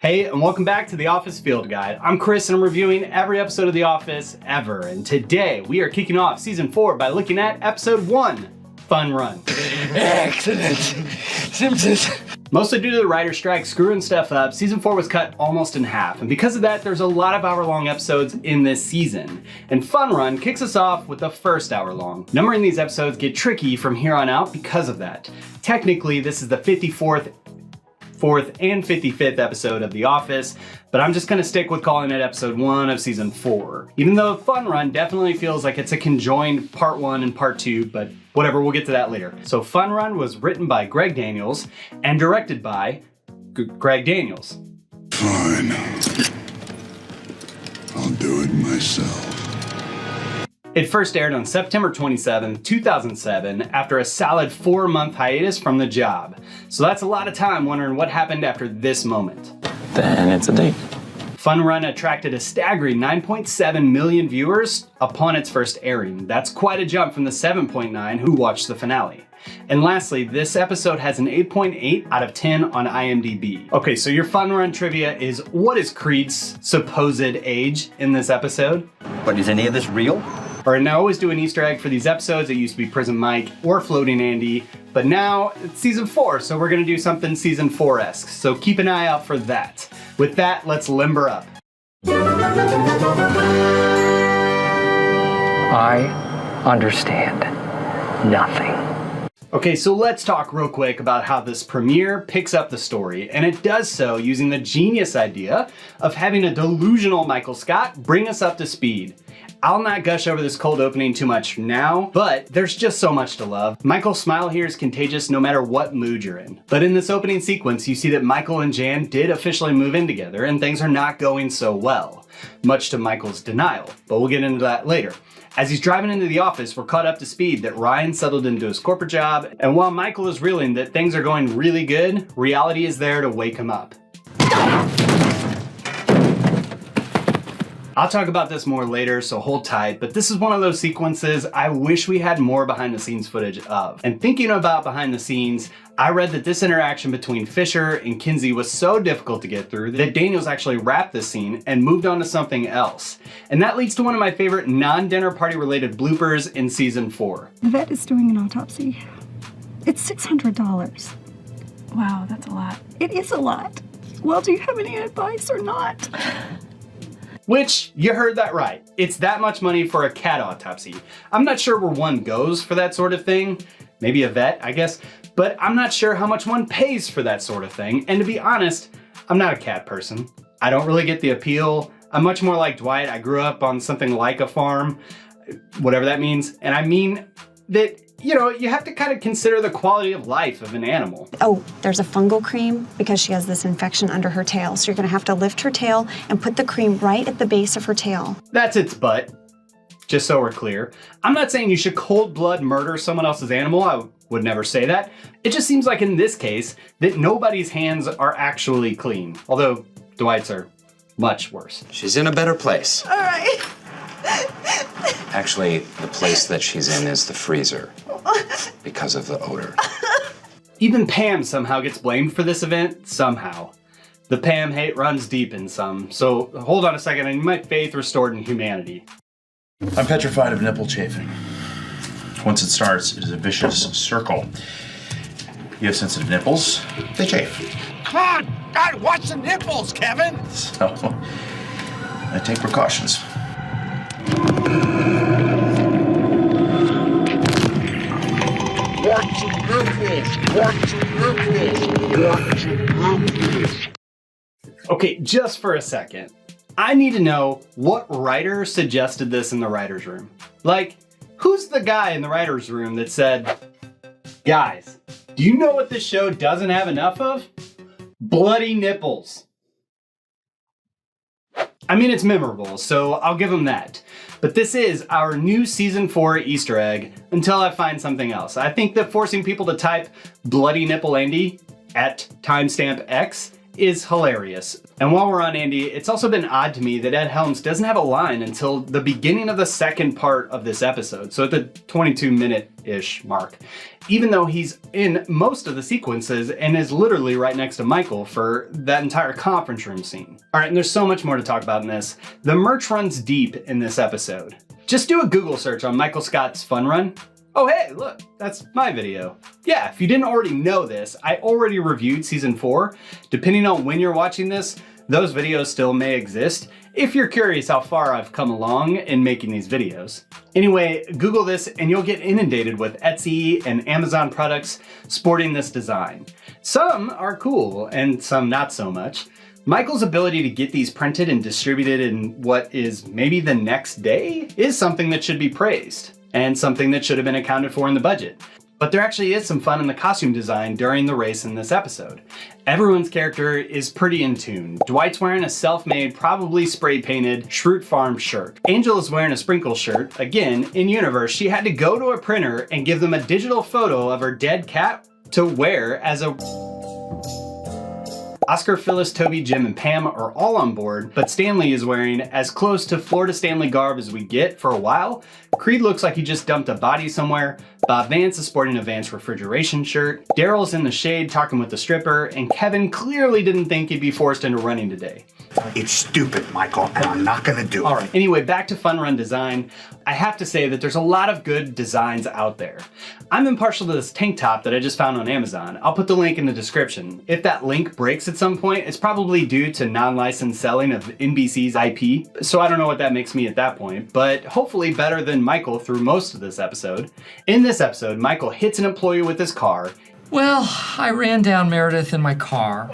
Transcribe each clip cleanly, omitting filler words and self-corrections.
Hey, and welcome back to The Office Field Guide. I'm Chris and I'm reviewing every episode of The Office ever. And today we are kicking off season 4 by looking at episode 1, Fun Run. Excellent. Simpsons. Mostly due to the writer's strike screwing stuff up, season 4 was cut almost in half. And because of that, there's a lot of hour-long episodes in this season. And Fun Run kicks us off with the first hour-long. Numbering these episodes get tricky from here on out because of that. Technically, this is the 54th and 55th episode of The Office, but I'm just gonna stick with calling it episode 1 of season 4. Even though Fun Run definitely feels like it's a conjoined part 1 and part 2, but whatever, we'll get to that later. So Fun Run was written by Greg Daniels and directed by Greg Daniels. Fine. I'll do it myself. It first aired on September 27, 2007, after a solid 4-month hiatus from the job. So that's a lot of time wondering what happened after this moment. Then it's a date. Fun Run attracted a staggering 9.7 million viewers upon its first airing. That's quite a jump from the 7.9 who watched the finale. And lastly, this episode has an 8.8 out of 10 on IMDb. Okay, so your Fun Run trivia is, what is Creed's supposed age in this episode? But is any of this real? Alright, now I always do an Easter egg for these episodes. It used to be Prison Mike or Floating Andy, but now it's season 4, so we're gonna do something season 4-esque. So keep an eye out for that. With that, let's limber up. I understand nothing. Okay, so let's talk real quick about how this premiere picks up the story, and it does so using the genius idea of having a delusional Michael Scott bring us up to speed. I'll not gush over this cold opening too much now, but there's just so much to love. Michael's smile here is contagious no matter what mood you're in. But in this opening sequence, you see that Michael and Jan did officially move in together, and things are not going so well, much to Michael's denial, but we'll get into that later. As he's driving into the office, we're caught up to speed that Ryan settled into his corporate job, and while Michael is reeling that things are going really good, reality is there to wake him up. I'll talk about this more later, so hold tight, but this is one of those sequences I wish we had more behind the scenes footage of. And thinking about behind the scenes, I read that this interaction between Fisher and Kinsey was so difficult to get through that Daniels actually wrapped this scene and moved on to something else. And that leads to one of my favorite non-dinner party related bloopers in season 4. The vet is doing an autopsy. It's $600. Wow, that's a lot. It is a lot. Well, do you have any advice or not? Which, you heard that right. It's that much money for a cat autopsy. I'm not sure where one goes for that sort of thing. Maybe a vet, I guess. But I'm not sure how much one pays for that sort of thing. And to be honest, I'm not a cat person. I don't really get the appeal. I'm much more like Dwight. I grew up on something like a farm, whatever that means. And I mean that, you know, you have to kind of consider the quality of life of an animal. Oh, there's a fungal cream because she has this infection under her tail. So you're gonna have to lift her tail and put the cream right at the base of her tail. That's its butt, just so we're clear. I'm not saying you should cold blood murder someone else's animal. I would never say that. It just seems like in this case that nobody's hands are actually clean. Although Dwight's are much worse. She's in a better place. All right. Actually, the place that she's in is the freezer because of the odor. Even Pam somehow gets blamed for this event, somehow. The Pam hate runs deep in some, so hold on a second, I need my faith restored in humanity. I'm petrified of nipple chafing. Once it starts, it is a vicious circle. You have sensitive nipples, they chafe. Come on! God, watch the nipples, Kevin! So, I take precautions. Watch the nipples. Okay, just for a second. I need to know what writer suggested this in the writer's room. Like, who's the guy in the writer's room that said, guys, do you know what this show doesn't have enough of? Bloody nipples. I mean, it's memorable, so I'll give them that. But this is our new season 4 Easter egg until I find something else. I think that forcing people to type bloody nipple Andy at timestamp X is hilarious. And while we're on Andy, it's also been odd to me that Ed Helms doesn't have a line until the beginning of the second part of this episode, so at the 22-minute-ish mark, even though he's in most of the sequences and is literally right next to Michael for that entire conference room scene. All right, and there's so much more to talk about in this. The merch runs deep in this episode. Just do a Google search on Michael Scott's Fun Run. Oh hey, look, that's my video. Yeah, if you didn't already know this, I already reviewed season 4. Depending on when you're watching this, those videos still may exist, if you're curious how far I've come along in making these videos. Anyway, Google this and you'll get inundated with Etsy and Amazon products sporting this design. Some are cool and some not so much. Michael's ability to get these printed and distributed in what is maybe the next day is something that should be praised, and something that should have been accounted for in the budget. But there actually is some fun in the costume design during the race in this episode. Everyone's character is pretty in tune. Dwight's wearing a self-made, probably spray-painted Schrute Farm shirt. Angel is wearing a sprinkle shirt. Again, in universe, she had to go to a printer and give them a digital photo of her dead cat to wear as a... Oscar, Phyllis, Toby, Jim, and Pam are all on board, but Stanley is wearing as close to Florida Stanley garb as we get for a while. Creed looks like he just dumped a body somewhere. Bob Vance is sporting a Vance refrigeration shirt. Daryl's in the shade talking with the stripper, and Kevin clearly didn't think he'd be forced into running today. It's stupid, Michael, and I'm not gonna do it. All right, anyway, back to Fun Run design. I have to say that there's a lot of good designs out there. I'm impartial to this tank top that I just found on Amazon. I'll put the link in the description. If that link breaks at some point, it's probably due to non-licensed selling of NBC's IP, so I don't know what that makes me at that point, but hopefully better than Michael through most of this episode. In this episode, Michael hits an employee with his car. Well, I ran down Meredith in my car.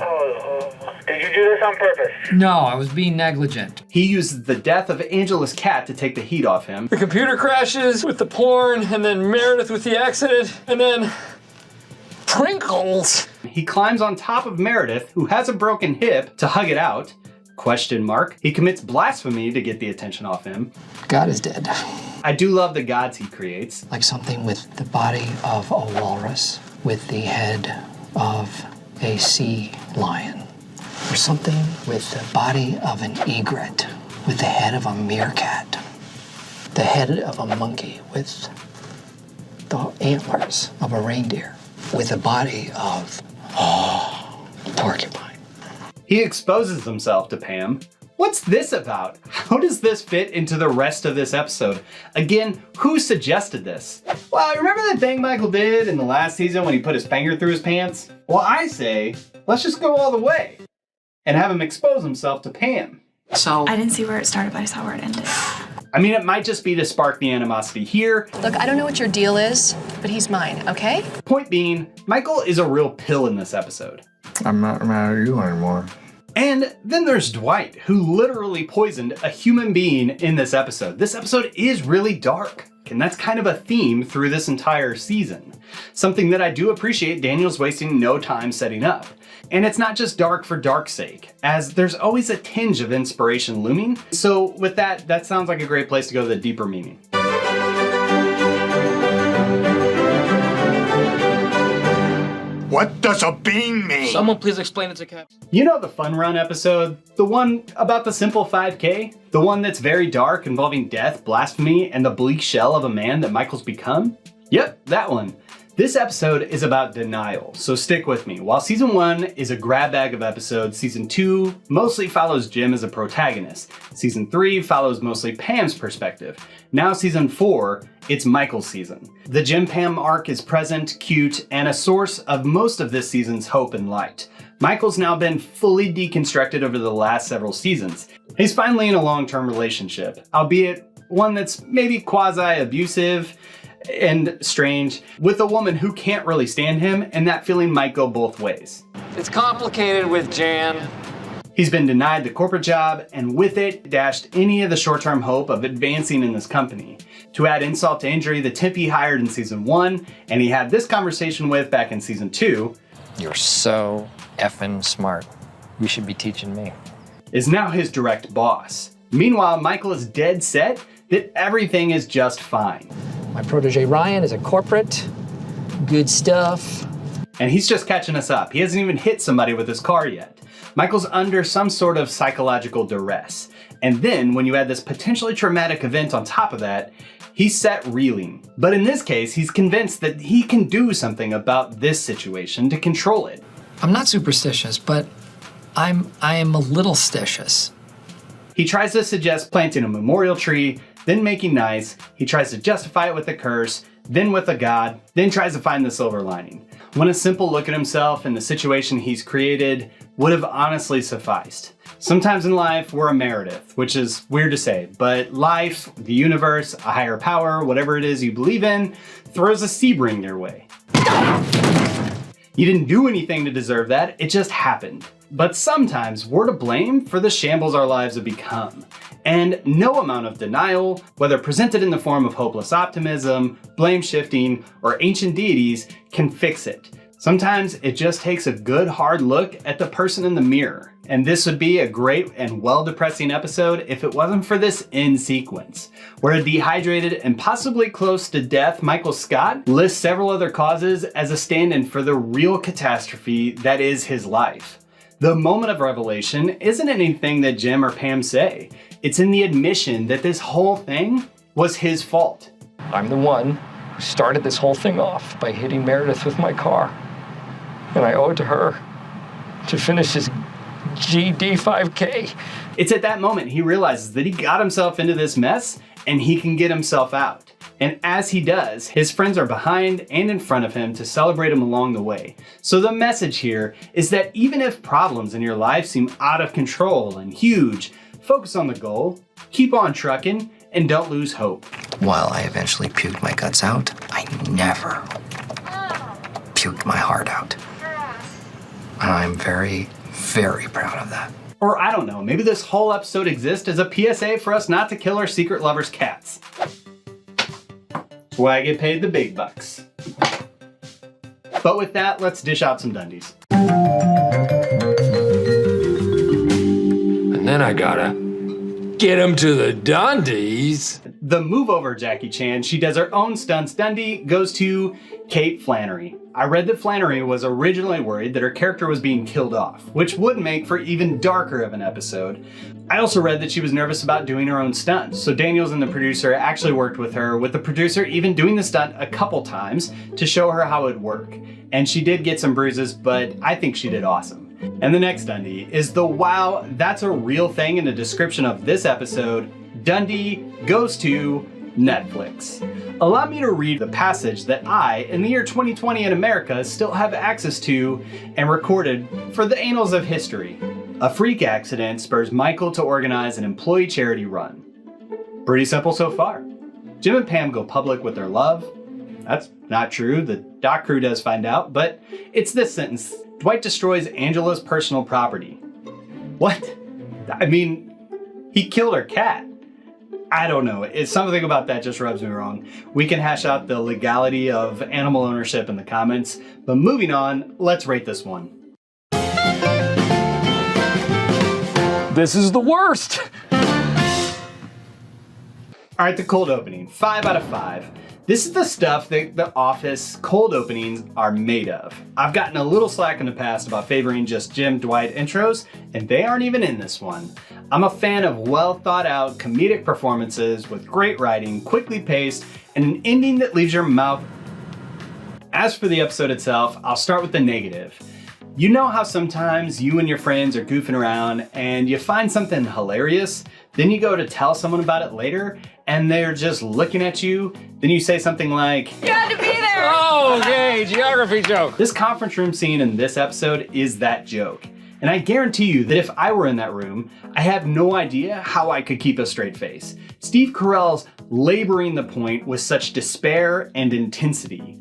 Did you do this on purpose? No, I was being negligent. He uses the death of Angela's cat to take the heat off him. The computer crashes with the porn, and then Meredith with the accident, and then... Prinkles! He climbs on top of Meredith, who has a broken hip, to hug it out. Question mark. He commits blasphemy to get the attention off him. God is dead. I do love the gods he creates. Like something with the body of a walrus, with the head of a sea lion. Or something with the body of an egret, with the head of a meerkat. The head of a monkey with the antlers of a reindeer. With the body of a porcupine. He exposes himself to Pam. What's this about? How does this fit into the rest of this episode? Again, who suggested this? Well, remember that thing Michael did in the last season when he put his finger through his pants? Well, I say, let's just go all the way and have him expose himself to Pam. So I didn't see where it started, but I saw where it ended. I mean, it might just be to spark the animosity here. Look, I don't know what your deal is, but he's mine, okay? Point being, Michael is a real pill in this episode. I'm not mad at you anymore. And then there's Dwight, who literally poisoned a human being in this episode. This episode is really dark, and that's kind of a theme through this entire season. Something that I do appreciate Daniel's wasting no time setting up. And it's not just dark for dark's sake, as there's always a tinge of inspiration looming. So with that, that sounds like a great place to go to the deeper meaning. What does a bean mean? someone please explain it to Cap. You know the Fun Run episode? The one about the simple 5K? The one that's very dark, involving death, blasphemy, and the bleak shell of a man that Michael's become? Yep, that one. This episode is about denial, so stick with me. While season 1 is a grab bag of episodes, season 2 mostly follows Jim as a protagonist. Season 3 follows mostly Pam's perspective. Now season 4, it's Michael's season. The Jim-Pam arc is present, cute, and a source of most of this season's hope and light. Michael's now been fully deconstructed over the last several seasons. He's finally in a long-term relationship, albeit one that's maybe quasi-abusive and strange, with a woman who can't really stand him, and that feeling might go both ways. It's complicated with Jan. He's been denied the corporate job, and with it, dashed any of the short-term hope of advancing in this company. To add insult to injury, the temp he hired in season 1, and he had this conversation with back in season 2, You're so effing smart. You should be teaching me. is now his direct boss. Meanwhile, Michael is dead set that everything is just fine. My protege Ryan is a corporate. Good stuff. And he's just catching us up. He hasn't even hit somebody with his car yet. Michael's under some sort of psychological duress. And then when you add this potentially traumatic event on top of that, he's set reeling. But in this case, he's convinced that he can do something about this situation to control it. I'm not superstitious, but I am a little stitious. He tries to suggest planting a memorial tree, then making nice. He tries to justify it with a curse, then with a god, then tries to find the silver lining. When a simple look at himself and the situation he's created would have honestly sufficed. Sometimes in life, we're a Meredith, which is weird to say, but life, the universe, a higher power, whatever it is you believe in, throws a Sebring your way. You didn't do anything to deserve that, it just happened. But sometimes we're to blame for the shambles our lives have become. And no amount of denial, whether presented in the form of hopeless optimism, blame shifting, or ancient deities, can fix it. Sometimes it just takes a good hard look at the person in the mirror. And this would be a great and well-depressing episode if it wasn't for this end sequence, where a dehydrated and possibly close to death Michael Scott lists several other causes as a stand-in for the real catastrophe that is his life. The moment of revelation isn't anything that Jim or Pam say. It's in the admission that this whole thing was his fault. I'm the one who started this whole thing off by hitting Meredith with my car. And I owe it to her to finish his GD 5K. It's at that moment he realizes that he got himself into this mess and he can get himself out. And as he does, his friends are behind and in front of him to celebrate him along the way. So the message here is that even if problems in your life seem out of control and huge, focus on the goal, keep on trucking, and don't lose hope. While I eventually puked my guts out, I never puked my heart out. And I'm very, very proud of that. Or I don't know, maybe this whole episode exists as a PSA for us not to kill our secret lovers' cats. That's why I get paid the big bucks. But with that, let's dish out some Dundies. And then I gotta get him to the Dundies. The move over Jackie Chan, she does her own stunts. Dundee goes to Kate Flannery. I read that Flannery was originally worried that her character was being killed off, which would make for even darker of an episode. I also read that she was nervous about doing her own stunts, so Daniels and the producer actually worked with her, with the producer even doing the stunt a couple times to show her how it would work. And she did get some bruises, but I think she did awesome. And the next Dundee is the wow, that's a real thing in the description of this episode. Dundee goes to Netflix. Allow me to read the passage that I, in the year 2020 in America, still have access to and recorded for the annals of history. A freak accident spurs Michael to organize an employee charity run. Pretty simple so far. Jim and Pam go public with their love. That's not true, the doc crew does find out, but it's this sentence. Dwight destroys Angela's personal property. What? I mean, he killed her cat. I don't know, it's something about that just rubs me wrong. We can hash out the legality of animal ownership in the comments, but moving on, let's rate this one. This is the worst. All right, the cold opening, 5 out of 5. This is the stuff that The Office cold openings are made of. I've gotten a little slack in the past about favoring just Jim, Dwight intros, and they aren't even in this one. I'm a fan of well thought out comedic performances with great writing, quickly paced, and an ending that leaves your mouth. As for the episode itself, I'll start with the negative. You know how sometimes you and your friends are goofing around and you find something hilarious, then you go to tell someone about it later and they're just looking at you, then you say something like, You had to be there! Oh, okay, geography joke. This conference room scene in this episode is that joke. And I guarantee you that if I were in that room, I have no idea how I could keep a straight face. Steve Carell's laboring the point with such despair and intensity.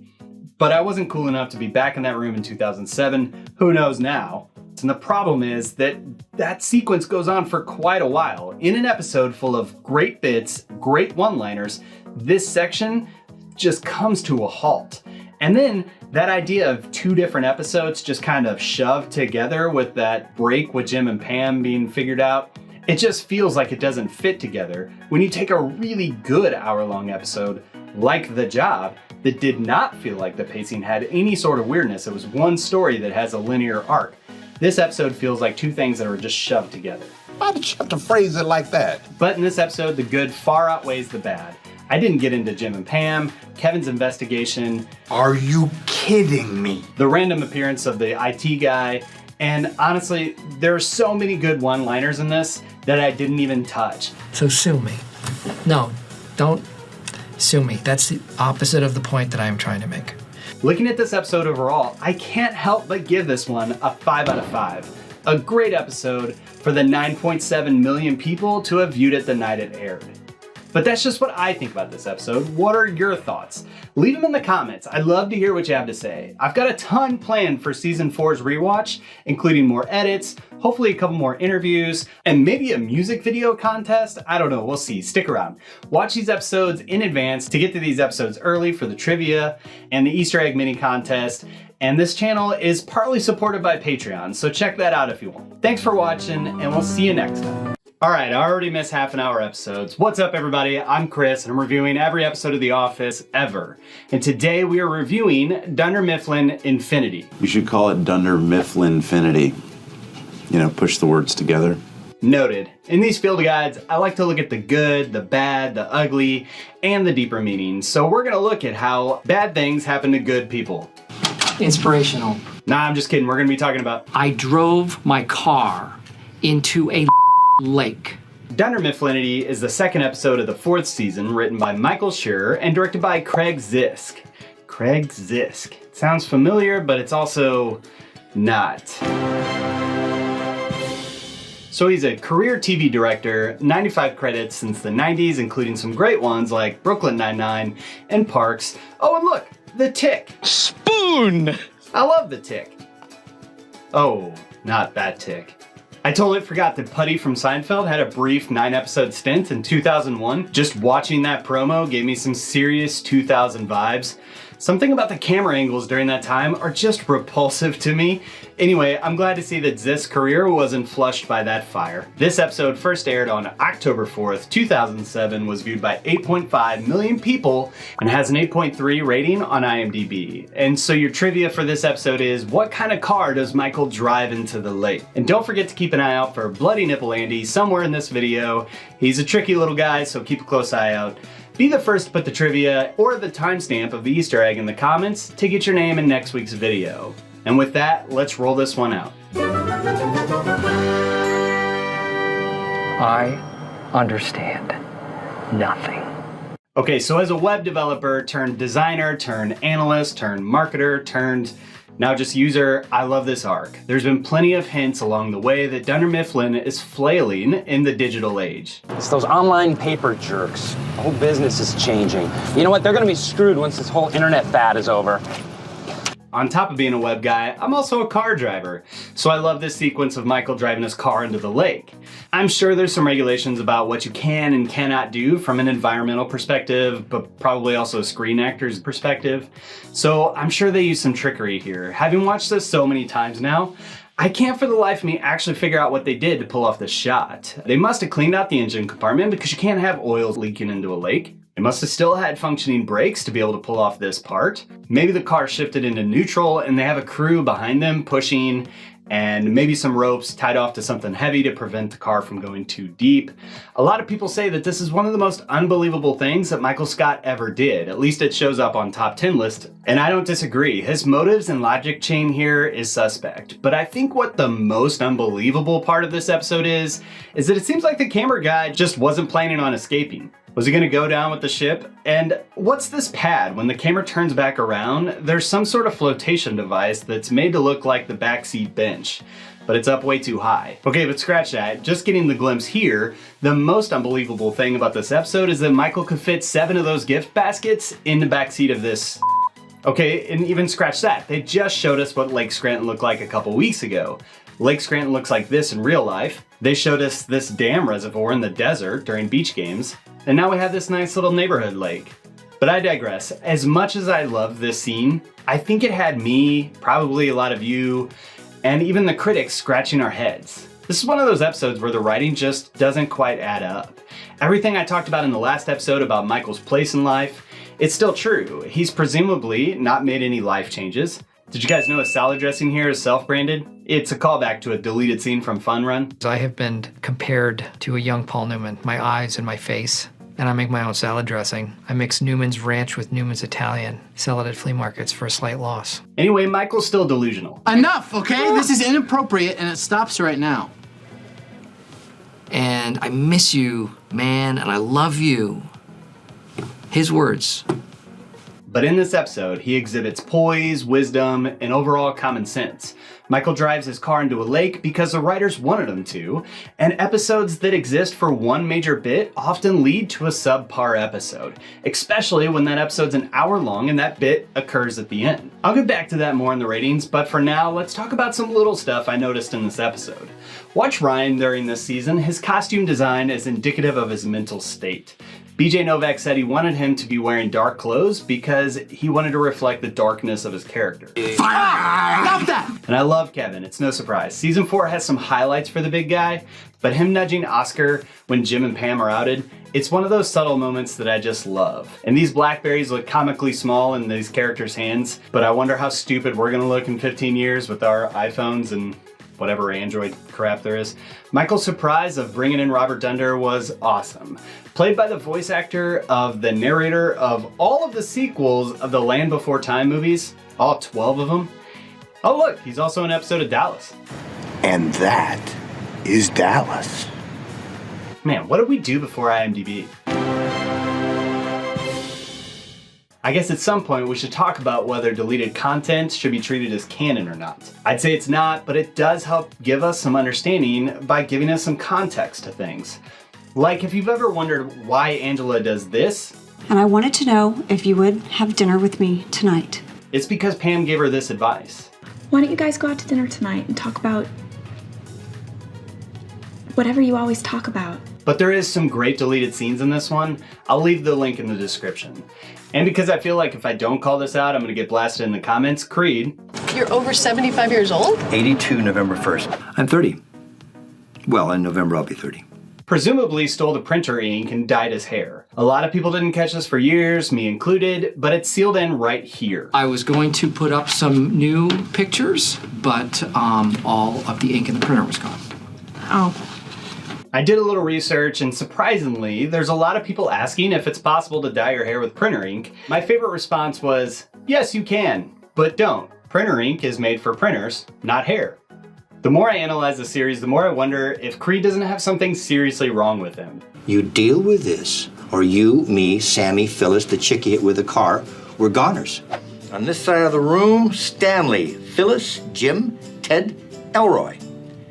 But I wasn't cool enough to be back in that room in 2007. Who knows now? And the problem is that that sequence goes on for quite a while. In an episode full of great bits, great one-liners, this section just comes to a halt. And then that idea of 2 different episodes just kind of shoved together with that break with Jim and Pam being figured out, it just feels like it doesn't fit together when you take a really good hour-long episode like The Job that did not feel like the pacing had any sort of weirdness. It was one story that has a linear arc. This episode feels like two things that are just shoved together. Why did you have to phrase it like that? But in this episode, the good far outweighs the bad. I didn't get into Jim and Pam, Kevin's investigation. Are you kidding me? The random appearance of the IT guy. And honestly, there are so many good one-liners in this that I didn't even touch. So sue me. No, don't sue me. That's the opposite of the point that I'm trying to make. Looking at this episode overall, I can't help but give this one a 5 out of 5. A great episode for the 9.7 million people to have viewed it the night it aired. But that's just what I think about this episode. What are your thoughts? Leave them in the comments. I'd love to hear what you have to say. I've got a ton planned for season 4's rewatch, including more edits, hopefully a couple more interviews, and maybe a music video contest. I don't know, we'll see. Stick around. Watch these episodes in advance to get to these episodes early for the trivia and the Easter egg mini contest. And this channel is partly supported by Patreon, so check that out if you want. Thanks for watching, and we'll see you next time. All right, I already missed half-an-hour episodes. What's up, everybody? I'm Chris, and I'm reviewing every episode of The Office ever. And today we are reviewing Dunder Mifflin Infinity. We should call it Dunder Mifflin Infinity. You know, push the words together. Noted. In these field guides, I like to look at the good, the bad, the ugly, and the deeper meanings. So we're gonna look at how bad things happen to good people. Inspirational. Nah, I'm just kidding. We're gonna be talking about I drove my car into a lake. Dunder Mifflinity is the second episode of the 4th season, written by Michael Schur and directed by Craig Zisk. Craig Zisk. It sounds familiar, but it's also not. So he's a career TV director, 95 credits since the 90s, including some great ones like Brooklyn Nine-Nine and Parks. Oh, and look, The Tick. Spoon! I love The Tick. Oh, not that Tick. I totally forgot that Putty from Seinfeld had a brief 9-episode stint in 2001. Just watching that promo gave me some serious 2000 vibes. Something about the camera angles during that time are just repulsive to me. Anyway, I'm glad to see that Zisk's career wasn't flushed by that fire. This episode first aired on October 4th, 2007, was viewed by 8.5 million people, and has an 8.3 rating on IMDb. And so your trivia for this episode is, what kind of car does Michael drive into the lake? And don't forget to keep an eye out for Bloody Nipple Andy somewhere in this video. He's a tricky little guy, so keep a close eye out. Be the first to put the trivia or the timestamp of the Easter egg in the comments to get your name in next week's video. And with that, let's roll this one out. I understand nothing. Okay, so as a web developer turned designer, turned analyst, turned marketer, turned now just user, I love this arc. There's been plenty of hints along the way that Dunder Mifflin is flailing in the digital age. It's those online paper jerks. The whole business is changing. You know what? They're gonna be screwed once this whole internet fad is over. On top of being a web guy, I'm also a car driver, so I love this sequence of Michael driving his car into the lake. I'm sure there's some regulations about what you can and cannot do from an environmental perspective, but probably also a screen actor's perspective. So I'm sure they use some trickery here. Having watched this so many times now, I can't for the life of me actually figure out what they did to pull off this shot. They must have cleaned out the engine compartment because you can't have oil leaking into a lake. They must have still had functioning brakes to be able to pull off this part. Maybe the car shifted into neutral and they have a crew behind them pushing, and maybe some ropes tied off to something heavy to prevent the car from going too deep. A lot of people say that this is one of the most unbelievable things that Michael Scott ever did. At least it shows up on top 10 list, and I don't disagree. His motives and logic chain here is suspect. But I think what the most unbelievable part of this episode is that it seems like the camera guy just wasn't planning on escaping. Was he gonna go down with the ship? And what's this pad? When the camera turns back around, there's some sort of flotation device that's made to look like the backseat bench, but it's up way too high. Okay, but scratch that. Just getting the glimpse here, the most unbelievable thing about this episode is that Michael could fit 7 of those gift baskets in the backseat of this. Okay, and even scratch that. They just showed us what Lake Scranton looked like a couple weeks ago. Lake Scranton looks like this in real life. They showed us this dam reservoir in the desert during beach games. And now we have this nice little neighborhood lake. But I digress. As much as I love this scene, I think it had me, probably a lot of you, and even the critics scratching our heads. This is one of those episodes where the writing just doesn't quite add up. Everything I talked about in the last episode about Michael's place in life, it's still true. He's presumably not made any life changes. Did you guys know a salad dressing here is self-branded? It's a callback to a deleted scene from Fun Run. I have been compared to a young Paul Newman, my eyes and my face. And I make my own salad dressing. I mix Newman's Ranch with Newman's Italian. Sell it at flea markets for a slight loss. Anyway, Michael's still delusional. Enough, okay? This is inappropriate and it stops right now. And I miss you, man, and I love you. His words. But in this episode, he exhibits poise, wisdom, and overall common sense. Michael drives his car into a lake because the writers wanted him to, and episodes that exist for one major bit often lead to a subpar episode, especially when that episode's an hour long and that bit occurs at the end. I'll get back to that more in the ratings, but for now, let's talk about some little stuff I noticed in this episode. Watch Ryan during this season. His costume design is indicative of his mental state. BJ Novak said he wanted him to be wearing dark clothes because he wanted to reflect the darkness of his character. Stop that! And I love Kevin, it's no surprise. Season 4 has some highlights for the big guy, but him nudging Oscar when Jim and Pam are outed, it's one of those subtle moments that I just love. And these blackberries look comically small in these characters' hands, but I wonder how stupid we're gonna look in 15 years with our iPhones and whatever Android crap there is. Michael's surprise of bringing in Robert Dunder was awesome. Played by the voice actor of the narrator of all of the sequels of the Land Before Time movies, all 12 of them. Oh look, he's also in an episode of Dallas. And that is Dallas. Man, what did we do before IMDb? I guess at some point we should talk about whether deleted content should be treated as canon or not. I'd say it's not, but it does help give us some understanding by giving us some context to things. Like if you've ever wondered why Angela does this. And I wanted to know if you would have dinner with me tonight. It's because Pam gave her this advice. Why don't you guys go out to dinner tonight and talk about whatever you always talk about? But there is some great deleted scenes in this one. I'll leave the link in the description. And because I feel like if I don't call this out, I'm gonna get blasted in the comments, Creed. You're over 75 years old? 82 November 1st. I'm 30. Well, in November I'll be 30. Presumably stole the printer ink and dyed his hair. A lot of people didn't catch this for years, me included, but it's sealed in right here. I was going to put up some new pictures, but all of the ink in the printer was gone. Oh. I did a little research, and surprisingly, there's a lot of people asking if it's possible to dye your hair with printer ink. My favorite response was, yes, you can, but don't. Printer ink is made for printers, not hair. The more I analyze the series, the more I wonder if Creed doesn't have something seriously wrong with him. You deal with this, or you, me, Sammy, Phyllis, the chick you hit with a car, we're goners. On this side of the room, Stanley, Phyllis, Jim, Ted, Elroy.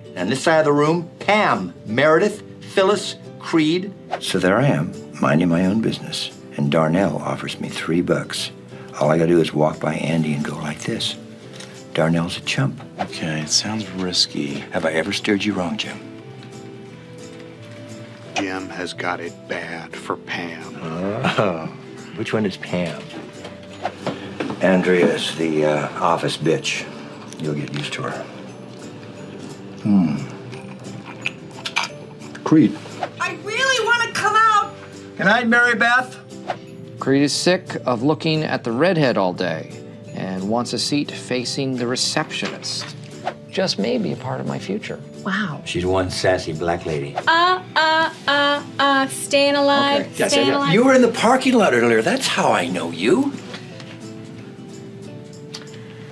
And on this side of the room, Pam, Meredith, Phyllis, Creed. So there I am, minding my own business. And Darnell offers me $3. All I gotta do is walk by Andy and go like this. Darnell's a chump. Okay, it sounds risky. Have I ever steered you wrong, Jim? Jim has got it bad for Pam. Oh, which one is Pam? Andrea's the office bitch. You'll get used to her. Creed. I really want to come out. Good night, Mary Beth. Creed is sick of looking at the redhead all day and wants a seat facing the receptionist. Just maybe a part of my future. Wow. She's one sassy black lady. Staying alive, Okay. Yes, staying alive. You were in the parking lot earlier. That's how I know you.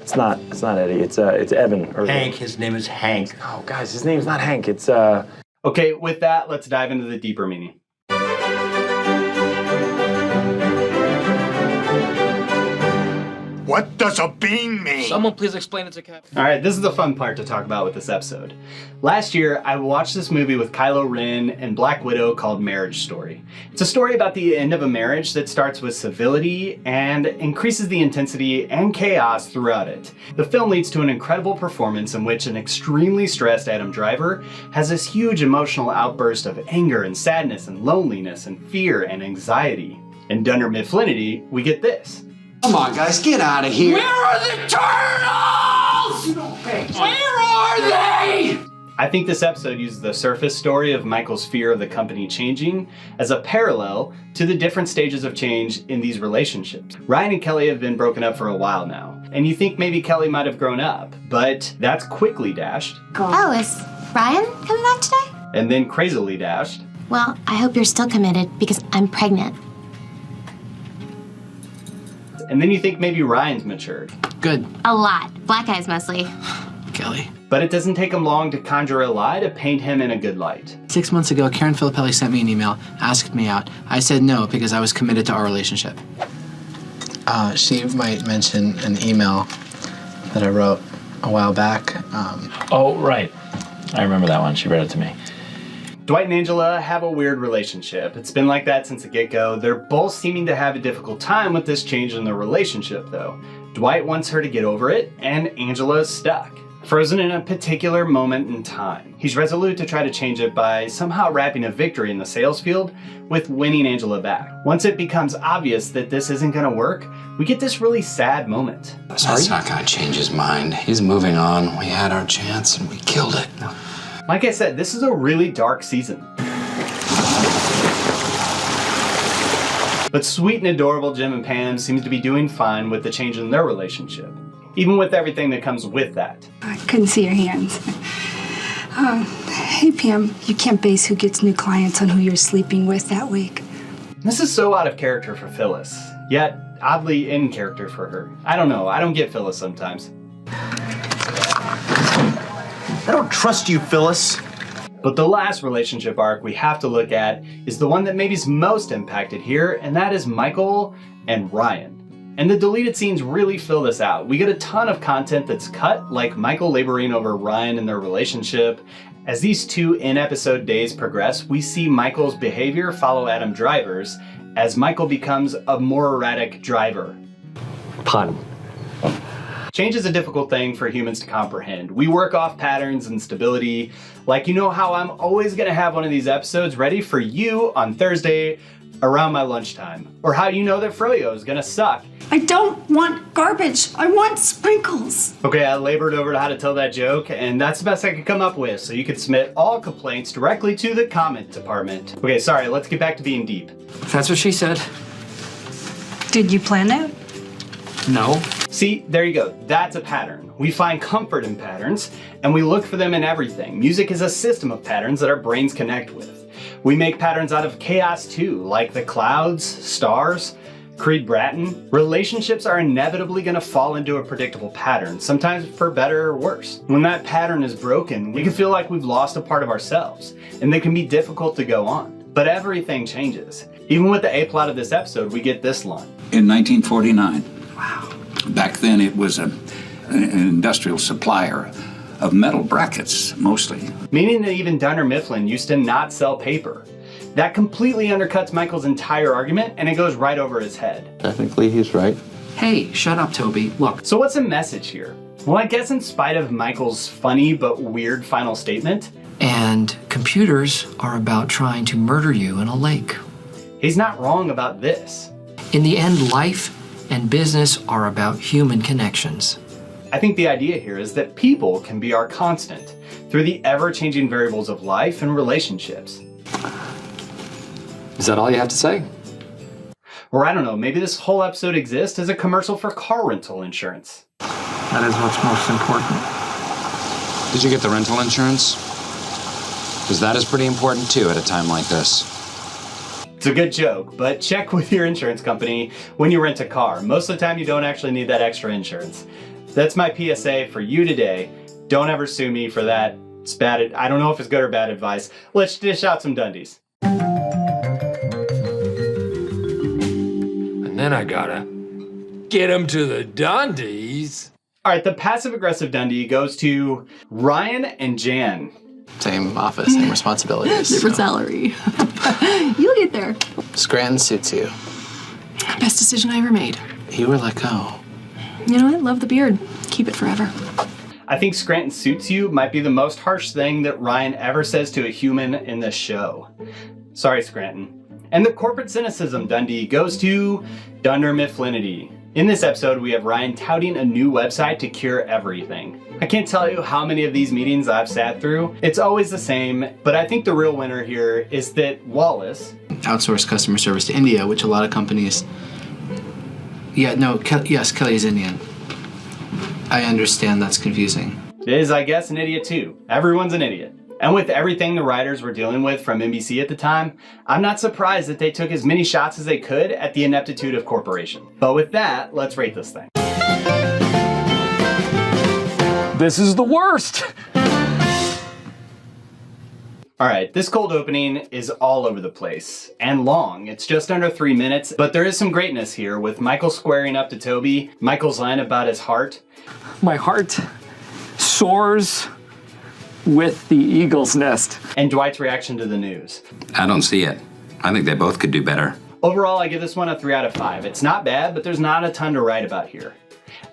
It's not Eddie. It's Evan. Hank. His name is Hank. Oh, guys, his name's not Hank. It's Okay, with that, let's dive into the deeper meaning. What does a bean mean? Someone please explain it to Kevin. All right, this is the fun part to talk about with this episode. Last year, I watched this movie with Kylo Ren and Black Widow called Marriage Story. It's a story about the end of a marriage that starts with civility and increases the intensity and chaos throughout it. The film leads to an incredible performance in which an extremely stressed Adam Driver has this huge emotional outburst of anger and sadness and loneliness and fear and anxiety. In Dunder Mifflin, we get this. Come on, guys, get out of here. Where are the turtles? Where are they? I think this episode uses the surface story of Michael's fear of the company changing as a parallel to the different stages of change in these relationships. Ryan and Kelly have been broken up for a while now, and you think maybe Kelly might have grown up, but that's quickly dashed. Oh, is Ryan coming back today? And then crazily dashed. Well, I hope you're still committed because I'm pregnant. And then you think maybe Ryan's matured. Good. A lot. Black eyes mostly. Kelly. But it doesn't take him long to conjure a lie to paint him in a good light. 6 months ago, Karen Filippelli sent me an email, asked me out. I said no because I was committed to our relationship. She might mention an email that I wrote a while back. Oh, right. I remember that one. She read it to me. Dwight and Angela have a weird relationship. It's been like that since the get-go. They're both seeming to have a difficult time with this change in their relationship, though. Dwight wants her to get over it, and Angela is stuck, frozen in a particular moment in time. He's resolute to try to change it by somehow wrapping a victory in the sales field with winning Angela back. Once it becomes obvious that this isn't gonna work, we get this really sad moment. That's not gonna change his mind. He's moving on. We had our chance and we killed it. Like I said, this is a really dark season. But sweet and adorable Jim and Pam seems to be doing fine with the change in their relationship, even with everything that comes with that. I couldn't see your hands. Hey, Pam, you can't base who gets new clients on who you're sleeping with that week. This is so out of character for Phyllis, yet oddly in character for her. I don't know, I don't get Phyllis sometimes. I don't trust you, Phyllis. But the last relationship arc we have to look at is the one that maybe is most impacted here, and that is Michael and Ryan. And the deleted scenes really fill this out. We get a ton of content that's cut, like Michael laboring over Ryan and their relationship. As these two in-episode days progress, we see Michael's behavior follow Adam Driver's as Michael becomes a more erratic driver. Pun. Change is a difficult thing for humans to comprehend. We work off patterns and stability. Like, you know how I'm always gonna have one of these episodes ready for you on Thursday around my lunchtime. Or how you know that Froyo is gonna suck. I don't want garbage. I want sprinkles. Okay, I labored over how to tell that joke, and that's the best I could come up with, so you can submit all complaints directly to the comment department. Okay, sorry, let's get back to being deep. That's what she said. Did you plan that? No. See, there you go. That's a pattern. We find comfort in patterns, and we look for them in everything. Music is a system of patterns that our brains connect with. We make patterns out of chaos too, like the clouds, stars, Creed Bratton. Relationships are inevitably going to fall into a predictable pattern, sometimes for better or worse. When that pattern is broken, we can feel like we've lost a part of ourselves, and they can be difficult to go on. But everything changes. Even with the A-plot of this episode, we get this line. In 1949. Wow. Back then it was an industrial supplier of metal brackets, mostly. Meaning that even Dunder Mifflin used to not sell paper. That completely undercuts Michael's entire argument, and it goes right over his head. Technically, he's right. Hey, shut up, Toby. Look. So what's the message here? Well, I guess in spite of Michael's funny but weird final statement. And computers are about trying to murder you in a lake. He's not wrong about this. In the end, life and business are about human connections. I think the idea here is that people can be our constant through the ever-changing variables of life and relationships. Is that all you have to say? Or I don't know, maybe this whole episode exists as a commercial for car rental insurance. That is what's most important. Did you get the rental insurance? Because that is pretty important too at a time like this. It's a good joke, but check with your insurance company when you rent a car. Most of the time you don't actually need that extra insurance. That's my PSA for you today. Don't ever sue me for that. It's bad. I don't know if it's good or bad advice. Let's dish out some Dundies. And then I gotta get him to the Dundies. All right, the passive-aggressive Dundee goes to Ryan and Jan. Same office, same responsibilities. Different salary. You'll get there. Scranton suits you. Best decision I ever made. You were let go. You know what? Love the beard. Keep it forever. I think Scranton suits you might be the most harsh thing that Ryan ever says to a human in this show. Sorry, Scranton. And the corporate cynicism Dundee goes to Dunder Mifflinity. In this episode, we have Ryan touting a new website to cure everything. I can't tell you how many of these meetings I've sat through. It's always the same, but I think the real winner here is that Wallace outsourced customer service to India, which a lot of companies. Yes, Kelly is Indian. I understand that's confusing. is, I guess, an idiot too. Everyone's an idiot. And with everything the writers were dealing with from NBC at the time, I'm not surprised that they took as many shots as they could at the ineptitude of corporation. But with that, let's rate this thing. This is the worst! Alright, this cold opening is all over the place, and long. It's just under 3 minutes, but there is some greatness here with Michael squaring up to Toby, Michael's line about his heart. My heart soars with the eagle's nest. And Dwight's reaction to the news. I don't see it. I think they both could do better. Overall, I give this one a 3 out of 5. It's not bad, but there's not a ton to write about here.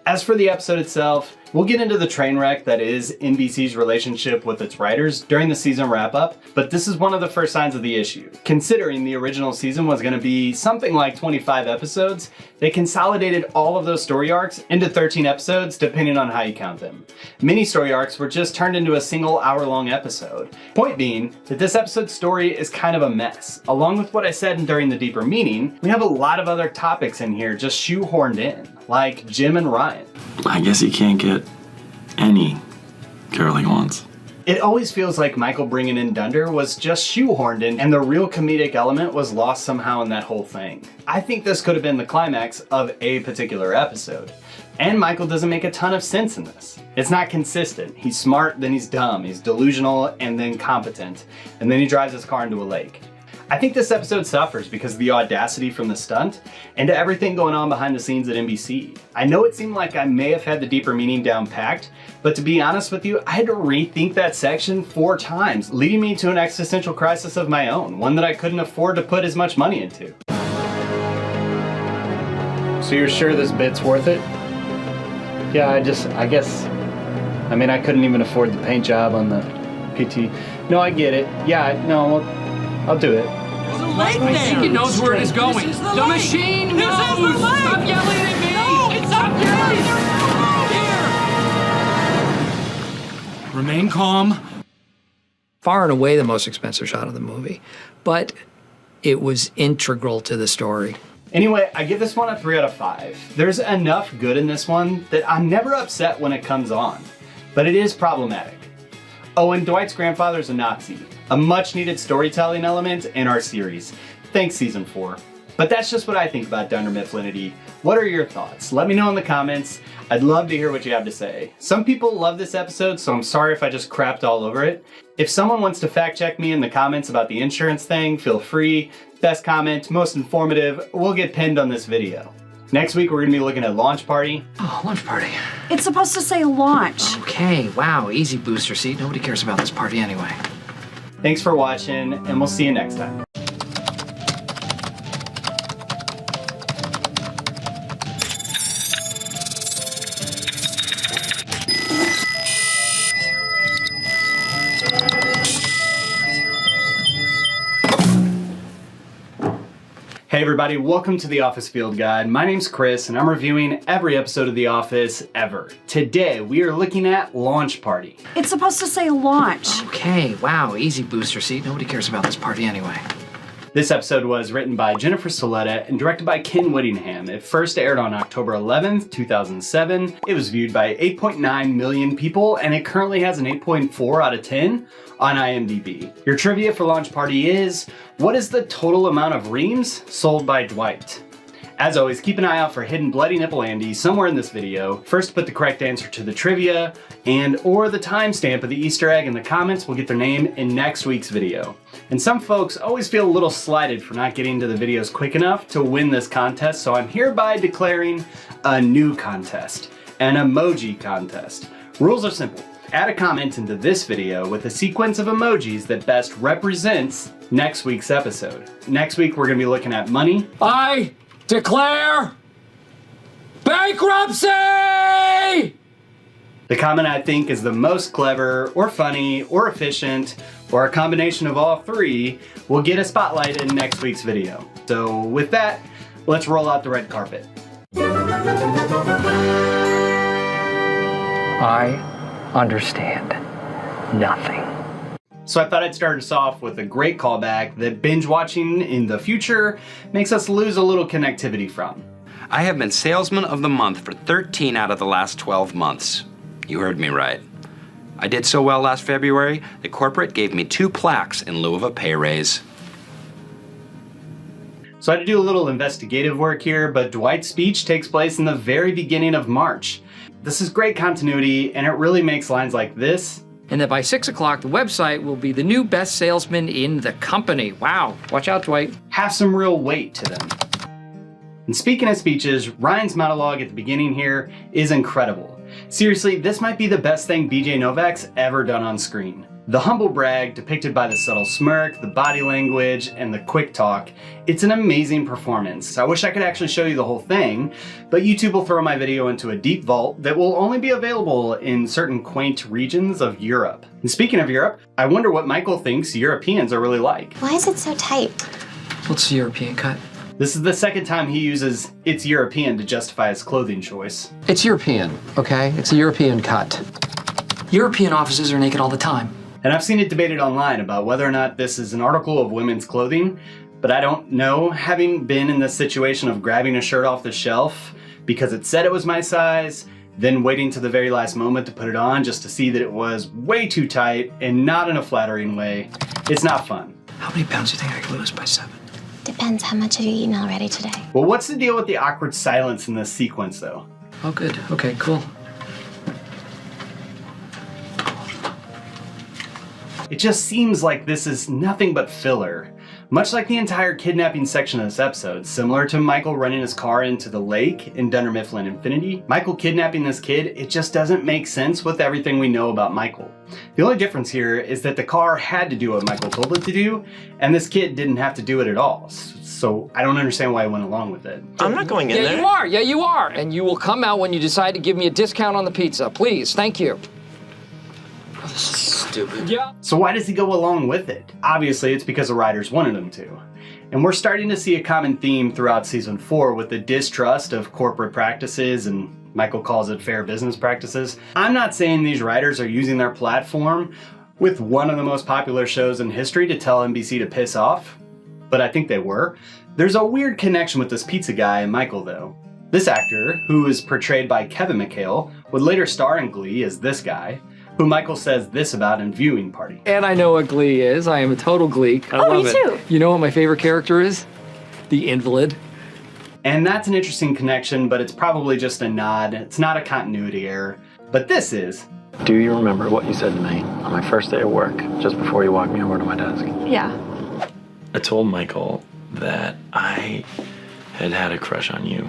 As for the episode itself, we'll get into the train wreck that is NBC's relationship with its writers during the season wrap-up, but this is one of the first signs of the issue. Considering the original season was going to be something like 25 episodes, they consolidated all of those story arcs into 13 episodes, depending on how you count them. Many story arcs were just turned into a single hour-long episode. Point being that this episode's story is kind of a mess. Along with what I said during the deeper meaning, we have a lot of other topics in here just shoehorned in, like Jim and Ryan. I guess he can't get any girl he wants. It always feels like Michael bringing in Dunder was just shoehorned in, and the real comedic element was lost somehow in that whole thing. I think this could have been the climax of a particular episode. And Michael doesn't make a ton of sense in this. It's not consistent. He's smart, then he's dumb. He's delusional, and then competent. And then he drives his car into a lake. I think this episode suffers because of the audacity from the stunt and to everything going on behind the scenes at NBC. I know it seemed like I may have had the deeper meaning down packed, but to be honest with you, I had to rethink that section 4 times, leading me to an existential crisis of my own, one that I couldn't afford to put as much money into. So you're sure this bit's worth it? Yeah, I guess, I couldn't even afford the paint job on the PT. No, I get it. Yeah, no, I'll do it. I think it knows where it is going. The machine knows! Stop yelling at me! No, it's up here! Remain calm. Far and away the most expensive shot of the movie, but it was integral to the story. Anyway, I give this one a 3 out of 5. There's enough good in this one that I'm never upset when it comes on, but it is problematic. Oh, and Dwight's grandfather's a Nazi, a much needed storytelling element in our series. Thanks, season 4. But that's just what I think about Dunder Mifflinity. What are your thoughts? Let me know in the comments. I'd love to hear what you have to say. Some people love this episode, so I'm sorry if I just crapped all over it. If someone wants to fact check me in the comments about the insurance thing, feel free. Best comment, most informative, will get pinned on this video. Next week, we're gonna be looking at Launch Party. Oh, Launch Party. It's supposed to say launch. Okay, wow, easy booster seat. Nobody cares about this party anyway. Thanks for watching, and we'll see you next time. Hey everybody, welcome to the Office Field Guide. My name's Chris and I'm reviewing every episode of The Office ever. Today we are looking at Launch Party. It's supposed to say launch. Okay, wow, easy booster seat. Nobody cares about this party anyway. This episode was written by Jennifer Soletta and directed by Ken Whittingham. It first aired on October 11th, 2007. It was viewed by 8.9 million people and it currently has an 8.4 out of 10 on IMDb. Your trivia for Launch Party is, what is the total amount of reams sold by Dwight? As always, keep an eye out for hidden bloody nipple Andy somewhere in this video. First, put the correct answer to the trivia and or the timestamp of the Easter egg in the comments will get their name in next week's video. And some folks always feel a little slighted for not getting to the videos quick enough to win this contest, so I'm hereby declaring a new contest, an emoji contest. Rules are simple. Add a comment into this video with a sequence of emojis that best represents next week's episode. Next week, we're gonna be looking at money. I declare bankruptcy! The comment I think is the most clever or funny or efficient or a combination of all three will get a spotlight in next week's video. So with that, let's roll out the red carpet. I understand nothing. So I thought I'd start us off with a great callback that binge watching in the future makes us lose a little connectivity from. I have been Salesman of the Month for 13 out of the last 12 months. You heard me right. I did so well last February, the corporate gave me 2 plaques in lieu of a pay raise. So I had to do a little investigative work here, but Dwight's speech takes place in the very beginning of March. This is great continuity, and it really makes lines like this. And that by 6 o'clock, the website will be the new best salesman in the company. Wow. Watch out, Dwight. Have some real weight to them. And speaking of speeches, Ryan's monologue at the beginning here is incredible. Seriously, this might be the best thing BJ Novak's ever done on screen. The humble brag depicted by the subtle smirk, the body language, and the quick talk, it's an amazing performance. I wish I could actually show you the whole thing, but YouTube will throw my video into a deep vault that will only be available in certain quaint regions of Europe. And speaking of Europe, I wonder what Michael thinks Europeans are really like. Why is it so tight? What's the European cut? This is the second time he uses "it's European" to justify his clothing choice. It's European, okay? It's a European cut. European offices are naked all the time. And I've seen it debated online about whether or not this is an article of women's clothing, but I don't know, having been in this situation of grabbing a shirt off the shelf because it said it was my size, then waiting to the very last moment to put it on just to see that it was way too tight and not in a flattering way. It's not fun. How many pounds do you think I could lose by 7? Depends how much have you eaten already today. Well, what's the deal with the awkward silence in this sequence, though? Oh, good. Okay, cool. It just seems like this is nothing but filler. Much like the entire kidnapping section of this episode, similar to Michael running his car into the lake in Dunder Mifflin Infinity, Michael kidnapping this kid, it just doesn't make sense with everything we know about Michael. The only difference here is that the car had to do what Michael told it to do, and this kid didn't have to do it at all. So I don't understand why I went along with it. I'm not going in there. Yeah, you are. Yeah, you are. And you will come out when you decide to give me a discount on the pizza. Please. Thank you. This is stupid. Yeah. So why does he go along with it? Obviously, it's because the writers wanted him to. And we're starting to see a common theme throughout season 4 with the distrust of corporate practices, and Michael calls it fair business practices. I'm not saying these writers are using their platform with one of the most popular shows in history to tell NBC to piss off, but I think they were. There's a weird connection with this pizza guy and Michael, though. This actor, who is portrayed by Kevin McHale, would later star in Glee as this guy, who Michael says this about in Viewing Party. And I know what Glee is. I am a total Gleek. I love me it. too. You know what my favorite character is? The invalid. And that's an interesting connection, but it's probably just a nod. It's not a continuity error. But this is. Do you remember what you said to me on my first day of work, just before you walked me over to my desk? Yeah. I told Michael that I had a crush on you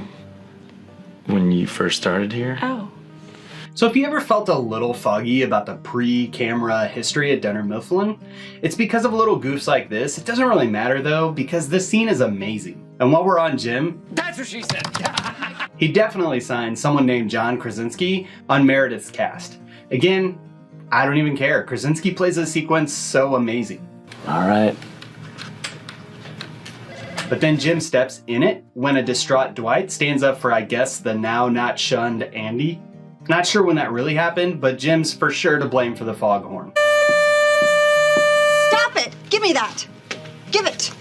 when you first started here. Oh. So if you ever felt a little foggy about the pre-camera history at Dunder Mifflin, it's because of little goofs like this. It doesn't really matter though, because this scene is amazing. And while we're on Jim, That's what she said. he definitely signed someone named John Krasinski on Meredith's cast. Again, I don't even care. Krasinski plays this sequence so amazing. All right. But then Jim steps in it when a distraught Dwight stands up for, I guess, the now not shunned Andy. Not sure when that really happened, but Jim's for sure to blame for the foghorn. Stop it! Give me that! Give it!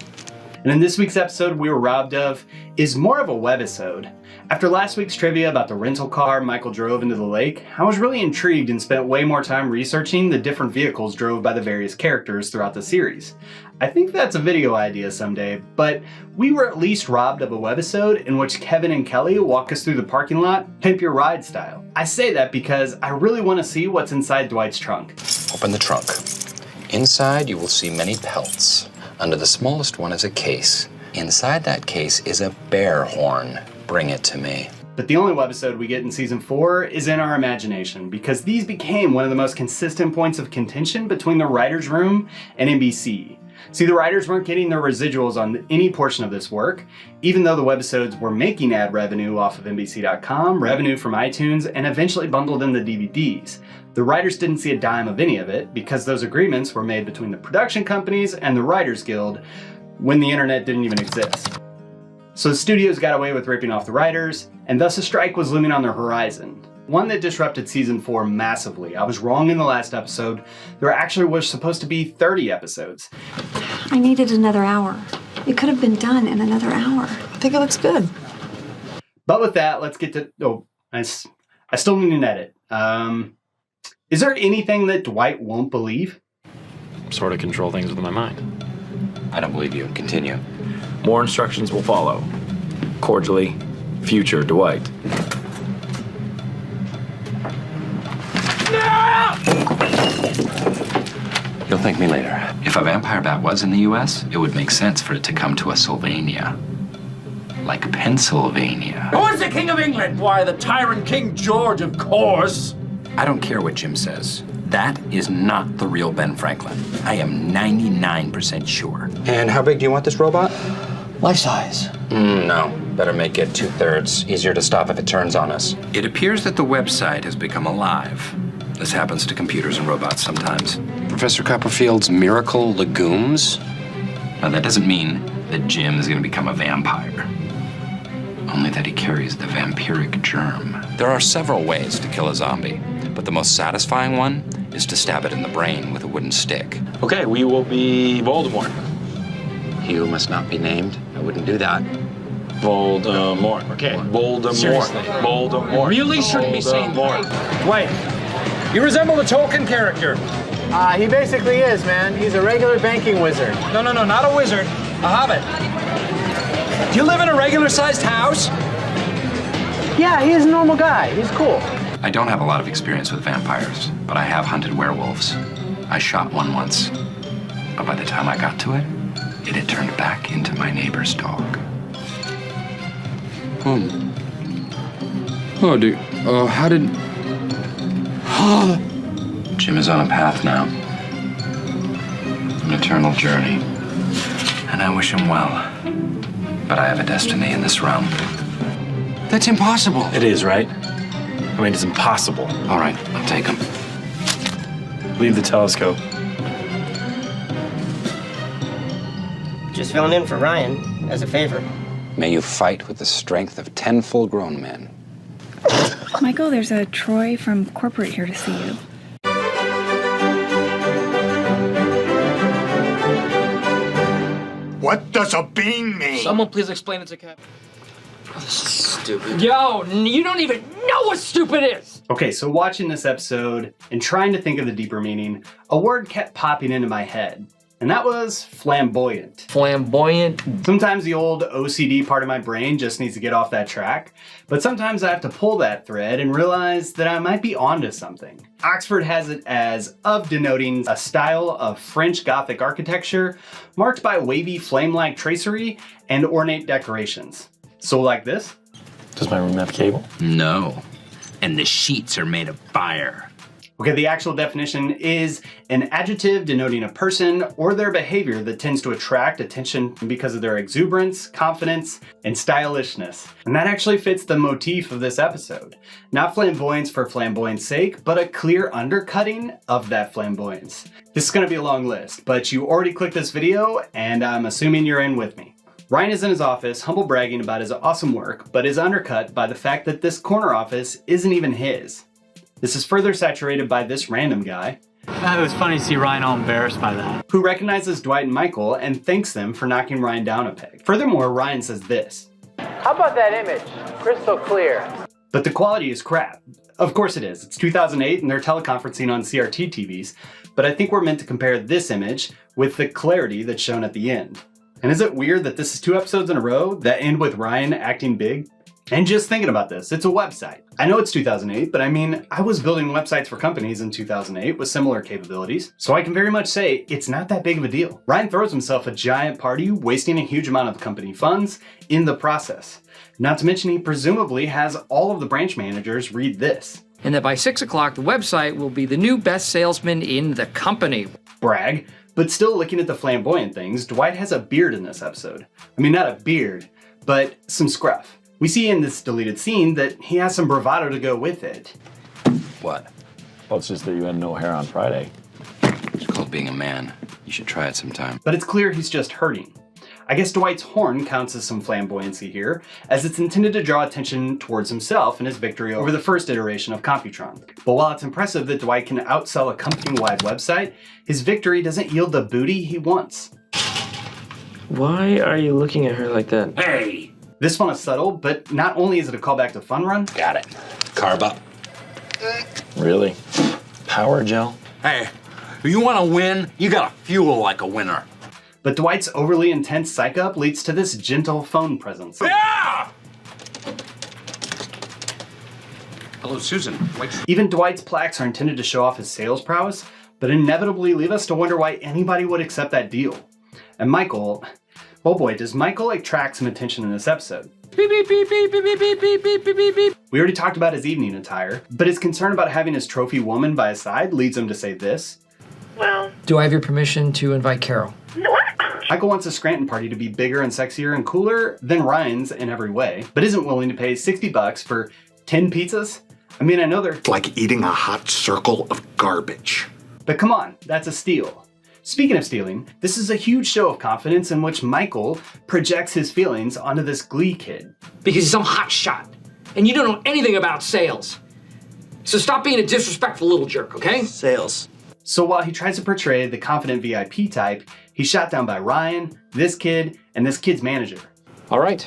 And in this week's episode we were robbed of is more of a webisode. After last week's trivia about the rental car Michael drove into the lake, I was really intrigued and spent way more time researching the different vehicles drove by the various characters throughout the series. I think that's a video idea someday, but we were at least robbed of a webisode in which Kevin and Kelly walk us through the parking lot, pimp your ride style. I say that because I really want to see what's inside Dwight's trunk. Open the trunk. Inside, you will see many pelts. Under the smallest one is a case. Inside that case is a bear horn. Bring it to me. But the only webisode we get in season 4 is in our imagination, because these became one of the most consistent points of contention between the writers' room and NBC. See, the writers weren't getting their residuals on any portion of this work, even though the webisodes were making ad revenue off of NBC.com, revenue from iTunes, and eventually bundled in the DVDs. The writers didn't see a dime of any of it because those agreements were made between the production companies and the Writers Guild when the internet didn't even exist. So the studios got away with ripping off the writers, and thus a strike was looming on their horizon. One that disrupted season 4 massively. I was wrong in the last episode. There actually was supposed to be 30 episodes. I needed another hour. It could have been done in another hour. I think it looks good. But with that, let's get to... Oh, I still need an edit. Is there anything that Dwight won't believe? Sort of control things with my mind. I don't believe you. Continue. More instructions will follow. Cordially, future Dwight. You'll thank me later. If a vampire bat was in the U.S., it would make sense for it to come to a Sylvania. Like Pennsylvania. Who is the King of England? Why, the tyrant King George, of course. I don't care what Jim says. That is not the real Ben Franklin. I am 99% sure. And how big do you want this robot? Life size. No. Better make it 2/3. Easier to stop if it turns on us. It appears that the website has become alive. This happens to computers and robots sometimes. Professor Copperfield's miracle legumes? Now, that doesn't mean that Jim is going to become a vampire. Only that he carries the vampiric germ. There are several ways to kill a zombie, but the most satisfying one is to stab it in the brain with a wooden stick. Okay, we will be Voldemort. He who must not be named. I wouldn't do that. Voldemort. Okay, Voldemort. Seriously. Voldemort. Really shouldn't be saying Voldemort. Dwight, you resemble the Tolkien character. He basically is, man. He's a regular banking wizard. No, not a wizard. A hobbit. Do you live in a regular-sized house? Yeah, he's a normal guy. He's cool. I don't have a lot of experience with vampires, but I have hunted werewolves. I shot one once, but by the time I got to it, it had turned back into my neighbor's dog. Oh, dude. How did... Jim is on a path now. An eternal journey. And I wish him well. But I have a destiny in this realm. That's impossible. It is, right? I mean, it's impossible. All right, I'll take him. Leave the telescope. Just filling in for Ryan as a favor. May you fight with the strength of 10 full-grown men. Michael, there's a Troy from corporate here to see you. What does a bean mean? Someone please explain it to Cap. Oh, this is stupid. Yo, you don't even know what stupid is! Okay, so watching this episode and trying to think of the deeper meaning, a word kept popping into my head, and that was flamboyant. Flamboyant? Sometimes the old OCD part of my brain just needs to get off that track, but sometimes I have to pull that thread and realize that I might be onto something. Oxford has it as of denoting a style of French Gothic architecture marked by wavy flame-like tracery and ornate decorations. So like this? Does my room have cable? No. And the sheets are made of fire. Okay, the actual definition is an adjective denoting a person or their behavior that tends to attract attention because of their exuberance, confidence, and stylishness. And that actually fits the motif of this episode. Not flamboyance for flamboyance sake, but a clear undercutting of that flamboyance. This is gonna be a long list, but you already clicked this video, and I'm assuming you're in with me. Ryan is in his office, humble bragging about his awesome work, but is undercut by the fact that this corner office isn't even his. This is further saturated by this random guy. It was funny to see Ryan all embarrassed by that. Who recognizes Dwight and Michael and thanks them for knocking Ryan down a peg. Furthermore, Ryan says this. How about that image? Crystal clear. But the quality is crap. Of course it is. It's 2008 and they're teleconferencing on CRT TVs, but I think we're meant to compare this image with the clarity that's shown at the end. And is it weird that this is 2 episodes in a row that end with Ryan acting big? And just thinking about this, it's a website. I know it's 2008, but I mean, I was building websites for companies in 2008 with similar capabilities, so I can very much say it's not that big of a deal. Ryan throws himself a giant party, wasting a huge amount of company funds in the process. Not to mention he presumably has all of the branch managers read this. And that by 6 o'clock, the website will be the new best salesman in the company. Brag. But still looking at the flamboyant things, Dwight has a beard in this episode. I mean, not a beard, but some scruff. We see in this deleted scene that he has some bravado to go with it. What? Well, it's just that you had no hair on Friday. It's called being a man. You should try it sometime. But it's clear he's just hurting. I guess Dwight's horn counts as some flamboyancy here, as it's intended to draw attention towards himself and his victory over the first iteration of Computron. But while it's impressive that Dwight can outsell a company-wide website, his victory doesn't yield the booty he wants. Why are you looking at her like that? Hey! This one is subtle, but not only is it a callback to Fun Run. Got it. Carb up. Really? Power gel? Hey, if you want to win, you gotta fuel like a winner. But Dwight's overly intense psych-up leads to this gentle phone presence. Yeah! Hello, Susan. Even Dwight's plaques are intended to show off his sales prowess, but inevitably leave us to wonder why anybody would accept that deal. And Michael, oh boy, does Michael attract some attention in this episode. Beep, beep, beep, beep, beep, beep, beep, beep, beep, beep, beep. We already talked about his evening attire, but his concern about having his trophy woman by his side leads him to say this. Well, do I have your permission to invite Carol? Michael wants a Scranton party to be bigger and sexier and cooler than Ryan's in every way, but isn't willing to pay $60 for 10 pizzas? I mean, I know they're... It's like eating a hot circle of garbage. But come on, that's a steal. Speaking of stealing, this is a huge show of confidence in which Michael projects his feelings onto this Glee kid. Because he's some hot shot, and you don't know anything about sales. So stop being a disrespectful little jerk, okay? Sales. So while he tries to portray the confident VIP type, he's shot down by Ryan, this kid, and this kid's manager. All right.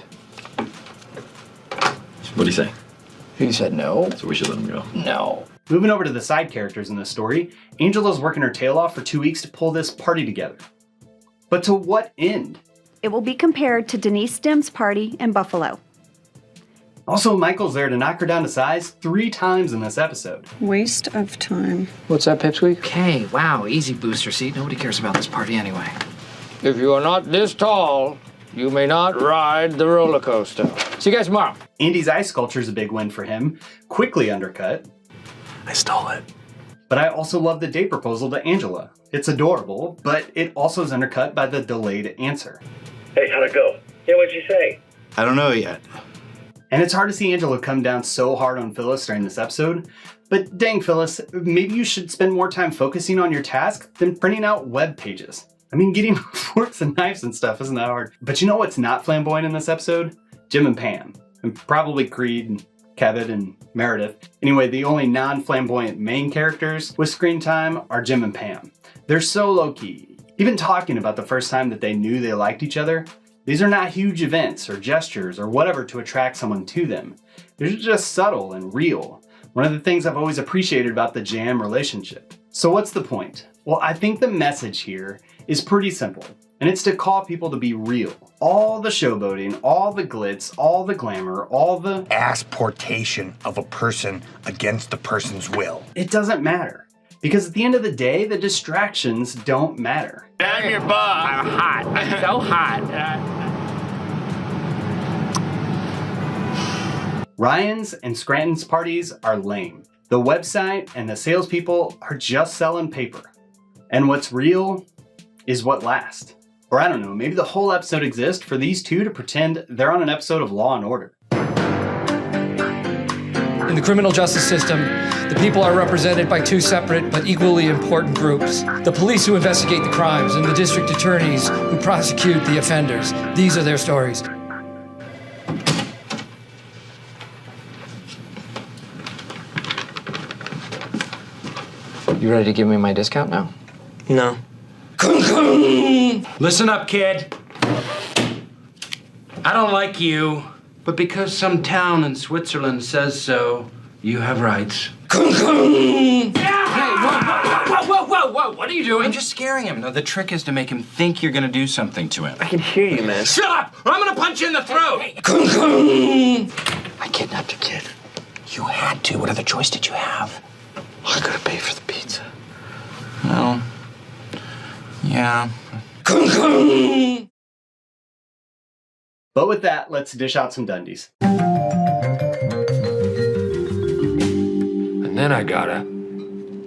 What do you say? He said no. So we should let him go. No. Moving over to the side characters in this story, Angela's working her tail off for 2 weeks to pull this party together. But to what end? It will be compared to Denise Dim's party in Buffalo. Also, Michael's there to knock her down to size 3 times in this episode. Waste of time. What's that, Pipsqueak? Okay, wow, easy booster seat. Nobody cares about this party anyway. If you are not this tall, you may not ride the roller coaster. See you guys tomorrow. Andy's ice sculpture is a big win for him, quickly undercut. I stole it. But I also love the date proposal to Angela. It's adorable, but it also is undercut by the delayed answer. Hey, how'd it go? Yeah, what'd you say? I don't know yet. And it's hard to see Angela come down so hard on Phyllis during this episode. But dang, Phyllis, maybe you should spend more time focusing on your task than printing out web pages. I mean, getting forks and knives and stuff isn't that hard. But you know what's not flamboyant in this episode? Jim and Pam. And probably Creed and Kevin and Meredith. Anyway, the only non-flamboyant main characters with screen time are Jim and Pam. They're so low-key. Even talking about the first time that they knew they liked each other, these are not huge events or gestures or whatever to attract someone to them. They're just subtle and real. One of the things I've always appreciated about the Jam relationship. So what's the point? Well, I think the message here is pretty simple, and it's to call people to be real. All the showboating, all the glitz, all the glamour, all the asportation of a person against the person's will. It doesn't matter. Because at the end of the day, the distractions don't matter. Damn your butt. I'm hot. I'm so hot. Ryan's and Scranton's parties are lame. The website and the salespeople are just selling paper. And what's real is what lasts. Or I don't know, maybe the whole episode exists for these two to pretend they're on an episode of Law & Order. In the criminal justice system, the people are represented by 2 separate but equally important groups. The police who investigate the crimes and the district attorneys who prosecute the offenders. These are their stories. You ready to give me my discount now? No. Listen up, kid. I don't like you, but because some town in Switzerland says so, you have rights. Hey, whoa, what are you doing? I'm just scaring him. No, the trick is to make him think you're gonna do something to him. I can hear you, man. Shut up, or I'm gonna punch you in the throat. I kidnapped a kid. You had to. What other choice did you have? I gotta pay for the pizza. Well, yeah. But with that, let's dish out some Dundies. And then I gotta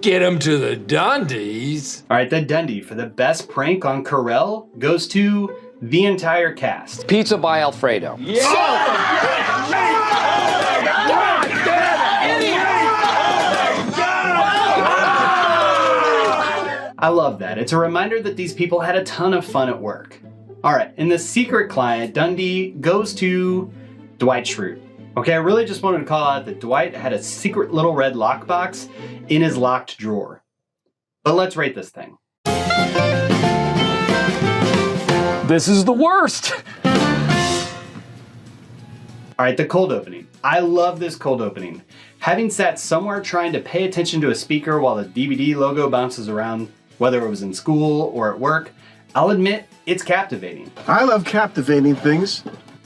get him to the Dundies. All right, the Dundie for the best prank on Carell goes to the entire cast. Pizza by Alfredo. I love that. It's a reminder that these people had a ton of fun at work. All right, and the secret client, Dundee, goes to Dwight Schrute. Okay, I really just wanted to call out that Dwight had a secret little red lockbox in his locked drawer. But let's rate this thing. This is the worst. All right, the cold opening. I love this cold opening. Having sat somewhere trying to pay attention to a speaker while the DVD logo bounces around, whether it was in school or at work, I'll admit it's captivating. I love captivating things.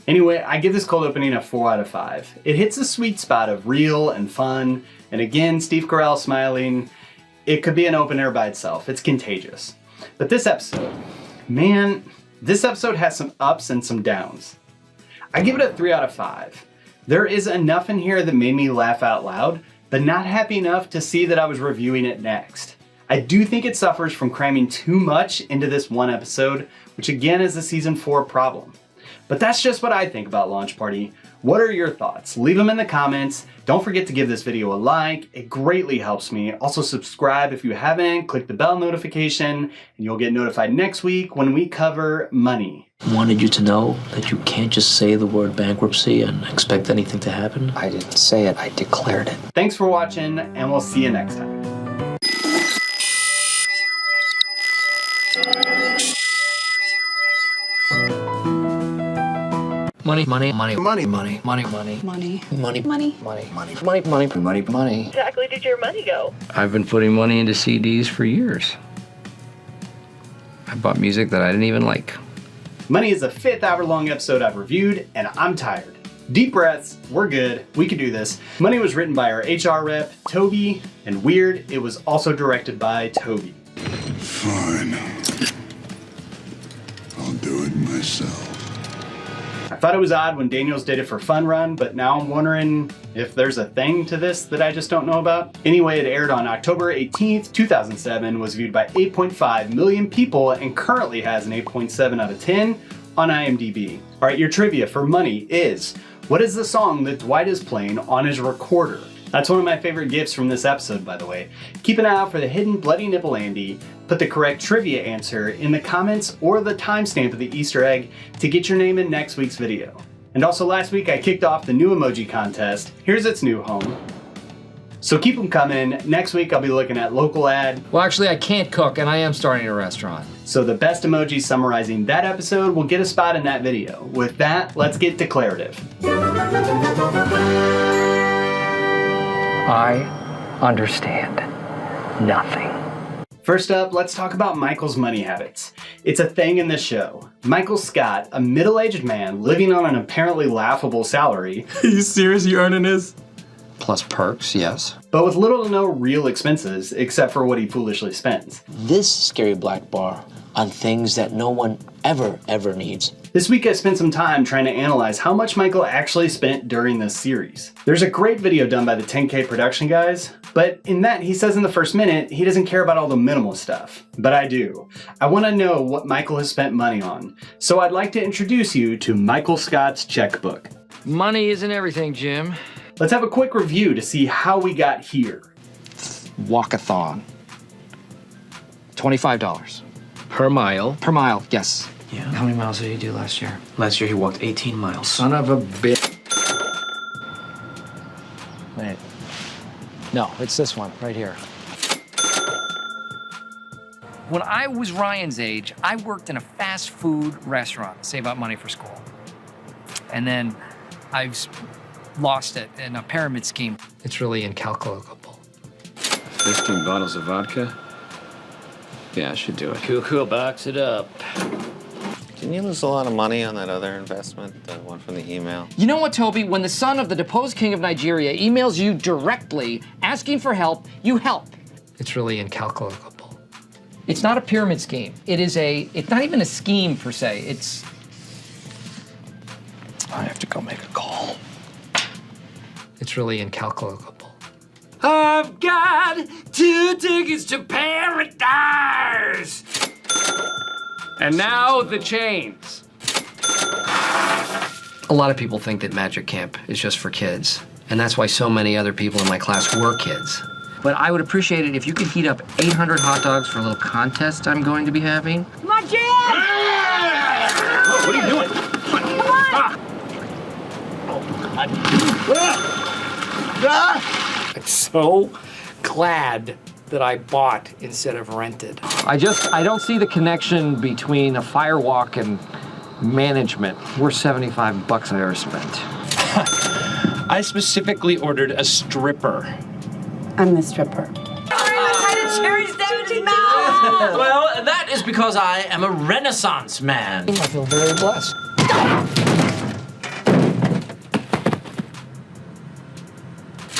Anyway, I give this cold opening a 4 out of 5. It hits a sweet spot of real and fun, and again, Steve Carell smiling. It could be an opener by itself. It's contagious. But this episode, man, this episode has some ups and some downs. I give it a 3 out of 5. There is enough in here that made me laugh out loud, but not happy enough to see that I was reviewing it next. I do think it suffers from cramming too much into this one episode, which again is a season 4 problem. But that's just what I think about Launch Party. What are your thoughts? Leave them in the comments. Don't forget to give this video a like. It greatly helps me. Also subscribe if you haven't. Click the bell notification and you'll get notified next week when we cover money. Wanted you to know that you can't just say the word bankruptcy and expect anything to happen. I didn't say it, I declared it. Thanks for watching and we'll see you next time. Money, money, money, Money. money, money, money, Money. money, Money. money, money, money, money, money. Exactly did your money go? I've been putting money into CDs for years. I bought music that I didn't even like. Money is the 5th hour-long episode I've reviewed, and I'm tired. Deep breaths, we're good, we can do this. Money was written by our HR rep, Toby, and weird, it was also directed by Toby. Fine. I'll do it myself. I thought it was odd when Daniels did it for Fun Run, but now I'm wondering if there's a thing to this that I just don't know about. Anyway, it aired on October 18th, 2007, was viewed by 8.5 million people, and currently has an 8.7 out of 10 on IMDb. All right, your trivia for Money is, what is the song that Dwight is playing on his recorder? That's one of my favorite gifts from this episode, by the way. Keep an eye out for the hidden bloody nipple Andy. Put the correct trivia answer in the comments or the timestamp of the Easter egg to get your name in next week's video. And also last week I kicked off the new emoji contest. Here's its new home. So keep them coming. Next week I'll be looking at local ad. Well, actually, I can't cook, and I am starting a restaurant. So the best emoji summarizing that episode will get a spot in that video. With that, let's get declarative. I understand nothing. First up, let's talk about Michael's money habits. It's a thing in this show. Michael Scott, a middle-aged man living on an apparently laughable salary. Are you serious? You earning this? Plus perks, yes. But with little to no real expenses, except for what he foolishly spends. This scary black bar on things that no one ever needs. This week I spent some time trying to analyze how much Michael actually spent during this series. There's a great video done by the 10K production guys, but in that he says in the first minute he doesn't care about all the minimal stuff. But I do. I want to know what Michael has spent money on. So I'd like to introduce you to Michael Scott's checkbook. Money isn't everything, Jim. Let's have a quick review to see how we got here. Walkathon. $25. Per mile. Per mile, yes. Yeah. How many miles did you do last year? Last year he walked 18 miles. Son of a bitch. Wait. No, it's this one, right here. When I was Ryan's age, I worked in a fast food restaurant to save up money for school. And then I've lost it in a pyramid scheme. It's really incalculable. 15 bottles of vodka? Yeah, I should do it. Cool, box it up. Didn't you lose a lot of money on that other investment, the one from the email? You know what, Toby? When the son of the deposed king of Nigeria emails you directly asking for help, you help. It's really incalculable. It's not a pyramid scheme. It's not even a scheme per se. I have to go make a call. It's really incalculable. I've got 2 tickets to paradise! And now the chains. A lot of people think that magic camp is just for kids, and that's why so many other people in my class were kids. But I would appreciate it if you could heat up 800 hot dogs for a little contest I'm going to be having. My Jim! I'm so glad that I bought instead of rented. I don't see the connection between a firewalk and management. We're $75 I ever spent. I specifically ordered a stripper. I'm the stripper. Well, that is because I am a Renaissance man. I feel very blessed.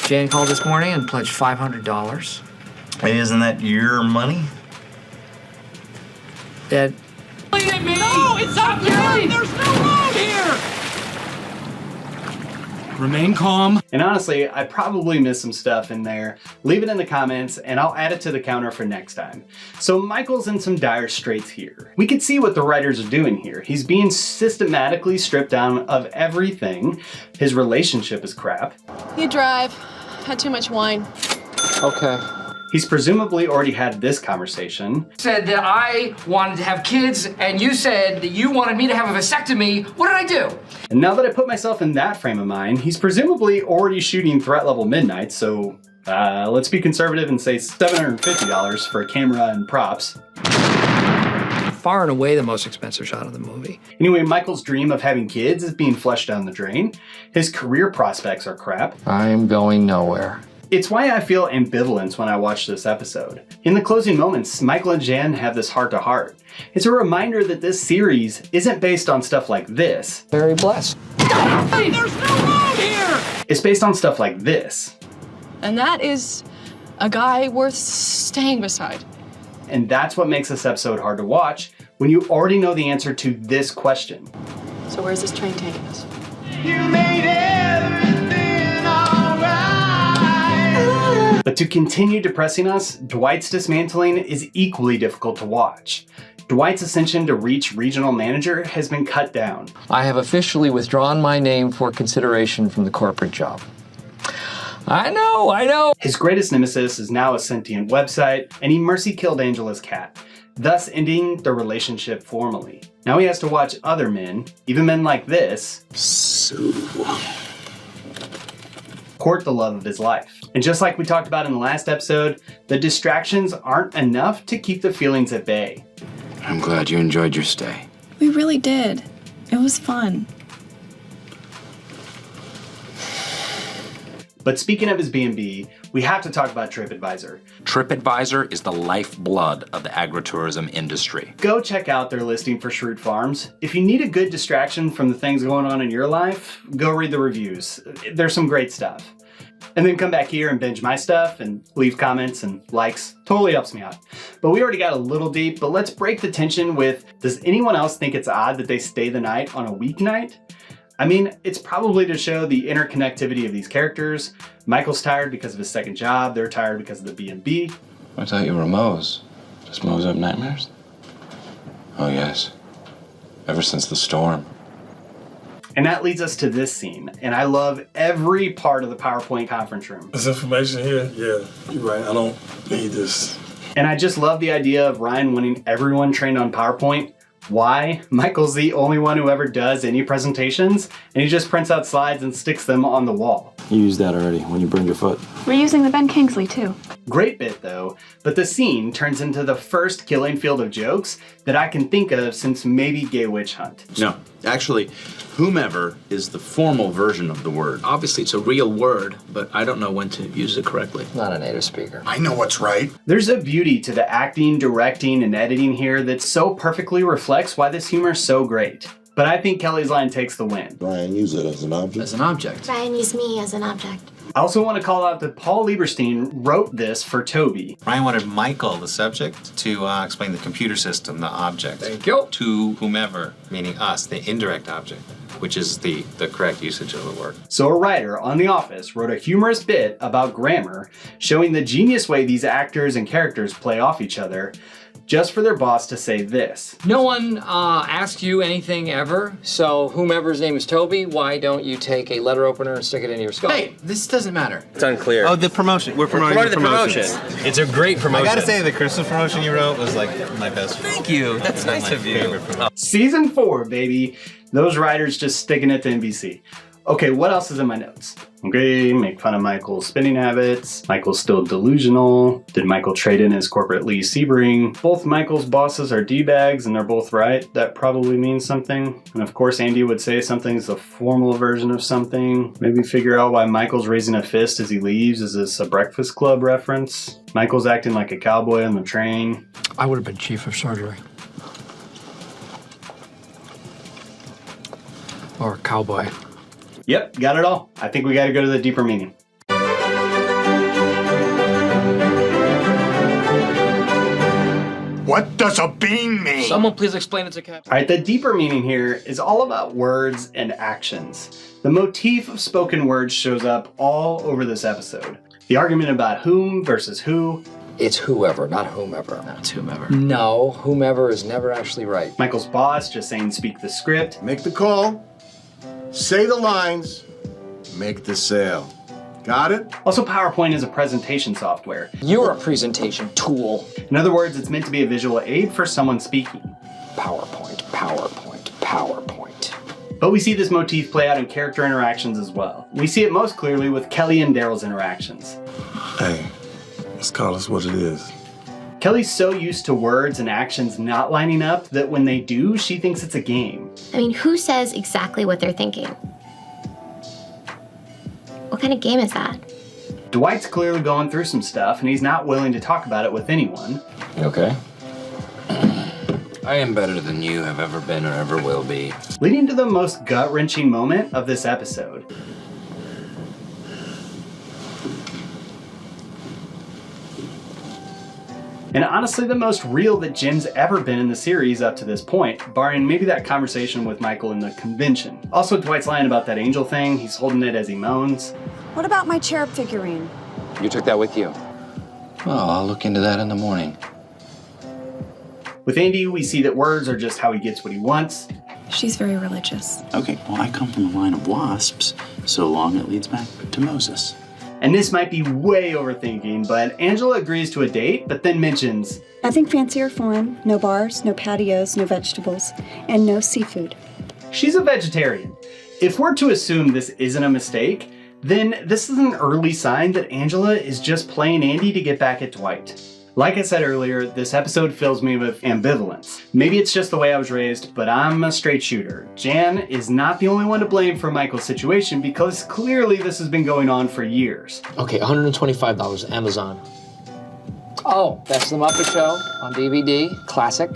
Jan called this morning and pledged $500. Hey, isn't that your money? Dad. Lead me! No, it's up here! There's no road here! Remain calm. And honestly, I probably missed some stuff in there. Leave it in the comments and I'll add it to the counter for next time. So Michael's in some dire straits here. We can see what the writers are doing here. He's being systematically stripped down of everything. His relationship is crap. You drive. Had too much wine. Okay. He's presumably already had this conversation. Said that I wanted to have kids, and you said that you wanted me to have a vasectomy. What did I do? And now that I put myself in that frame of mind, he's presumably already shooting threat level midnight, so let's be conservative and say $750 for a camera and props. Far and away the most expensive shot of the movie. Anyway, Michael's dream of having kids is being flushed down the drain. His career prospects are crap. I'm going nowhere. It's why I feel ambivalence when I watch this episode. In the closing moments, Michael and Jan have this heart-to-heart. It's a reminder that this series isn't based on stuff like this. Very blessed. Hey, there's no road here! It's based on stuff like this. And that is a guy worth staying beside. And that's what makes this episode hard to watch when you already know the answer to this question. So where's this train taking us? You made everything alright! But to continue depressing us, Dwight's dismantling is equally difficult to watch. Dwight's ascension to reach regional manager has been cut down. I have officially withdrawn my name for consideration from the corporate job. I know. His greatest nemesis is now a sentient website, and he mercy killed Angela's cat, thus ending the relationship formally. Now he has to watch other men, even men like this, court the love of his life. And just like we talked about in the last episode, the distractions aren't enough to keep the feelings at bay. I'm glad you enjoyed your stay. We really did. It was fun. But speaking of his B&B, we have to talk about TripAdvisor. TripAdvisor is the lifeblood of the agritourism industry. Go check out their listing for Shrewd Farms. If you need a good distraction from the things going on in your life, go read the reviews. There's some great stuff. And then come back here and binge my stuff and leave comments and likes. Totally helps me out. But we already got a little deep, but let's break the tension with, does anyone else think it's odd that they stay the night on a weeknight? I mean, it's probably to show the interconnectivity of these characters. Michael's tired because of his second job. They're tired because of the B&B. I thought you were Moe's. Does Moe's have nightmares? Oh, yes. Ever since the storm. And that leads us to this scene. And I love every part of the PowerPoint conference room. This information here? Yeah, you're right. I don't need this. And I just love the idea of Ryan wanting everyone trained on PowerPoint. Why? Michael's the only one who ever does any presentations, and he just prints out slides and sticks them on the wall. You used that already when you burned your foot. We're using the Ben Kingsley too. Great bit though, but the scene turns into the first killing field of jokes that I can think of since maybe Gay Witch Hunt. No, actually, whomever is the formal version of the word. Obviously, it's a real word, but I don't know when to use it correctly. Not a native speaker. I know what's right. There's a beauty to the acting, directing, and editing here that so perfectly reflects why this humor is so great. But I think Kelly's line takes the win. Ryan, use it as an object. As an object. Ryan used me as an object. I also want to call out that Paul Lieberstein wrote this for Toby. Ryan wanted Michael, the subject, to explain the computer system, the object. Thank you. To whomever, meaning us, the indirect object, which is the correct usage of the word. So a writer on The Office wrote a humorous bit about grammar, showing the genius way these actors and characters play off each other, just for their boss to say this. No one asked you anything ever, so whomever's name is Toby, why don't you take a letter opener and stick it into your skull? Hey, this doesn't matter. It's unclear. Oh, the promotion. We're promoting the promotion. It's a great promotion. I gotta say, the Christmas promotion you wrote was like my best. Thank you. That's nice of you. Season 4, baby. Those writers just sticking it to NBC. Okay, what else is in my notes? Okay, make fun of Michael's spending habits. Michael's still delusional. Did Michael trade in his corporate Lee Sebring? Both Michael's bosses are D-bags and they're both right. That probably means something. And of course, Andy would say something's a formal version of something. Maybe figure out why Michael's raising a fist as he leaves. Is this a Breakfast Club reference? Michael's acting like a cowboy on the train. I would have been chief of surgery. Or cowboy. Yep, got it all. I think we gotta go to the deeper meaning. What does a bean mean? Someone please explain it to Captain. All right, the deeper meaning here is all about words and actions. The motif of spoken words shows up all over this episode. The argument about whom versus who. It's whoever, not whomever. No, it's whomever. No, whomever is never actually right. Michael's boss just saying speak the script. Make the call, say the lines, make the sale. Got it? Also, PowerPoint is a presentation software. You're a presentation tool. In other words, it's meant to be a visual aid for someone speaking. PowerPoint, PowerPoint, PowerPoint. But we see this motif play out in character interactions as well. We see it most clearly with Kelly and Daryl's interactions. Hey, let's call this what it is. Kelly's so used to words and actions not lining up that when they do, she thinks it's a game. I mean, who says exactly what they're thinking? What kind of game is that? Dwight's clearly going through some stuff and he's not willing to talk about it with anyone. You okay? I am better than you have ever been or ever will be. Leading to the most gut-wrenching moment of this episode. And honestly, the most real that Jim's ever been in the series up to this point, barring maybe that conversation with Michael in the convention. Also, Dwight's lying about that angel thing. He's holding it as he moans. What about my cherub figurine? You took that with you. Well, I'll look into that in the morning. With Andy, we see that words are just how he gets what he wants. She's very religious. Okay, well, I come from a line of wasps, so long it leads back to Moses. And this might be way overthinking, but Angela agrees to a date, but then mentions, Nothing fancy or foreign, no bars, no patios, no vegetables, and no seafood. She's a vegetarian. If we're to assume this isn't a mistake, then this is an early sign that Angela is just playing Andy to get back at Dwight. Like I said earlier, this episode fills me with ambivalence. Maybe it's just the way I was raised, but I'm a straight shooter. Jan is not the only one to blame for Michael's situation because clearly this has been going on for years. Okay, $125, Amazon. Oh, that's The Muppet Show on DVD, classic.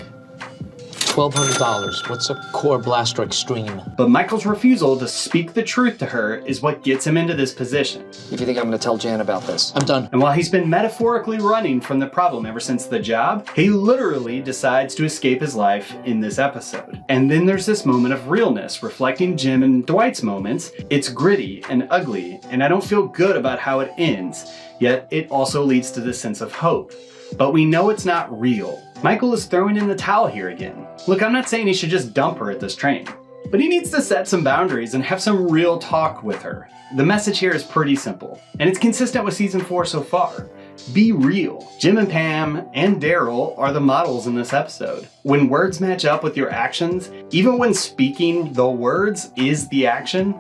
$1,200. What's a core blaster extreme? But Michael's refusal to speak the truth to her is what gets him into this position. If you think I'm gonna tell Jan about this. I'm done. And while he's been metaphorically running from the problem ever since the job, he literally decides to escape his life in this episode. And then there's this moment of realness, reflecting Jim and Dwight's moments. It's gritty and ugly, and I don't feel good about how it ends, yet it also leads to this sense of hope. But we know it's not real. Michael is throwing in the towel here again. Look, I'm not saying he should just dump her at this train, but he needs to set some boundaries and have some real talk with her. The message here is pretty simple, and it's consistent with season 4 so far. Be real. Jim and Pam and Daryl are the models in this episode. When words match up with your actions, even when speaking the words is the action,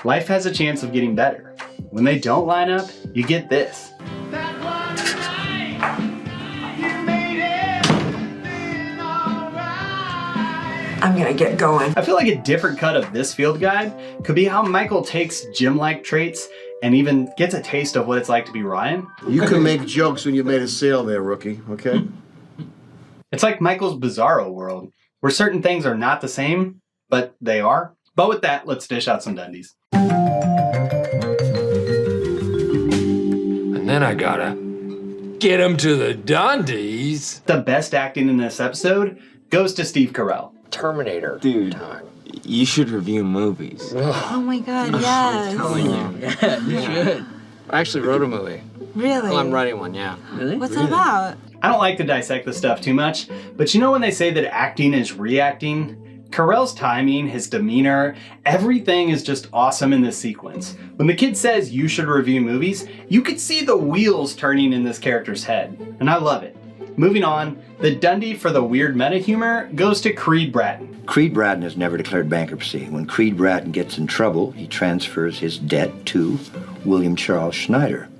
life has a chance of getting better. When they don't line up, you get this. I'm gonna get going. I feel like a different cut of this field guide could be how Michael takes Jim-like traits and even gets a taste of what it's like to be Ryan. You can make jokes when you made a sale there, rookie, okay? It's like Michael's bizarro world, where certain things are not the same, but they are. But with that, let's dish out some Dundies. And then I gotta get him to the Dundies. The best acting in this episode goes to Steve Carell. Terminator. Dude, you should review movies. Oh my God, yes. Yeah, you should. I actually wrote a movie. Really? Well, I'm writing one, yeah. Really? What's it about? I don't like to dissect this stuff too much, but you know when they say that acting is reacting? Carell's timing, his demeanor, everything is just awesome in this sequence. When the kid says you should review movies, you could see the wheels turning in this character's head, and I love it. Moving on, the Dundie for the weird meta humor goes to Creed Bratton. Creed Bratton has never declared bankruptcy. When Creed Bratton gets in trouble, he transfers his debt to William Charles Schneider.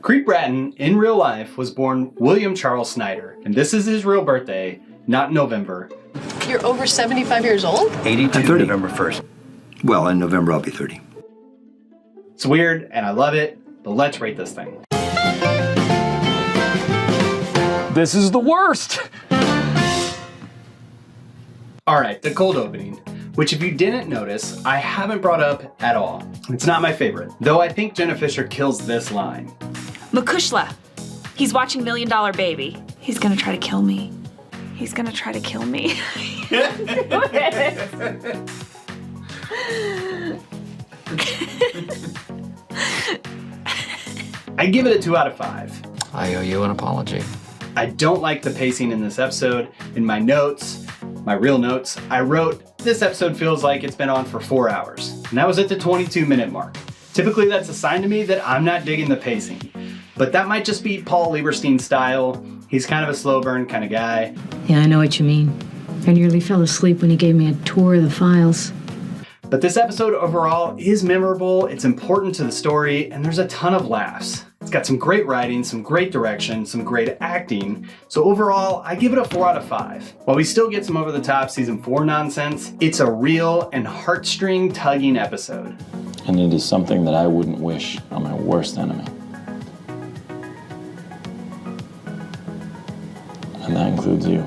Creed Bratton, in real life, was born William Charles Snyder, and this is his real birthday, not November. You're over 75 years old? 82, November 1st. Well, in November I'll be 30. It's weird, and I love it, but let's rate this thing. This is the worst! Alright, the cold opening, which if you didn't notice, I haven't brought up at all. It's not my favorite, though I think Jenna Fisher kills this line. Makushla, he's watching $1 Million Baby. He's gonna try to kill me. He's gonna try to kill me. I give it a 2 out of 5. I owe you an apology. I don't like the pacing in this episode. In my notes, my real notes, I wrote, this episode feels like it's been on for 4 hours. And that was at the 22-minute mark. Typically that's a sign to me that I'm not digging the pacing. But that might just be Paul Lieberstein's style. He's kind of a slow burn kind of guy. Yeah, I know what you mean. I nearly fell asleep when you gave me a tour of the files. But this episode overall is memorable, it's important to the story, and there's a ton of laughs. It's got some great writing, some great direction, some great acting. So overall, I give it a 4 out of 5. While we still get some over-the-top season 4 nonsense, it's a real and heartstring tugging episode. And it is something that I wouldn't wish on my worst enemy. And that includes you.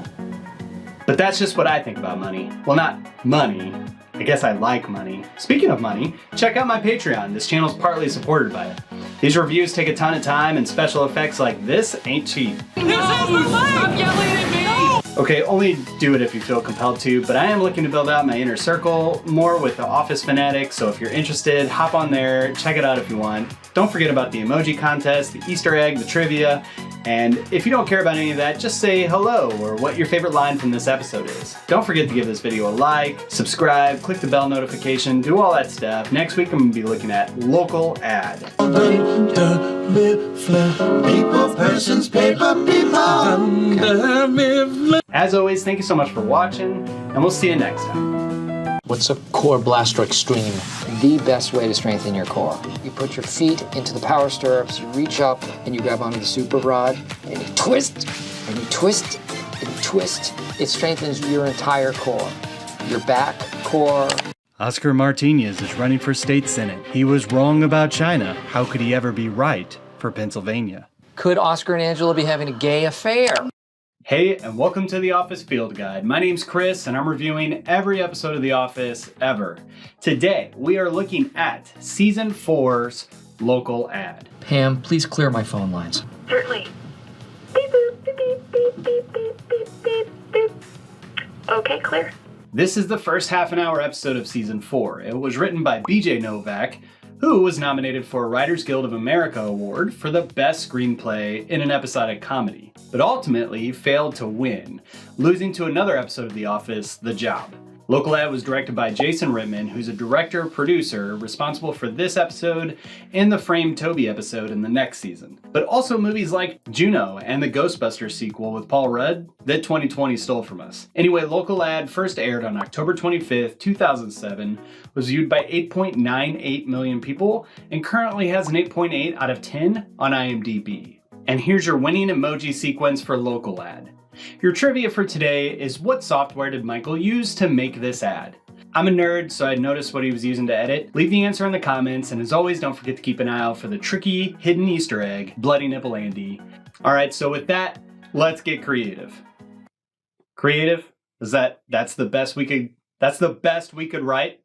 But that's just what I think about money. Well, not money. I guess I like money. Speaking of money, check out my Patreon. This channel's partly supported by it. These reviews take a ton of time, and special effects like this ain't cheap. Stop yelling at me! Okay, only do it if you feel compelled to, but I am looking to build out my inner circle more with the Office fanatics, so if you're interested, hop on there, check it out if you want. Don't forget about the emoji contest, the Easter egg, the trivia, and if you don't care about any of that, just say hello or what your favorite line from this episode is. Don't forget to give this video a like, subscribe, click the bell notification, do all that stuff. Next week I'm going to be looking at local ad. Dunder Mifflin. People, persons, paper, people. Dunder Mifflin. As always, thank you so much for watching, and we'll see you next time. What's a core blaster extreme? The best way to strengthen your core. You put your feet into the power stirrups, you reach up and you grab onto the super rod, and you twist, and you twist, and you twist. It strengthens your entire core. Your back, core. Oscar Martinez is running for state senate. He was wrong about China. How could he ever be right for Pennsylvania? Could Oscar and Angela be having a gay affair? Hey, and welcome to The Office Field Guide. My name's Chris, and I'm reviewing every episode of The Office ever. Today, we are looking at Season 4's local ad. Pam, please clear my phone lines. Certainly. Beep, boop, beep, beep, beep, beep, beep, beep, beep, beep. Okay, clear. This is the first half-an-hour episode of Season 4. It was written by BJ Novak, who was nominated for a Writers Guild of America Award for the best screenplay in an episodic comedy, but ultimately failed to win, losing to another episode of The Office, The Job. Local Ad was directed by Jason Rittman, who's a director-producer responsible for this episode and the Framed Toby episode in the next season, but also movies like Juno and the Ghostbusters sequel with Paul Rudd that 2020 stole from us. Anyway, Local Ad first aired on October 25th, 2007, was viewed by 8.98 million people, and currently has an 8.8 out of 10 on IMDb. And here's your winning emoji sequence for Local Ad. Your trivia for today is, what software did Michael use to make this ad? I'm a nerd, so I noticed what he was using to edit. Leave the answer in the comments, and as always, don't forget to keep an eye out for the tricky hidden Easter egg, Bloody Nipple Andy. Alright, so with that, let's get creative. Creative? That's the best we could write?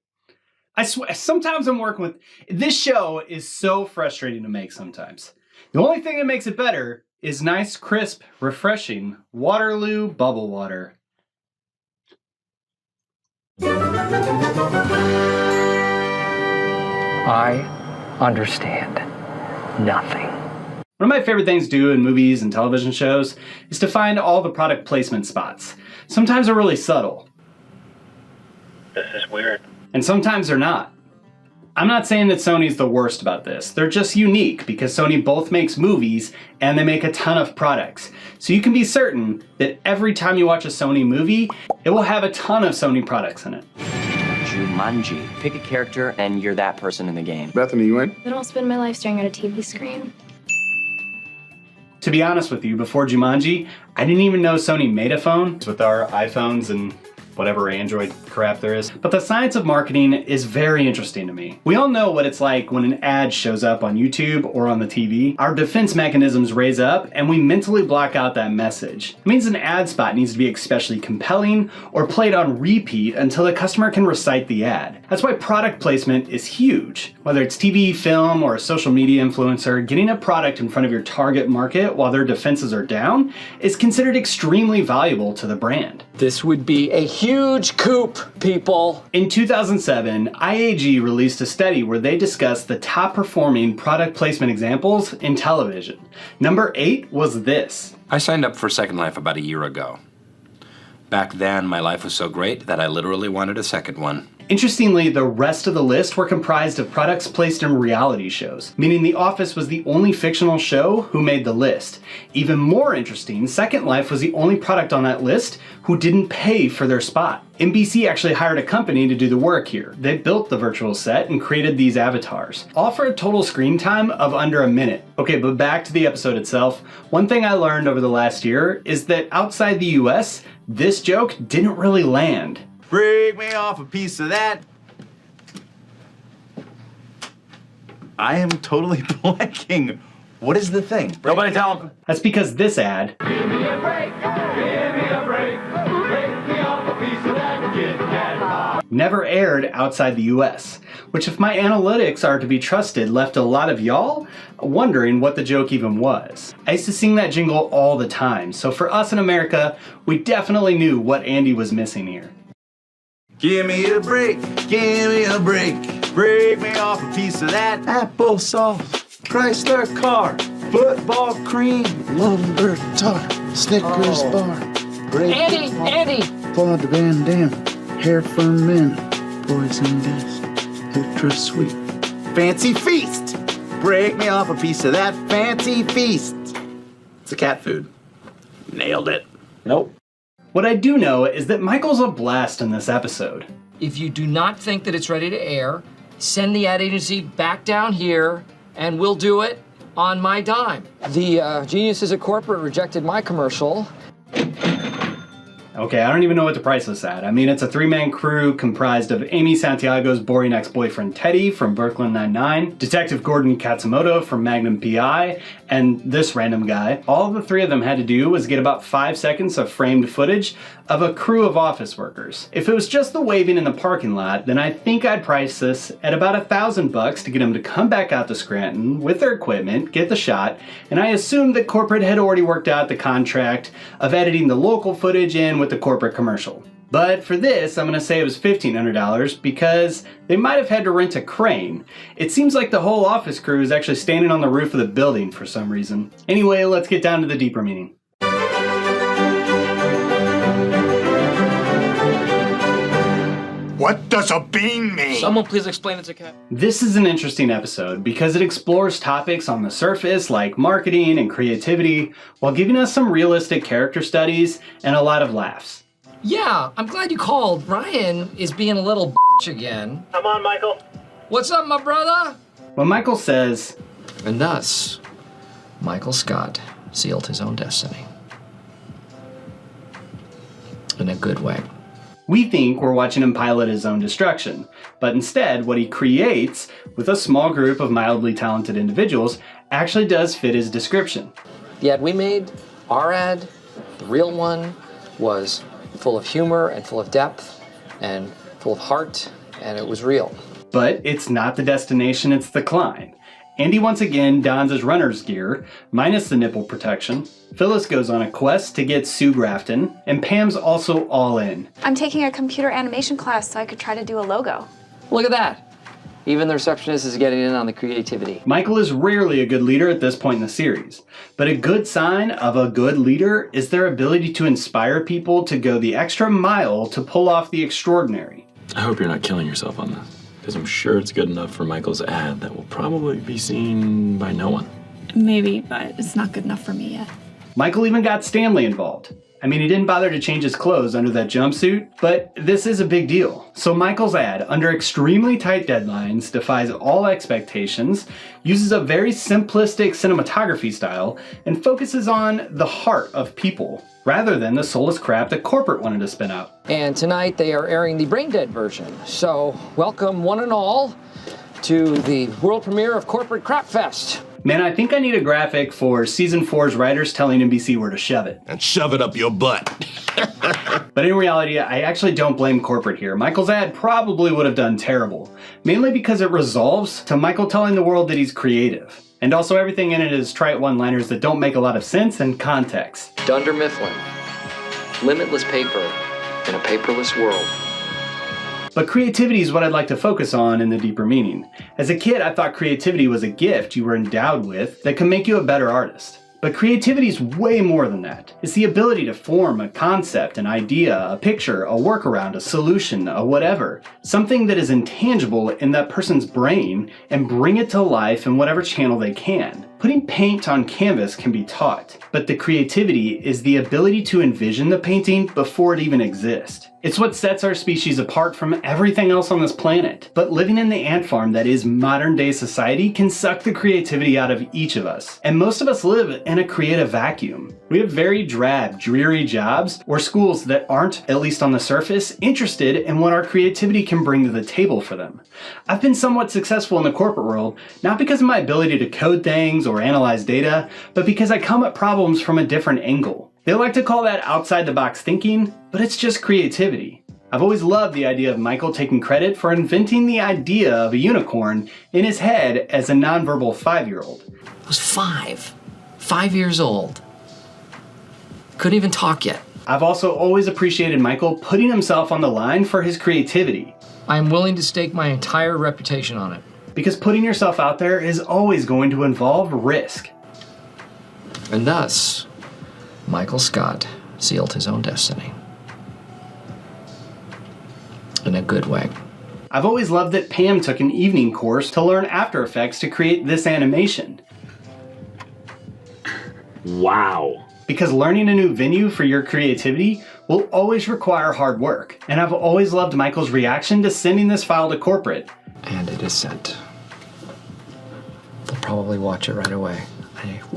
I swear, sometimes I'm working with, this show is so frustrating to make sometimes. The only thing that makes it better is nice, crisp, refreshing Waterloo bubble water. I understand nothing. One of my favorite things to do in movies and television shows is to find all the product placement spots. Sometimes they're really subtle. This is weird. And sometimes they're not. I'm not saying that Sony's the worst about this. They're just unique because Sony both makes movies and they make a ton of products. So you can be certain that every time you watch a Sony movie, it will have a ton of Sony products in it. Jumanji. Pick a character and you're that person in the game. Bethany, you in? I don't spend my life staring at a TV screen. To be honest with you, before Jumanji, I didn't even know Sony made a phone with our iPhones and whatever Android crap there is. But the science of marketing is very interesting to me. We all know what it's like when an ad shows up on YouTube or on the TV. Our defense mechanisms raise up and we mentally block out that message. It means an ad spot needs to be especially compelling or played on repeat until the customer can recite the ad. That's why product placement is huge. Whether it's TV, film, or a social media influencer, getting a product in front of your target market while their defenses are down is considered extremely valuable to the brand. This would be a huge coup, people. In 2007, IAG released a study where they discussed the top performing product placement examples in television. Number 8 was this. I signed up for Second Life about a year ago. Back then, my life was so great that I literally wanted a second one. Interestingly, the rest of the list were comprised of products placed in reality shows, meaning The Office was the only fictional show who made the list. Even more interesting, Second Life was the only product on that list who didn't pay for their spot. NBC actually hired a company to do the work here. They built the virtual set and created these avatars, all for a total screen time of under a minute. Okay, but back to the episode itself. One thing I learned over the last year is that outside the US, this joke didn't really land. Break me off a piece of that. I am totally blanking. What is the thing? Nobody tell him. That's because this ad Give me a break, give me a break, break me off a piece of that Kit Kat. never aired outside the US, which if my analytics are to be trusted left a lot of y'all wondering what the joke even was. I used to sing that jingle all the time, so for us in America, we definitely knew what Andy was missing here. Give me a break, give me a break. Break me off a piece of that applesauce. Chrysler car, football cream, lumber tart, Snickers bar. Andy! Claude Van Damme, hair firm men, poison gas, ultra sweet. Fancy feast. Break me off a piece of that fancy feast. It's a cat food. Nailed it. Nope. What I do know is that Michael's a blast in this episode. If you do not think that it's ready to air, send the ad agency back down here and we'll do it on my dime. The Geniuses at Corporate rejected my commercial. Okay, I don't even know what to price this at. I mean, it's a 3-man crew comprised of Amy Santiago's boring ex-boyfriend Teddy from Brooklyn Nine-Nine, Detective Gordon Katsumoto from Magnum P.I., and this random guy. All the 3 of them had to do was get about 5 seconds of framed footage of a crew of office workers. If it was just the waving in the parking lot, then I think I'd price this at about $1,000 to get them to come back out to Scranton with their equipment, get the shot, and I assumed that corporate had already worked out the contract of editing the local footage in with the corporate commercial. But for this, I'm gonna say it was $1,500 because they might have had to rent a crane. It seems like the whole office crew is actually standing on the roof of the building for some reason. Anyway, let's get down to the deeper meaning. What does a bean mean? Someone please explain it to Kat. This is an interesting episode because it explores topics on the surface like marketing and creativity while giving us some realistic character studies and a lot of laughs. Yeah, I'm glad you called. Ryan is being a little bitch again. Come on, Michael. What's up, my brother? When Michael says, and thus, Michael Scott sealed his own destiny. In a good way. we think we're watching him pilot his own destruction, but instead what he creates with a small group of mildly talented individuals actually does fit his description. The ad we made, our ad, the real one, was full of humor and full of depth and full of heart, and it was real. But it's not the destination, it's the climb. Andy once again dons his runner's gear, minus the nipple protection. Phyllis goes on a quest to get Sue Grafton, and Pam's also all in. I'm taking a computer animation class so I could try to do a logo. Look at that. Even the receptionist is getting in on the creativity. Michael is rarely a good leader at this point in the series, but a good sign of a good leader is their ability to inspire people to go the extra mile to pull off the extraordinary. I hope you're not killing yourself on this. Because I'm sure it's good enough for Michael's ad that will probably be seen by no one. Maybe, but it's not good enough for me yet. Michael even got Stanley involved. I mean, he didn't bother to change his clothes under that jumpsuit, but this is a big deal. So Michael's ad, under extremely tight deadlines, defies all expectations, uses a very simplistic cinematography style, and focuses on the heart of people, rather than the soulless crap that corporate wanted to spin out. And tonight they are airing the brain dead version. So welcome one and all to the world premiere of Corporate Crap Fest. Man, I think I need a graphic for season 4's writers telling NBC where to shove it. And shove it up your butt. But in reality, I actually don't blame corporate here. Michael's ad probably would have done terrible, mainly because it resolves to Michael telling the world that he's creative. And also everything in it is trite one-liners that don't make a lot of sense and context. Dunder Mifflin. Limitless paper in a paperless world. But creativity is what I'd like to focus on in the deeper meaning. As a kid, I thought creativity was a gift you were endowed with that can make you a better artist. But creativity is way more than that. It's the ability to form a concept, an idea, a picture, a workaround, a solution, a whatever. Something that is intangible in that person's brain and bring it to life in whatever channel they can. Putting paint on canvas can be taught, but the creativity is the ability to envision the painting before it even exists. It's what sets our species apart from everything else on this planet. But living in the ant farm that is modern day society can suck the creativity out of each of us. And most of us live in a creative vacuum. We have very drab, dreary jobs or schools that aren't, at least on the surface, interested in what our creativity can bring to the table for them. I've been somewhat successful in the corporate world, not because of my ability to code things or analyze data, but because I come at problems from a different angle. They like to call that outside the box thinking, but it's just creativity. I've always loved the idea of Michael taking credit for inventing the idea of a unicorn in his head as a nonverbal 5-year-old. I was 5 years old. Couldn't even talk yet. I've also always appreciated Michael putting himself on the line for his creativity. I am willing to stake my entire reputation on it. Because putting yourself out there is always going to involve risk. And thus, Michael Scott sealed his own destiny. In a good way. I've always loved that Pam took an evening course to learn After Effects to create this animation. Wow. Because learning a new venue for your creativity will always require hard work. And I've always loved Michael's reaction to sending this file to corporate. And it is sent. They'll probably watch it right away.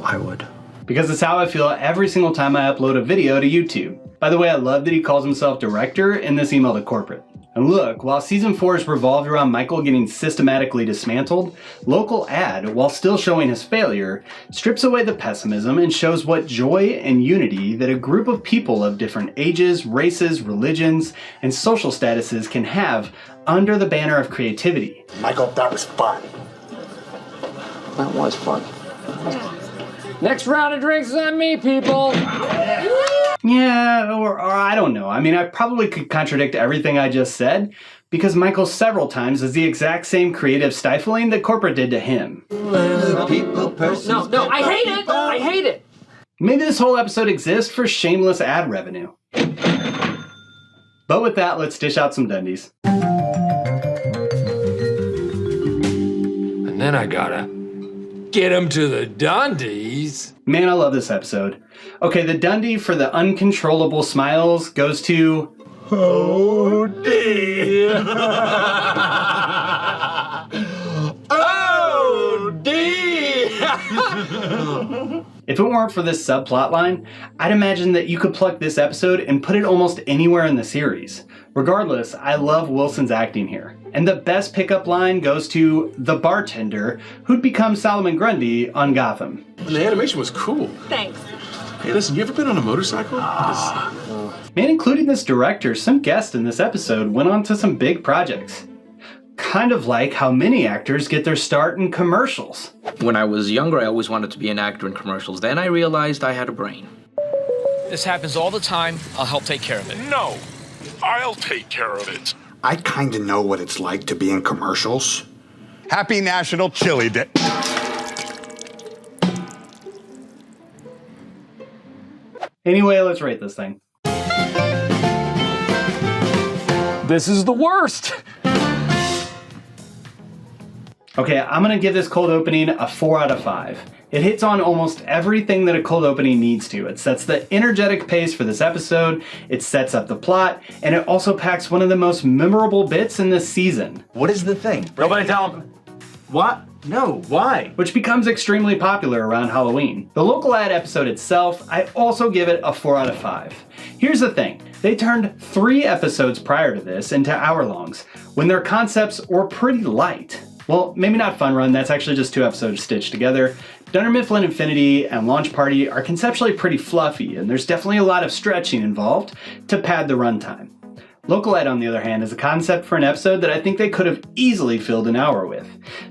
I would. Because it's how I feel every single time I upload a video to YouTube. By the way, I love that he calls himself director in this email to corporate. And look, while season 4 is revolved around Michael getting systematically dismantled, Local Ad, while still showing his failure, strips away the pessimism and shows what joy and unity that a group of people of different ages, races, religions, and social statuses can have under the banner of creativity. Michael, that was fun. That was fun. Next round of drinks is on me, people! Yeah, or I don't know. I mean, I probably could contradict everything I just said, because Michael several times is the exact same creative stifling that corporate did to him. No, I hate it! I hate it! Maybe this whole episode exists for shameless ad revenue. But with that, let's dish out some Dundies. And then I gotta get him to the Dundies. Man, I love this episode. Okay, the Dundie for the uncontrollable smiles goes to... Oh dear. Oh dear. If it weren't for this subplot line, I'd imagine that you could pluck this episode and put it almost anywhere in the series. Regardless, I love Wilson's acting here. And the best pickup line goes to the bartender who'd become Solomon Grundy on Gotham. And the animation was cool. Thanks. Hey, listen, you ever been on a motorcycle? Man, including this director, some guests in this episode went on to some big projects. Kind of like how many actors get their start in commercials. When I was younger, I always wanted to be an actor in commercials. Then I realized I had a brain. This happens all the time. I'll help take care of it. No, I'll take care of it. I kind of know what it's like to be in commercials. Happy National Chili Day. Anyway, let's rate this thing. This is the worst. Okay, I'm gonna give this cold opening a 4 out of 5. It hits on almost everything that a cold opening needs to. It sets the energetic pace for this episode, it sets up the plot, and it also packs one of the most memorable bits in this season. What is the thing? Nobody tell him. What? No, why? Which becomes extremely popular around Halloween. The local ad episode itself, I also give it a 4 out of 5. Here's the thing, they turned 3 episodes prior to this into hour-longs, when their concepts were pretty light. Well, maybe not Fun Run, that's actually just 2 episodes stitched together. Dunder Mifflin Infinity and Launch Party are conceptually pretty fluffy, and there's definitely a lot of stretching involved to pad the runtime. Local Ed, on the other hand, is a concept for an episode that I think they could have easily filled an hour with.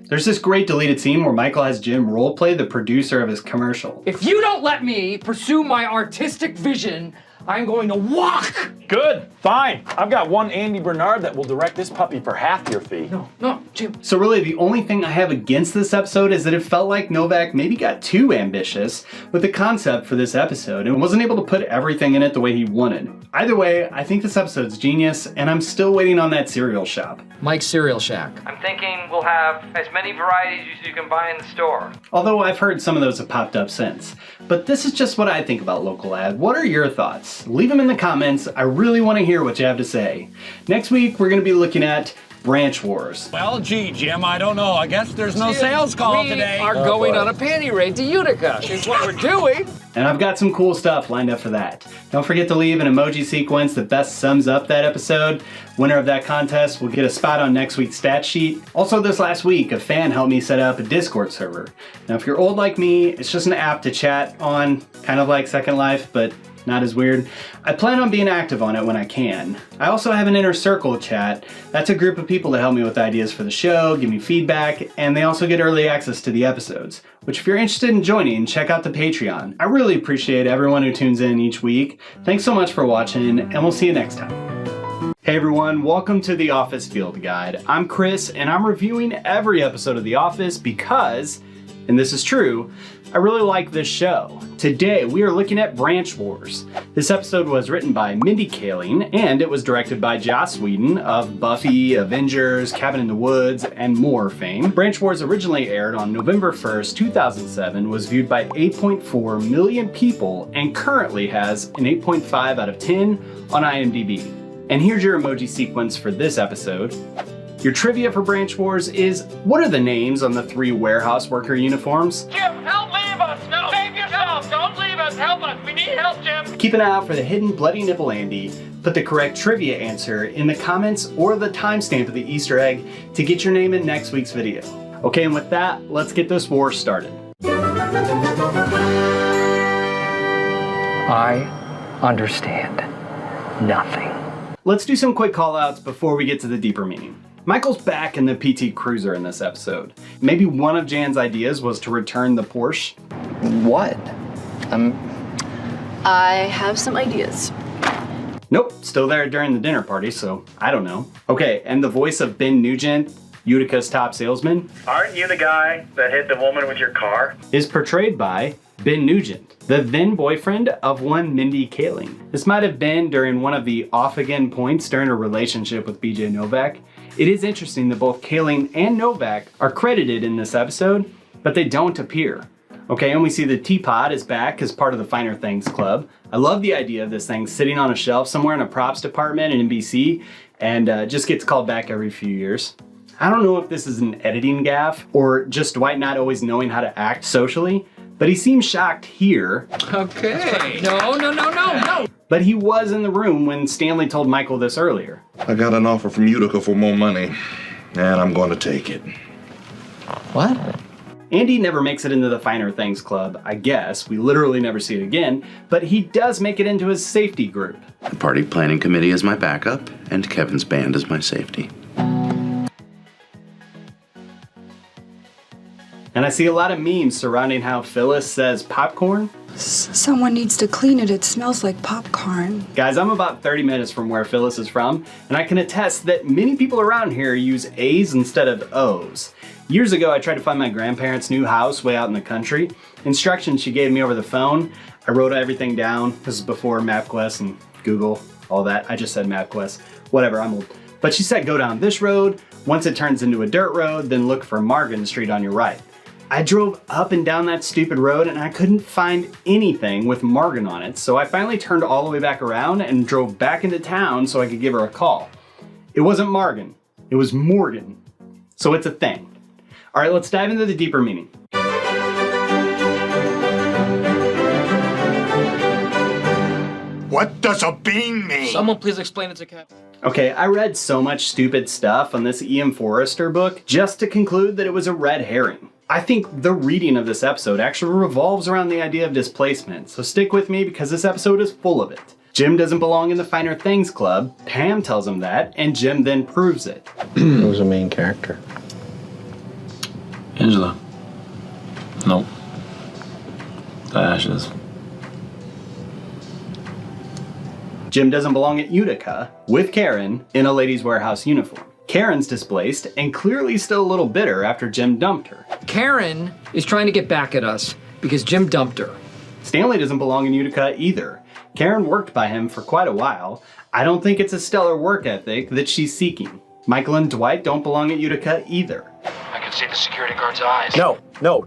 There's this great deleted scene where Michael has Jim roleplay the producer of his commercial. If you don't let me pursue my artistic vision, I'm going to walk! Good, fine. I've got one Andy Bernard that will direct this puppy for half your fee. No, Jim. So really, the only thing I have against this episode is that it felt like Novak maybe got too ambitious with the concept for this episode and wasn't able to put everything in it the way he wanted. Either way, I think this episode's genius, and I'm still waiting on that cereal shop. Mike's Cereal Shack. I'm thinking we'll have as many varieties as you can buy in the store. Although I've heard some of those have popped up since. But this is just what I think about Local Ad. What are your thoughts? Leave them in the comments. I really want to hear what you have to say. Next week, we're going to be looking at Branch Wars. Well, gee, Jim, I don't know. I guess there's no sales call today. We are going on a panty raid to Utica, is what we're doing. And I've got some cool stuff lined up for that. Don't forget to leave an emoji sequence that best sums up that episode. Winner of that contest will get a spot on next week's stat sheet. Also this last week, a fan helped me set up a Discord server. Now if you're old like me, it's just an app to chat on, kind of like Second Life, but not as weird. I plan on being active on it when I can. I also have an inner circle chat. That's a group of people that help me with ideas for the show, give me feedback, and they also get early access to the episodes, which if you're interested in joining, check out the Patreon. I really appreciate everyone who tunes in each week. Thanks so much for watching, and we'll see you next time. Hey everyone, welcome to The Office Field Guide. I'm Chris, and I'm reviewing every episode of The Office because, and this is true, I really like this show. Today, we are looking at Branch Wars. This episode was written by Mindy Kaling, and it was directed by Joss Whedon of Buffy, Avengers, Cabin in the Woods, and more fame. Branch Wars originally aired on November 1st, 2007, was viewed by 8.4 million people, and currently has an 8.5 out of 10 on IMDb. And here's your emoji sequence for this episode. Your trivia for Branch Wars is, what are the names on the 3 warehouse worker uniforms? Jim, don't leave us! No! Save yourself! Don't leave us! Help us! We need help, Jim! Keep an eye out for the hidden Bloody Nipple Andy. Put the correct trivia answer in the comments or the timestamp of the Easter egg to get your name in next week's video. Okay, and with that, let's get this war started. I understand nothing. Let's do some quick call-outs before we get to the deeper meaning. Michael's back in the PT Cruiser in this episode. Maybe one of Jan's ideas was to return the Porsche. What? I have some ideas. Nope, still there during the dinner party, so I don't know. Okay, and the voice of Ben Nugent, Utica's top salesman, Aren't you the guy that hit the woman with your car? is portrayed by Ben Nugent, the then boyfriend of one Mindy Kaling. This might have been during one of the off-again points during her relationship with BJ Novak. It is interesting that both Kaling and Novak are credited in this episode, but they don't appear. Okay, and we see the teapot is back as part of the Finer Things Club. I love the idea of this thing sitting on a shelf somewhere in a props department in NBC and just gets called back every few years. I don't know if this is an editing gaffe or just Dwight not always knowing how to act socially, but he seems shocked here. Okay. No. But he was in the room when Stanley told Michael this earlier. I got an offer from Utica for more money, and I'm going to take it. What? Andy never makes it into the Finer Things Club, I guess. We literally never see it again, but he does make it into his safety group. The party planning committee is my backup, and Kevin's band is my safety. And I see a lot of memes surrounding how Phyllis says popcorn. Someone needs to clean it. It smells like popcorn. Guys, I'm about 30 minutes from where Phyllis is from, and I can attest that many people around here use A's instead of O's. Years ago, I tried to find my grandparents' new house way out in the country. Instructions she gave me over the phone, I wrote everything down. This is before MapQuest and Google, all that. I just said MapQuest. Whatever, I'm old. But she said go down this road, Once it turns into a dirt road, then look for Morgan Street on your right. I drove up and down that stupid road and I couldn't find anything with Morgan on it, so I finally turned all the way back around and drove back into town so I could give her a call. It wasn't Morgan, it was Morgan. So it's a thing. All right, let's dive into the deeper meaning. What does a bean mean? Someone please explain it to Cap. Okay, I read so much stupid stuff on this Ian Forrester book just to conclude that it was a red herring. I think the reading of this episode actually revolves around the idea of displacement, so stick with me because this episode is full of it. Jim doesn't belong in the Finer Things Club, Pam tells him that, and Jim then proves it. Who's the main character? Angela. Nope. The Ashes. Jim doesn't belong at Utica with Karen in a ladies' warehouse uniform. Karen's displaced and clearly still a little bitter after Jim dumped her. Karen is trying to get back at us because Jim dumped her. Stanley doesn't belong in Utica either. Karen worked by him for quite a while. I don't think it's a stellar work ethic that she's seeking. Michael and Dwight don't belong at Utica either. I can see the security guard's eyes. No,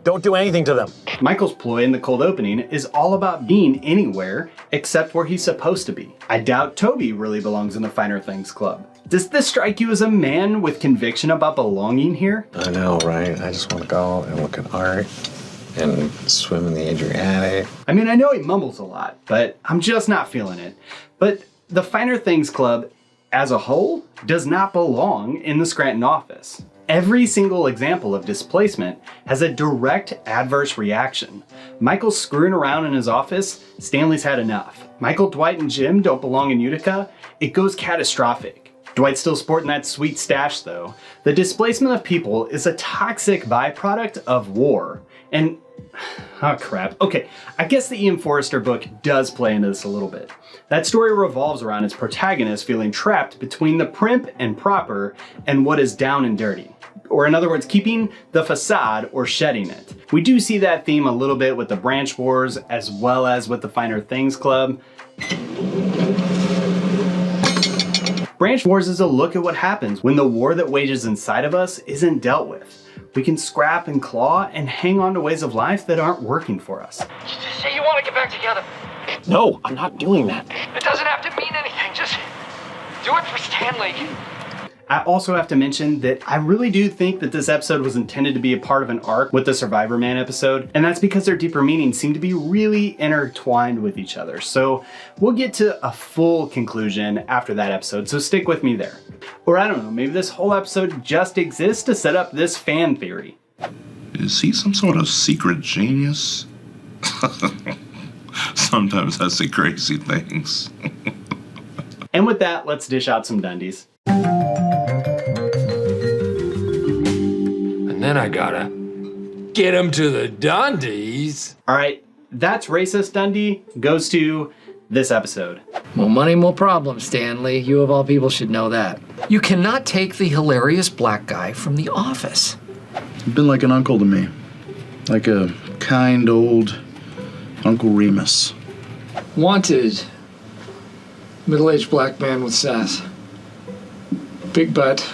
don't do anything to them. Michael's ploy in the cold opening is all about being anywhere except where he's supposed to be. I doubt Toby really belongs in the Finer Things Club. Does this strike you as a man with conviction about belonging here? I know, right? I just want to go and look at art and swim in the Adriatic. I mean, I know he mumbles a lot, but I'm just not feeling it. But the Finer Things Club as a whole does not belong in the Scranton office. Every single example of displacement has a direct adverse reaction. Michael's screwing around in his office, Stanley's had enough. Michael, Dwight, and Jim don't belong in Utica, it goes catastrophic. Dwight's still sporting that sweet stash though. The displacement of people is a toxic byproduct of war. And, oh crap. Okay, I guess the Ian Forrester book does play into this a little bit. That story revolves around its protagonist feeling trapped between the primp and proper and what is down and dirty. Or in other words, keeping the facade or shedding it. We do see that theme a little bit with the Branch Wars as well as with the Finer Things Club. Branch Wars is a look at what happens when the war that wages inside of us isn't dealt with. We can scrap and claw and hang on to ways of life that aren't working for us. Say you want to get back together. No, I'm not doing that. It doesn't have to mean anything. Just do it for Stanley. I also have to mention that I really do think that this episode was intended to be a part of an arc with the Survivor Man episode, and that's because their deeper meanings seem to be really intertwined with each other. So we'll get to a full conclusion after that episode, so stick with me there. Or I don't know, maybe this whole episode just exists to set up this fan theory. Is he some sort of secret genius? Sometimes I say crazy things. And with that, let's dish out some Dundies. And then I gotta get him to the Dundies. All right, that's racist Dundee goes to this episode. More money, more problems, Stanley. You of all people should know that. You cannot take the hilarious black guy from the office. You've been like an uncle to me. Like a kind old Uncle Remus. Wanted. Middle-aged black man with sass. Big butt.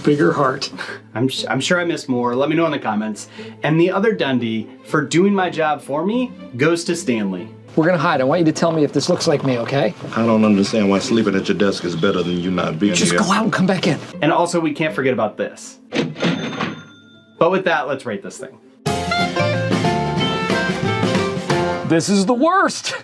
Bigger heart. I'm sure I missed more. Let me know in the comments. And the other Dundee for doing my job for me goes to Stanley. We're gonna hide. I want you to tell me if this looks like me, okay? I don't understand why sleeping at your desk is better than you not being Just here. go out and come back in. And also, we can't forget about this. But with that, let's rate this thing. This is the worst.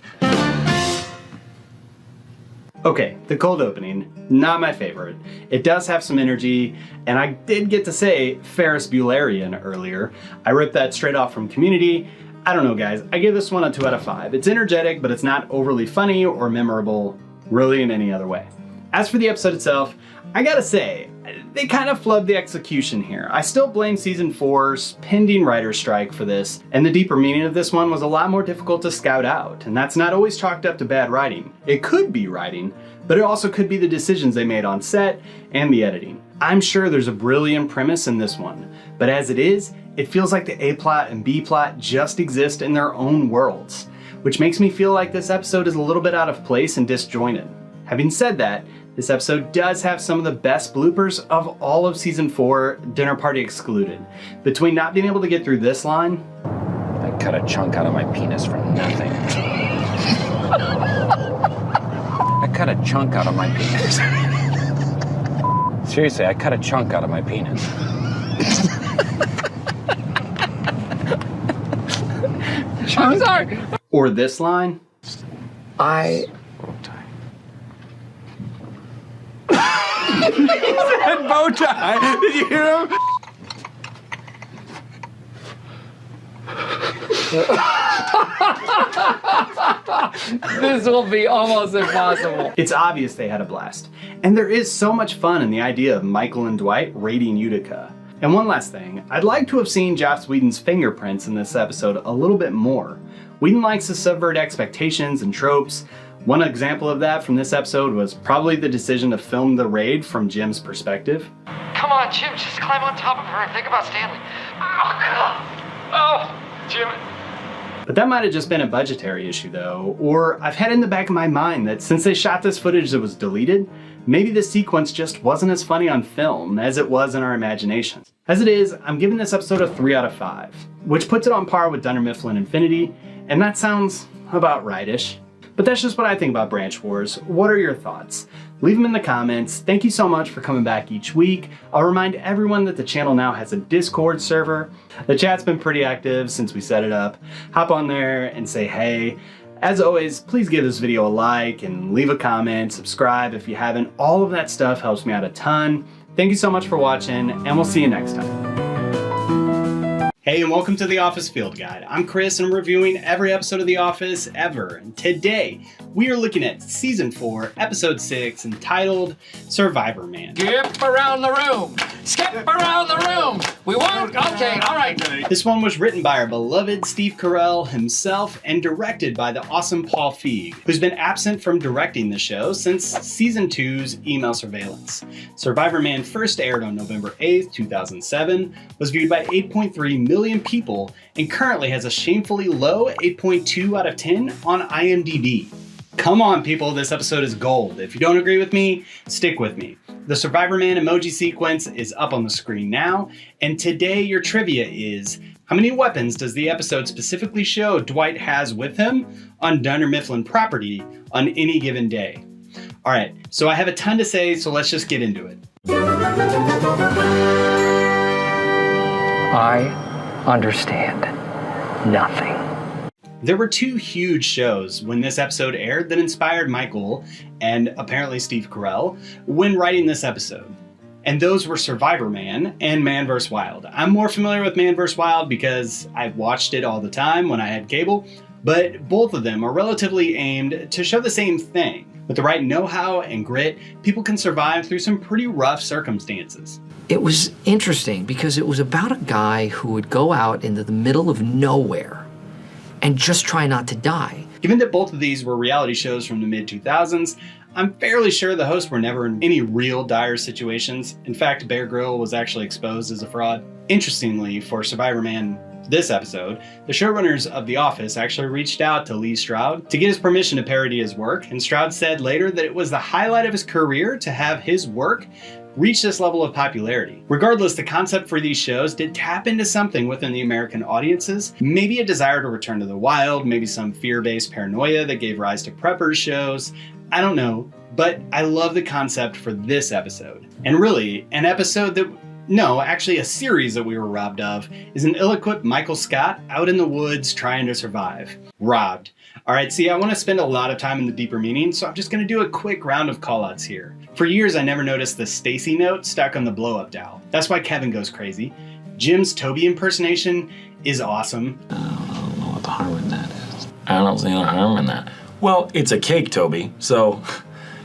Okay, the cold opening, not my favorite. It does have some energy, and I did get to say Ferris Buellerian earlier. I ripped that straight off from Community. I don't know guys, I give this one a 2 out of 5. It's energetic, but it's not overly funny or memorable, really in any other way. As for the episode itself, I gotta say, they kind of flubbed the execution here. I still blame season 4's pending writer's strike for this, and the deeper meaning of this one was a lot more difficult to scout out, and that's not always chalked up to bad writing. It could be writing, but it also could be the decisions they made on set and the editing. I'm sure there's a brilliant premise in this one, but as it is, it feels like the A plot and B plot just exist in their own worlds, which makes me feel like this episode is a little bit out of place and disjointed. Having said that, This episode does have some of the best bloopers of all of season 4, dinner party excluded. Between not being able to get through this line, I cut a chunk out of my penis for nothing. I cut a chunk out of my penis. Seriously, I cut a chunk out of my penis. I'm sorry. Or this line, I. He said bow tie. Did you hear him? This will be almost impossible. It's obvious they had a blast. And there is so much fun in the idea of Michael and Dwight raiding Utica. And one last thing, I'd like to have seen Joss Whedon's fingerprints in this episode a little bit more. Whedon likes to subvert expectations and tropes. One example of that from this episode was probably the decision to film the raid from Jim's perspective. Come on, Jim, just climb on top of her and think about Stanley. Oh, God. Oh, Jim. But that might have just been a budgetary issue though, or I've had in the back of my mind that since they shot this footage that was deleted, maybe this sequence just wasn't as funny on film as it was in our imaginations. As it is, I'm giving this episode a 3 out of 5, which puts it on par with Dunder Mifflin Infinity, and that sounds about right-ish. But that's just what I think about Branch Wars. What are your thoughts? Leave them in the comments. Thank you so much for coming back each week. I'll remind everyone that the channel now has a Discord server. The chat's been pretty active since we set it up. Hop on there and say hey. As always, please give this video a like and leave a comment, subscribe if you haven't. All of that stuff helps me out a ton. Thank you so much for watching, and we'll see you next time. Hey, and welcome to The Office Field Guide. I'm Chris, and I'm reviewing every episode of The Office ever. And today, we are looking at Season 4, Episode 6, entitled Survivor Man. Skip around the room. Skip around the room. We won't? Okay, all right. This one was written by our beloved Steve Carell himself and directed by the awesome Paul Feig, who's been absent from directing the show since Season 2's Email Surveillance. Survivor Man first aired on November 8th, 2007, was viewed by 8.3 million people, and currently has a shamefully low 8.2 out of 10 on IMDb. Come on, people, this episode is gold. If you don't agree with me, stick with me. The Survivor Man emoji sequence is up on the screen now, and today your trivia is, how many weapons does the episode specifically show Dwight has with him on Dunder Mifflin property on any given day? Alright, so I have a ton to say, so let's just get into it. I understand nothing. There were two huge shows when this episode aired that inspired Michael, and apparently Steve Carell, when writing this episode. And those were Survivor Man and Man vs. Wild. I'm more familiar with Man vs. Wild because I watched it all the time when I had cable, but both of them are relatively aimed to show the same thing. With the right know-how and grit, people can survive through some pretty rough circumstances. It was interesting because it was about a guy who would go out into the middle of nowhere and just try not to die. Given that both of these were reality shows from the mid-2000s, I'm fairly sure the hosts were never in any real dire situations. In fact, Bear Grylls was actually exposed as a fraud. Interestingly, for Survivor Man this episode, the showrunners of The Office actually reached out to Lee Stroud to get his permission to parody his work, and Stroud said later that it was the highlight of his career to have his work reach this level of popularity. Regardless, the concept for these shows did tap into something within the American audiences, maybe a desire to return to the wild, maybe some fear-based paranoia that gave rise to preppers shows. I don't know, but I love the concept for this episode. And really, an episode that, no, actually a series that we were robbed of, is an ill-equipped Michael Scott out in the woods trying to survive. Robbed. Alright, see, I want to spend a lot of time in the deeper meaning, so I'm just going to do a quick round of callouts here. For years, I never noticed the Stacy note stuck on the blow-up dowel. That's why Kevin goes crazy. Jim's Toby impersonation is awesome. I don't know what the harm in that is. I don't see the harm in that. Well, it's a cake, Toby, so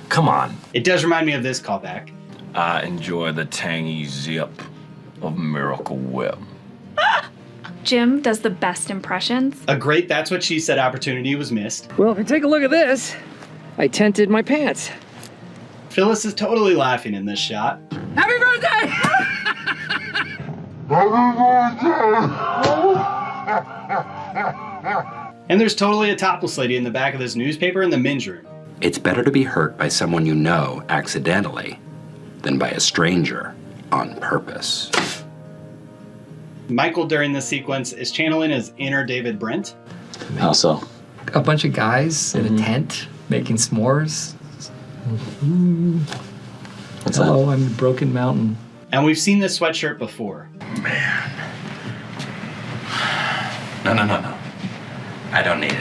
come on. It does remind me of this callback. I enjoy the tangy zip of Miracle Whip. Jim does the best impressions. A great That's What She Said opportunity was missed. Well, if you take a look at this, I tented my pants. Phyllis is totally laughing in this shot. Happy birthday! And there's totally a topless lady in the back of this newspaper in the men's room. It's better to be hurt by someone you know accidentally than by a stranger on purpose. Michael, during this sequence, is channeling his inner David Brent. How so? A bunch of guys in a tent making s'mores. What's Hello, I'm in Broken Mountain. And we've seen this sweatshirt before. No. I don't need it.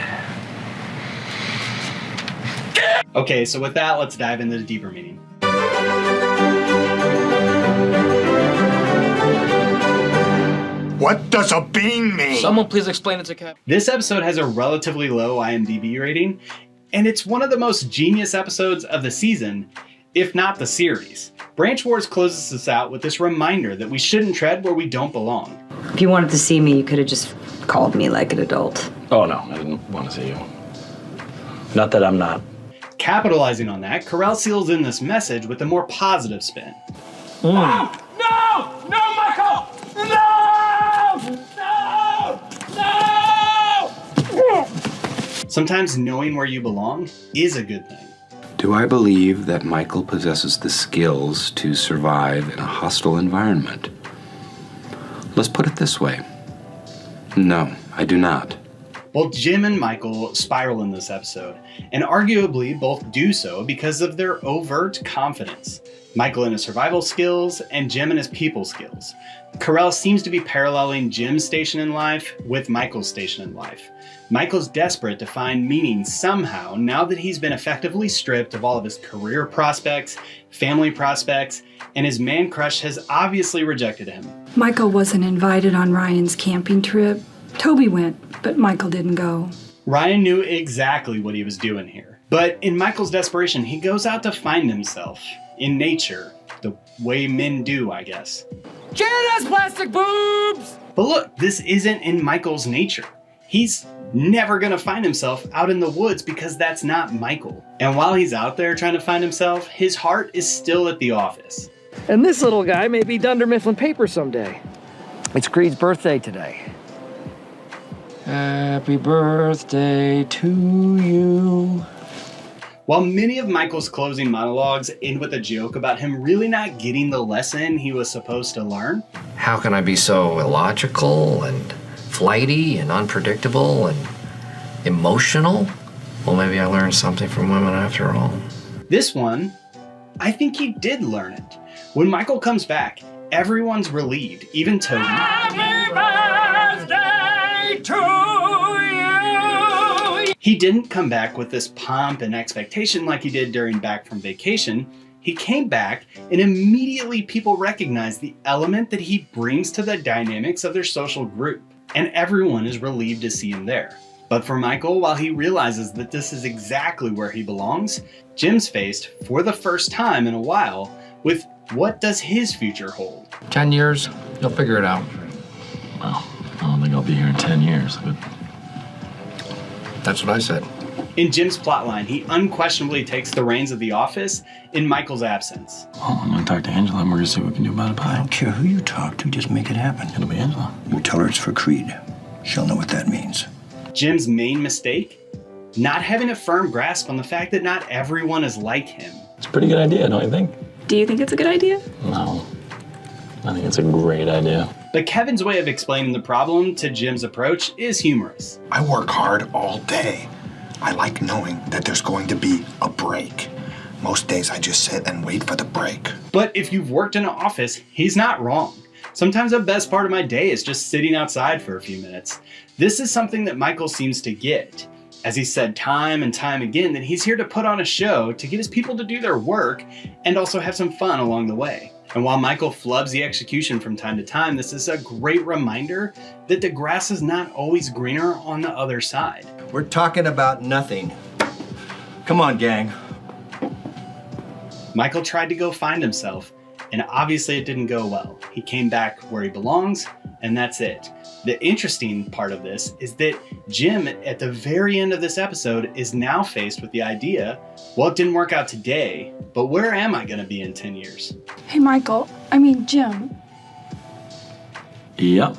Okay, so with that, let's dive into the deeper meaning. What does a bean mean? Someone please explain it to Cap. This episode has a relatively low IMDb rating, and it's one of the most genius episodes of the season, if not the series. Branch Wars closes us out with this reminder that we shouldn't tread where we don't belong. If you wanted to see me, you could have just called me like an adult. Oh, no, I didn't want to see you. Not that I'm not. Capitalizing on that, Carell seals in this message with a more positive spin. No! No, Michael! No! Sometimes knowing where you belong is a good thing. Do I believe that Michael possesses the skills to survive in a hostile environment? Let's put it this way. No, I do not. Both Jim and Michael spiral in this episode, and arguably both do so because of their overt confidence. Michael in his survival skills, and Jim in his people skills. Carell seems to be paralleling Jim's station in life with Michael's station in life. Michael's desperate to find meaning somehow now that he's been effectively stripped of all of his career prospects, family prospects, and his man crush has obviously rejected him. Michael wasn't invited on Ryan's camping trip. Toby went, but Michael didn't go. Ryan knew exactly what he was doing here. But in Michael's desperation, he goes out to find himself in nature, the way men do, I guess. Janet has plastic boobs! But look, this isn't in Michael's nature. He's never gonna find himself out in the woods because that's not Michael. And while he's out there trying to find himself, his heart is still at the office. And this little guy may be Dunder Mifflin paper someday. It's Creed's birthday today. Happy birthday to you. While many of Michael's closing monologues end with a joke about him really not getting the lesson he was supposed to learn. How can I be so illogical and flighty and unpredictable and emotional? Well, maybe I learned something from women after all. This one, I think he did learn it. When Michael comes back, everyone's relieved, even Toby. Happy birthday to you! He didn't come back with this pomp and expectation like he did during Back from Vacation. He came back and immediately people recognized the element that he brings to the dynamics of their social group. And everyone is relieved to see him there. But for Michael, while he realizes that this is exactly where he belongs, Jim's faced, for the first time in a while, with what does his future hold? 10 years, you'll figure it out. Well, I don't think I'll be here in 10 years, but... That's what I said. In Jim's plotline, he unquestionably takes the reins of the office in Michael's absence. Well, I'm gonna talk to Angela and we're gonna see what we can do about it. I don't care who you talk to, just make it happen. It'll be Angela. You tell her it's for Creed. She'll know what that means. Jim's main mistake? Not having a firm grasp on the fact that not everyone is like him. It's a pretty good idea, don't you think? Do you think it's a good idea? No. I think it's a great idea. But Kevin's way of explaining the problem to Jim's approach is humorous. I work hard all day. I like knowing that there's going to be a break. Most days I just sit and wait for the break. But if you've worked in an office, he's not wrong. Sometimes the best part of my day is just sitting outside for a few minutes. This is something that Michael seems to get. As he said time and time again, that he's here to put on a show to get his people to do their work and also have some fun along the way. And while Michael flubs the execution from time to time, this is a great reminder that the grass is not always greener on the other side. We're talking about nothing. Come on, gang. Michael tried to go find himself, and obviously it didn't go well. He came back where he belongs, and that's it. The interesting part of this is that Jim, at the very end of this episode, is now faced with the idea, well, it didn't work out today, but where am I gonna be in 10 years? Hey, Jim. Yep.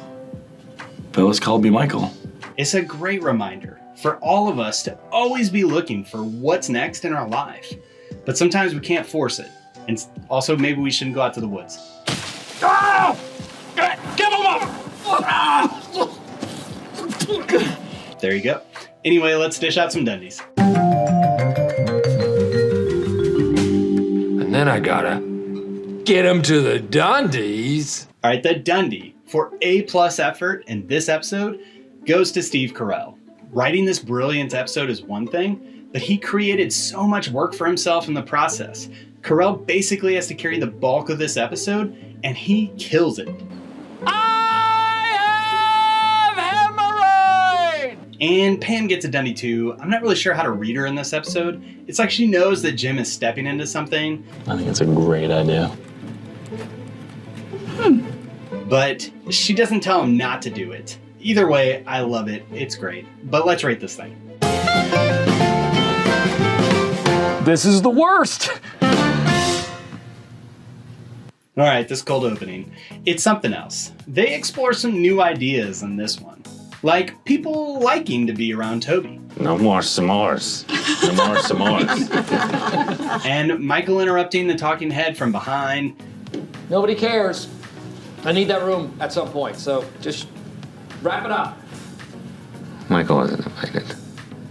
Phyllis called me Michael. It's a great reminder. for all of us to always be looking for what's next in our life. But sometimes we can't force it. And also maybe we shouldn't go out to the woods. Ah! Give him up! Ah! There you go. Anyway, let's dish out some Dundies. And then I gotta get him to the Dundies. All right, the Dundie for A+ effort in this episode goes to Steve Carell. Writing this brilliant episode is one thing, but he created so much work for himself in the process. Carell basically has to carry the bulk of this episode, and he kills it. And Pam gets a Dundie too. I'm not really sure how to read her in this episode. It's like she knows that Jim is stepping into something. I think it's a great idea. But she doesn't tell him not to do it. Either way, I love it. It's great. But let's rate this thing. This is the worst. All right, this cold opening. It's something else. They explore some new ideas in this one. Like people liking to be around Toby. No more s'mores. No more s'mores. And Michael interrupting the talking head from behind. Nobody cares. I need that room at some point, so just wrap it up. Michael wasn't invited.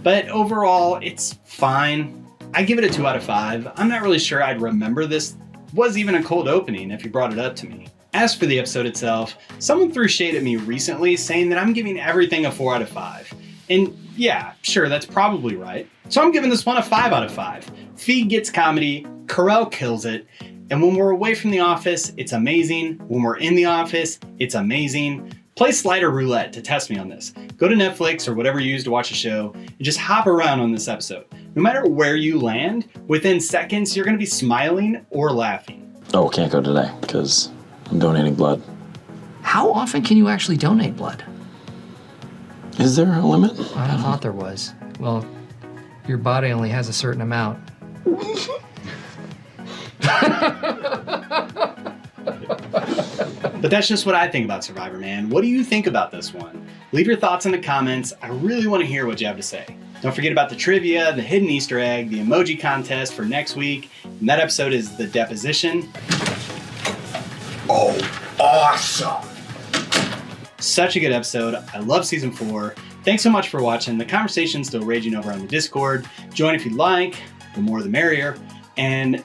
But overall, it's fine. I give it a 2 out of 5. I'm not really sure I'd remember this was even a cold opening if you brought it up to me. As for the episode itself, someone threw shade at me recently saying that I'm giving everything a 4 out of 5. And yeah, sure, that's probably right. So I'm giving this one a 5 out of 5. Feig gets comedy, Carell kills it, and when we're away from the office, it's amazing. When we're in the office, it's amazing. Play Slider Roulette to test me on this. Go to Netflix or whatever you use to watch a show and just hop around on this episode. No matter where you land, within seconds, you're gonna be smiling or laughing. Oh, can't go today because I'm donating blood. How often can you actually donate blood? Is there a limit? I thought there was. Well, your body only has a certain amount. But that's just what I think about Survivor, man. What do you think about this one? Leave your thoughts in the comments. I really want to hear what you have to say. Don't forget about the trivia, the hidden Easter egg, the emoji contest for next week. And that episode is The Deposition. Oh, awesome. Such a good episode. I love season 4. Thanks so much for watching. The conversation's still raging over on the Discord. Join if you'd like. The more the merrier. And,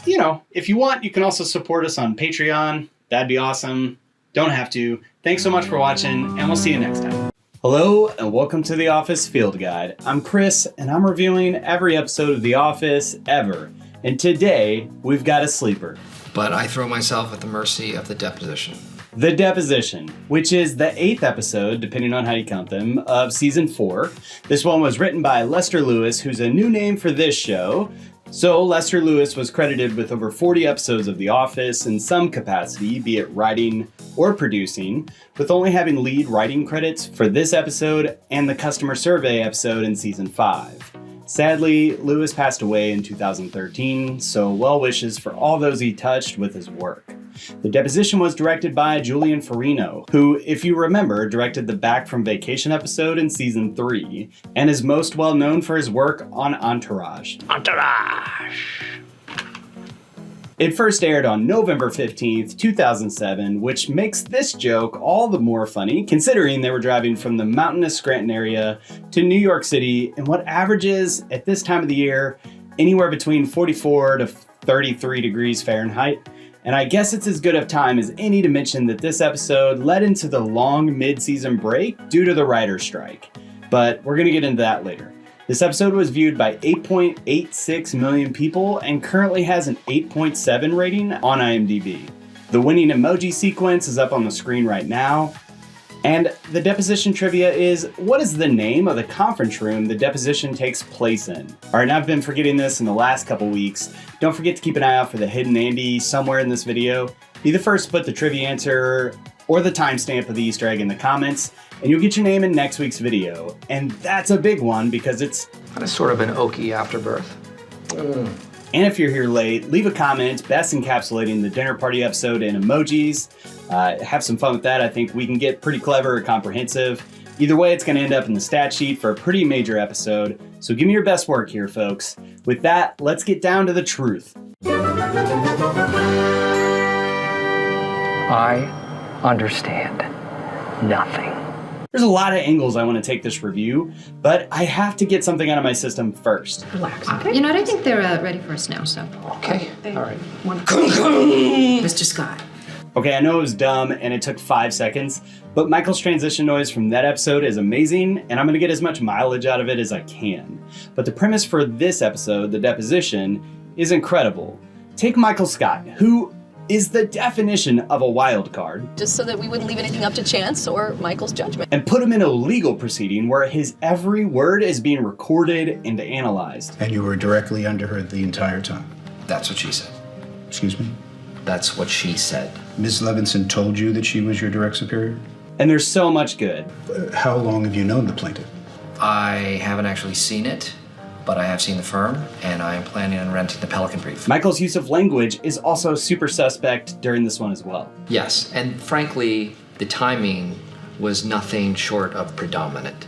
you know, if you want, you can also support us on Patreon. That'd be awesome. Don't have to. Thanks so much for watching, and we'll see you next time. Hello, and welcome to The Office Field Guide. I'm Chris, and I'm reviewing every episode of The Office ever. And today, we've got a sleeper. But I throw myself at the mercy of the deposition. The Deposition, which is the 8th episode, depending on how you count them, of season 4. This one was written by Lester Lewis, who's a new name for this show. So Lester Lewis was credited with over 40 episodes of The Office in some capacity, be it writing or producing, with only having lead writing credits for this episode and the customer survey episode in season 5. Sadly, Lewis passed away in 2013, so well wishes for all those he touched with his work. The Deposition was directed by Julian Farino, who, if you remember, directed the Back from Vacation episode in season 3, and is most well known for his work on Entourage. Entourage! It first aired on November 15th, 2007, which makes this joke all the more funny, considering they were driving from the mountainous Scranton area to New York City in what averages, at this time of the year, anywhere between 44 to 33 degrees Fahrenheit. And I guess it's as good of time as any to mention that this episode led into the long mid-season break due to the writer's strike. But we're going to get into that later. This episode was viewed by 8.86 million people and currently has an 8.7 rating on IMDb. The winning emoji sequence is up on the screen right now. And the Deposition trivia is, what is the name of the conference room the deposition takes place in? All right, now I've been forgetting this in the last couple weeks. Don't forget to keep an eye out for the hidden Andy somewhere in this video. Be the first to put the trivia answer or the timestamp of the Easter egg in the comments, and you'll get your name in next week's video. And that's a big one because it's Kind of sort of an Okie afterbirth. And if you're here late, leave a comment best encapsulating the dinner party episode in emojis. Have some fun with that. I think we can get pretty clever or comprehensive. Either way, it's going to end up in the stat sheet for a pretty major episode, so give me your best work here, folks. With that, let's get down to the truth. I understand nothing. There's a lot of angles I want to take this review, but I have to get something out of my system first. Relax. Okay. You know what? I think they're ready for us now, so. Okay. All right. Mr. Scott. Okay, I know it was dumb and it took 5 seconds, but Michael's transition noise from that episode is amazing, and I'm gonna get as much mileage out of it as I can. But the premise for this episode, the deposition, is incredible. Take Michael Scott, who is the definition of a wild card, just so that we wouldn't leave anything up to chance or Michael's judgment. and put him in a legal proceeding where his every word is being recorded and analyzed. And you were directly under her the entire time? That's what she said. Excuse me? That's what she said. Ms. Levinson told you that she was your direct superior? And there's so much good. How long have you known the plaintiff? I haven't actually seen it, but I have seen the firm, and I am planning on renting the Pelican Brief. Michael's use of language is also super suspect during this one as well. Yes, and frankly, the timing was nothing short of predominant.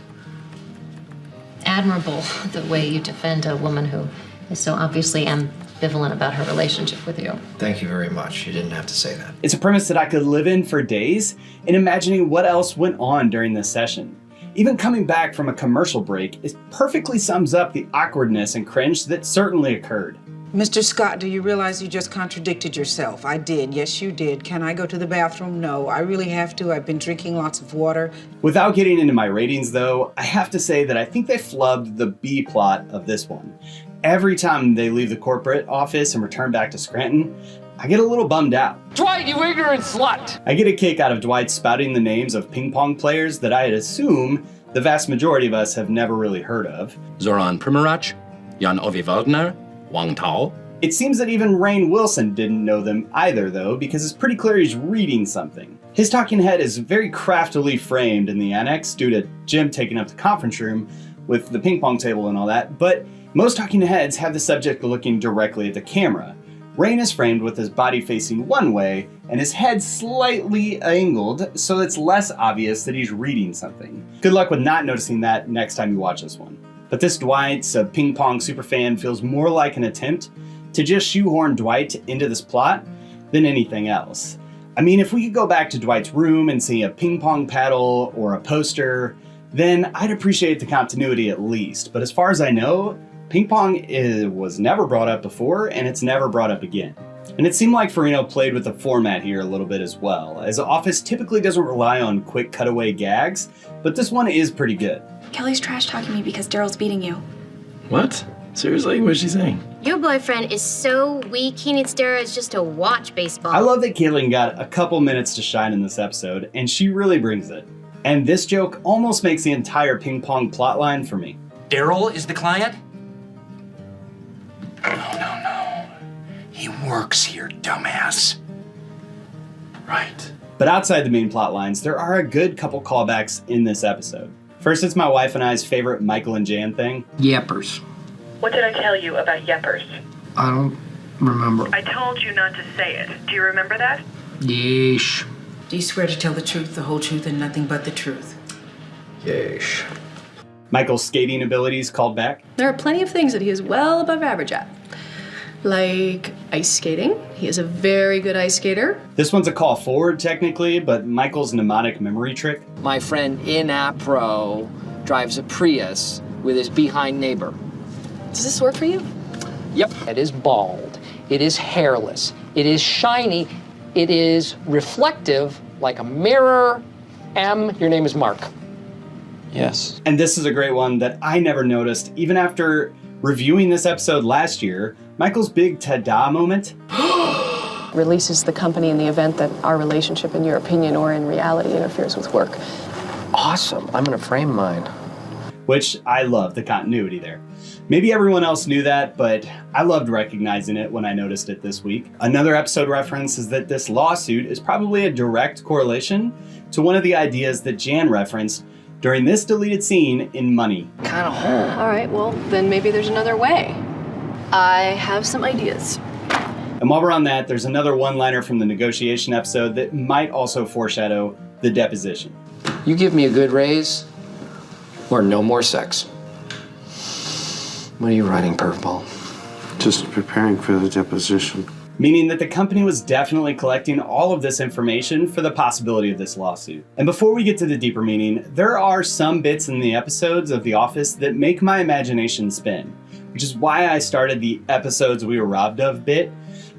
Admirable, the way you defend a woman who is so obviously ambivalent about her relationship with you. Thank you very much. You didn't have to say that. It's a premise that I could live in for days in imagining what else went on during this session. Even coming back from a commercial break, it perfectly sums up the awkwardness and cringe that certainly occurred. Mr. Scott, do you realize you just contradicted yourself? I did. Yes, you did. Can I go to the bathroom? No, I really have to. I've been drinking lots of water. Without getting into my ratings though, I have to say that I think they flubbed the B plot of this one. Every time they leave the corporate office and return back to Scranton, I get a little bummed out. Dwight, you ignorant slut! I get a kick out of Dwight spouting the names of ping pong players that I'd assume the vast majority of us have never really heard of. Zoran Primorac, Jan Ove Waldner, Wang Tao. It seems that even Rainn Wilson didn't know them either though, because it's pretty clear he's reading something. His talking head is very craftily framed in the annex due to Jim taking up the conference room with the ping pong table and all that, but most talking heads have the subject looking directly at the camera. Rainn is framed with his body facing one way and his head slightly angled, so it's less obvious that he's reading something. Good luck with not noticing that next time you watch this one. But this Dwight's a ping pong superfan feels more like an attempt to just shoehorn Dwight into this plot than anything else. I mean, if we could go back to Dwight's room and see a ping pong paddle or a poster, then I'd appreciate the continuity at least. But as far as I know, ping pong was never brought up before, and it's never brought up again. And it seemed like Farino played with the format here a little bit as well, as Office typically doesn't rely on quick cutaway gags, but this one is pretty good. Kelly's trash talking me because Daryl's beating you. What? Seriously? What's she saying? Your boyfriend is so weak, he needs steroids just to watch baseball. I love that Caitlin got a couple minutes to shine in this episode, and she really brings it. And this joke almost makes the entire ping pong plotline for me. Daryl is the client? No. He works here, dumbass. Right. But outside the main plot lines, there are a good couple callbacks in this episode. First, it's my wife and I's favorite Michael and Jan thing. Yeppers. What did I tell you about Yeppers? I don't remember. I told you not to say it. Do you remember that? Yeesh. Do you swear to tell the truth, the whole truth, and nothing but the truth? Yeesh. Michael's skating abilities called back. There are plenty of things that he is well above average at. Like ice skating. He is a very good ice skater. This one's a call forward technically, but Michael's mnemonic memory trick. My friend in Apro drives a Prius with his behind neighbor. Does this work for you? Yep. It is bald. It is hairless. It is shiny. It is reflective like a mirror. M, your name is Mark. Yes. And this is a great one that I never noticed even after reviewing this episode last year. Michael's big ta-da moment. Releases the company in the event that our relationship, in your opinion or in reality, interferes with work. Awesome. I'm gonna frame mine. Which I love the continuity there. Maybe everyone else knew that, but I loved recognizing it when I noticed it this week. Another episode reference is that this lawsuit is probably a direct correlation to one of the ideas that Jan referenced during this deleted scene in Money. Kind of hole. All right, well, then maybe there's another way. I have some ideas. And while we're on that, there's another one-liner from the negotiation episode that might also foreshadow the deposition. You give me a good raise, Or no more sex. What are you writing, Pervball? Just preparing for the deposition. Meaning that the company was definitely collecting all of this information for the possibility of this lawsuit. And before we get to the deeper meaning, there are some bits in the episodes of The Office that make my imagination spin, which is why I started the episodes we were robbed of bit.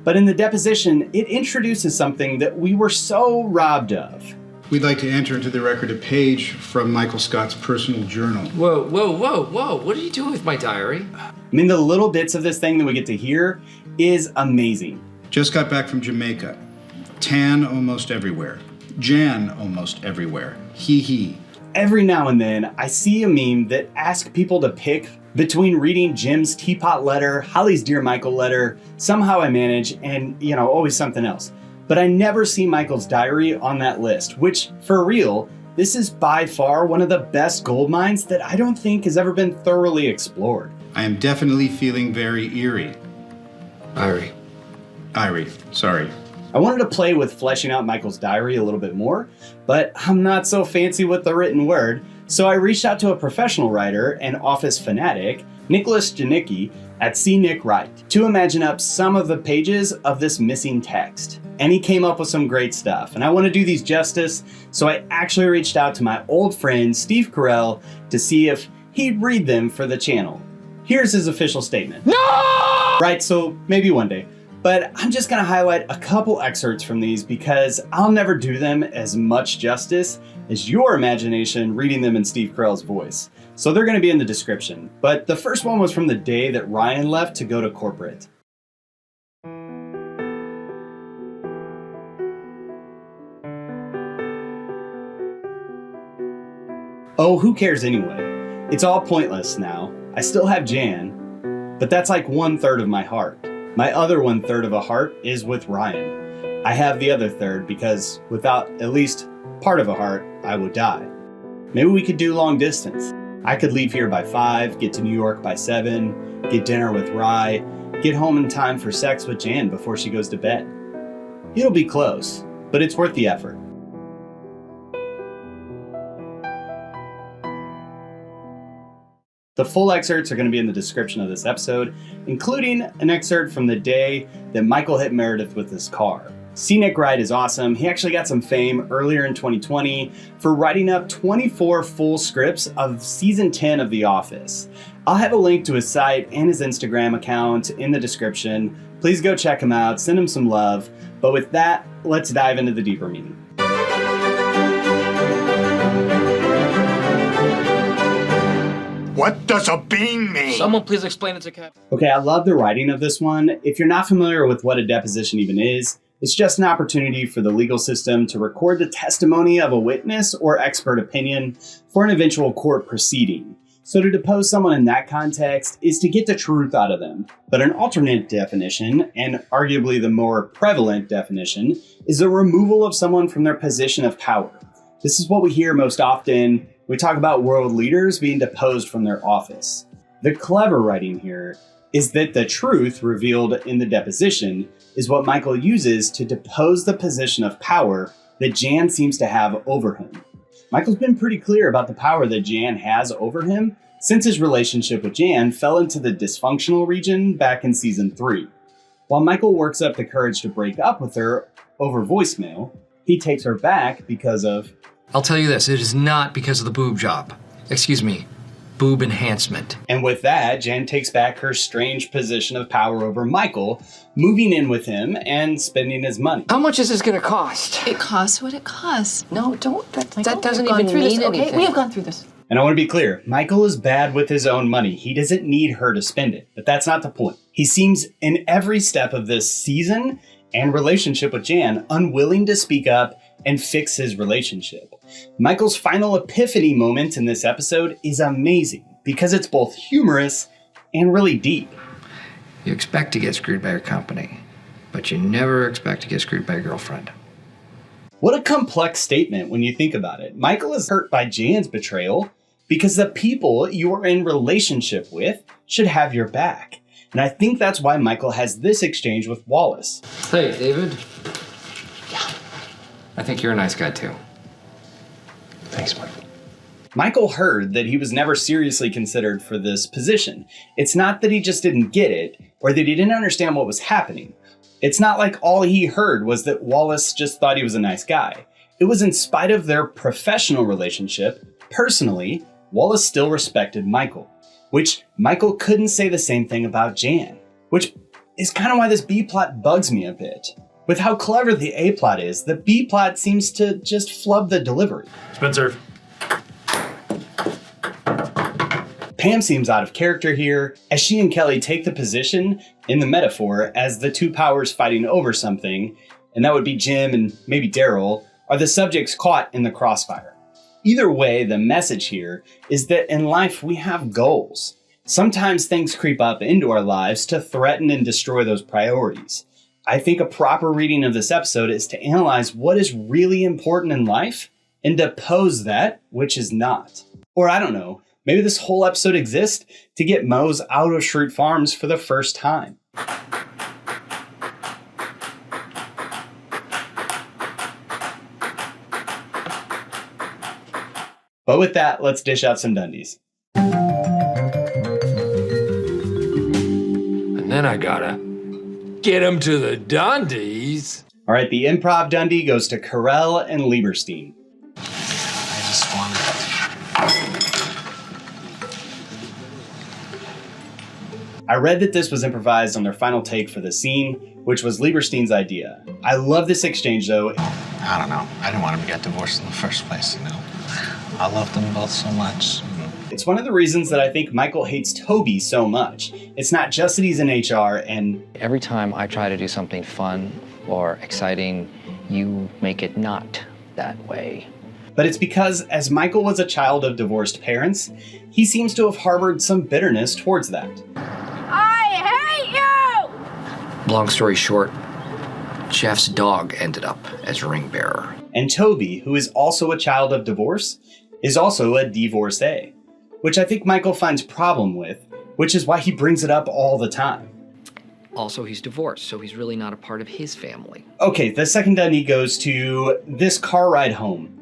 But in the deposition, it introduces something that we were so robbed of. We'd like to enter into the record a page from Michael Scott's personal journal. Whoa, whoa, whoa, whoa. What are you doing with my diary? I mean, the little bits of this thing that we get to hear is amazing. Just got back from Jamaica. Tan almost everywhere. Jan almost everywhere. He. Every now and then, I see a meme that asks people to pick between reading Jim's teapot letter, Holly's Dear Michael letter, Somehow I Manage, and, always something else. But I never see Michael's diary on that list, which, for real, this is by far one of the best gold mines that I don't think has ever been thoroughly explored. I am definitely feeling very eerie. Irie, sorry. I wanted to play with fleshing out Michael's diary a little bit more, but I'm not so fancy with the written word, so I reached out to a professional writer and office fanatic, Nicholas Janicki at Nick Wright, to imagine up some of the pages of this missing text. And he came up with some great stuff, and I want to do these justice, so I actually reached out to my old friend Steve Carell to see if he'd read them for the channel. Here's his official statement. No! Right, so maybe one day. But I'm just gonna highlight a couple excerpts from these because I'll never do them as much justice as your imagination reading them in Steve Carell's voice. So they're gonna be in the description. But the first one was from the day that Ryan left to go to corporate. Oh, who cares anyway? It's all pointless now. I still have Jan, but that's like 1/3 of my heart. My other 1/3 of a heart is with Ryan. I have the other third because without at least part of a heart, I would die. Maybe we could do long distance. I could leave here by 5, get to New York by 7, get dinner with Rye, get home in time for sex with Jan before she goes to bed. It'll be close, but it's worth the effort. The full excerpts are going to be in the description of this episode, including an excerpt from the day that Michael hit Meredith with his car. Nick Wright is awesome. He actually got some fame earlier in 2020 for writing up 24 full scripts of season 10 of The Office. I'll have a link to his site and his Instagram account in the description. Please go check him out, send him some love. But with that, let's dive into the deeper meaning. What does a bean mean? Someone please explain it to Cap. Okay, I love the writing of this one. If you're not familiar with what a deposition even is, it's just an opportunity for the legal system to record the testimony of a witness or expert opinion for an eventual court proceeding. So to depose someone in that context is to get the truth out of them. But an alternate definition, and arguably the more prevalent definition, is the removal of someone from their position of power. This is what we hear most often. We talk about world leaders being deposed from their office. The clever writing here is that the truth revealed in the deposition is what Michael uses to depose the position of power that Jan seems to have over him. Michael's been pretty clear about the power that Jan has over him since his relationship with Jan fell into the dysfunctional region back in season 3. While Michael works up the courage to break up with her over voicemail, he takes her back because of... I'll tell you this, it is not because of the boob job. Excuse me, boob enhancement. And with that, Jan takes back her strange position of power over Michael, moving in with him and spending his money. How much is this gonna cost? It costs what it costs. No, don't. That doesn't We've gone even through mean this, okay? anything. We have gone through this. And I want to be clear, Michael is bad with his own money. He doesn't need her to spend it, but that's not the point. He seems in every step of this season and relationship with Jan unwilling to speak up and fix his relationship. Michael's final epiphany moment in this episode is amazing because it's both humorous and really deep. You expect to get screwed by your company, but you never expect to get screwed by a girlfriend. What a complex statement when you think about it. Michael is hurt by Jan's betrayal because the people you are in relationship with should have your back. And I think that's why Michael has this exchange with Wallace. Hey, David. Yeah. I think you're a nice guy too. Thanks, Michael. Michael heard that he was never seriously considered for this position. It's not that he just didn't get it, or that he didn't understand what was happening. It's not like all he heard was that Wallace just thought he was a nice guy. It was in spite of their professional relationship, personally, Wallace still respected Michael, which Michael couldn't say the same thing about Jan, which is kind of why this B-plot bugs me a bit. With how clever the A-plot is, the B-plot seems to just flub the delivery. Spencer. Pam seems out of character here, as she and Kelly take the position, in the metaphor, as the two powers fighting over something, and that would be Jim and maybe Daryl, are the subjects caught in the crossfire. Either way, the message here is that in life we have goals. Sometimes things creep up into our lives to threaten and destroy those priorities. I think a proper reading of this episode is to analyze what is really important in life and to oppose that which is not. Or I don't know, maybe this whole episode exists to get Mose out of Schrute Farms for the first time. But with that, let's dish out some Dundies. And then I gotta get him to the Dundies. All right, the improv Dundie goes to Carell and Lieberstein. I just wanted I read that this was improvised on their final take for the scene, which was Lieberstein's idea. I love this exchange though. I don't know. I didn't want him to get divorced in the first place, you know. I loved them both so much. It's one of the reasons that I think Michael hates Toby so much. It's not just that he's in HR and... Every time I try to do something fun or exciting, you make it not that way. But it's because, as Michael was a child of divorced parents, he seems to have harbored some bitterness towards that. I hate you! Long story short, Jeff's dog ended up as ring bearer. And Toby, who is also a child of divorce, is also a divorcee, which I think Michael finds problem with, which is why he brings it up all the time. Also, he's divorced, so he's really not a part of his family. Okay, the second Dundie goes to this car ride home.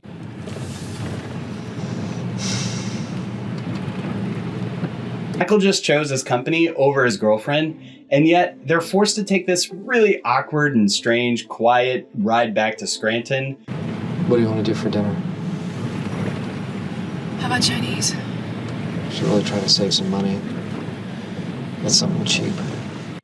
Michael just chose his company over his girlfriend, and yet they're forced to take this really awkward and strange, quiet ride back to Scranton. What do you want to do for dinner? How about Chinese? Should really try to save some money. Get something cheap.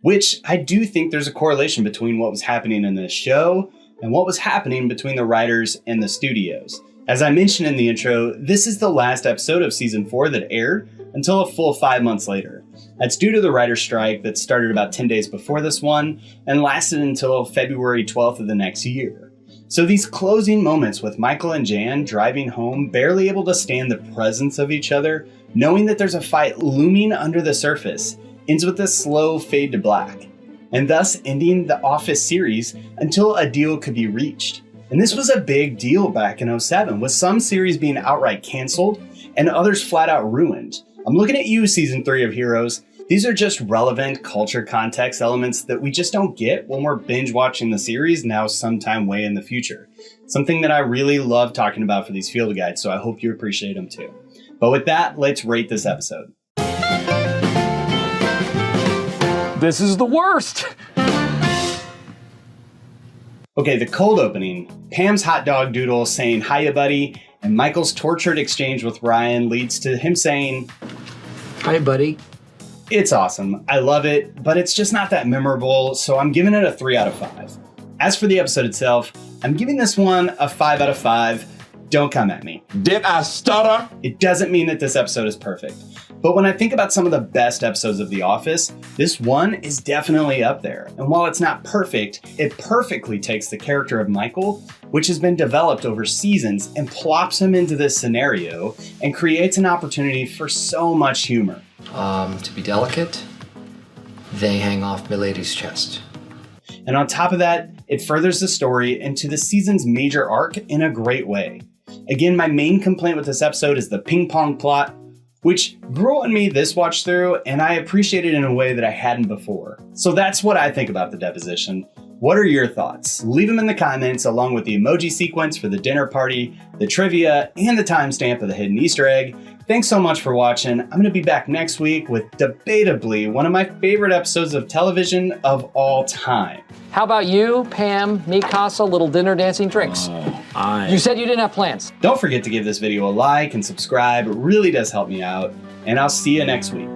Which I do think there's a correlation between what was happening in this show and what was happening between the writers and the studios. As I mentioned in the intro, this is the last episode of season 4 that aired until a full 5 months later. That's due to the writer's strike that started about 10 days before this one and lasted until February 12th of the next year. So these closing moments with Michael and Jan driving home, barely able to stand the presence of each other, knowing that there's a fight looming under the surface, ends with a slow fade to black, and thus ending the Office series until a deal could be reached. And this was a big deal back in 2007, with some series being outright canceled and others flat out ruined. I'm looking at you, season 3 of Heroes. These are just relevant culture context elements that we just don't get when we're binge watching the series now sometime way in the future. Something that I really love talking about for these field guides, so I hope you appreciate them too. But with that, let's rate this episode. This is the worst! Okay, the cold opening, Pam's hot dog doodle saying hiya buddy, and Michael's tortured exchange with Ryan leads to him saying, Hi buddy. It's awesome. I love it, but it's just not that memorable, so I'm giving it a 3 out of 5. As for the episode itself, I'm giving this one a 5 out of 5. Don't come at me. Did I stutter? It doesn't mean that this episode is perfect. But when I think about some of the best episodes of The Office, this one is definitely up there. And while it's not perfect, it perfectly takes the character of Michael, which has been developed over seasons, and plops him into this scenario and creates an opportunity for so much humor. To be delicate, they hang off Milady's chest. And on top of that, it furthers the story into the season's major arc in a great way. Again, my main complaint with this episode is the ping pong plot, which grew on me this watch through, and I appreciate it in a way that I hadn't before. So that's what I think about The Deposition. What are your thoughts? Leave them in the comments along with the emoji sequence for the dinner party, the trivia, and the timestamp of the hidden Easter egg. Thanks so much for watching. I'm going to be back next week with debatably one of my favorite episodes of television of all time. How about you, Pam, Mikasa, little dinner, dancing, drinks? You said you didn't have plans. Don't forget to give this video a like and subscribe. It really does help me out. And I'll see you next week.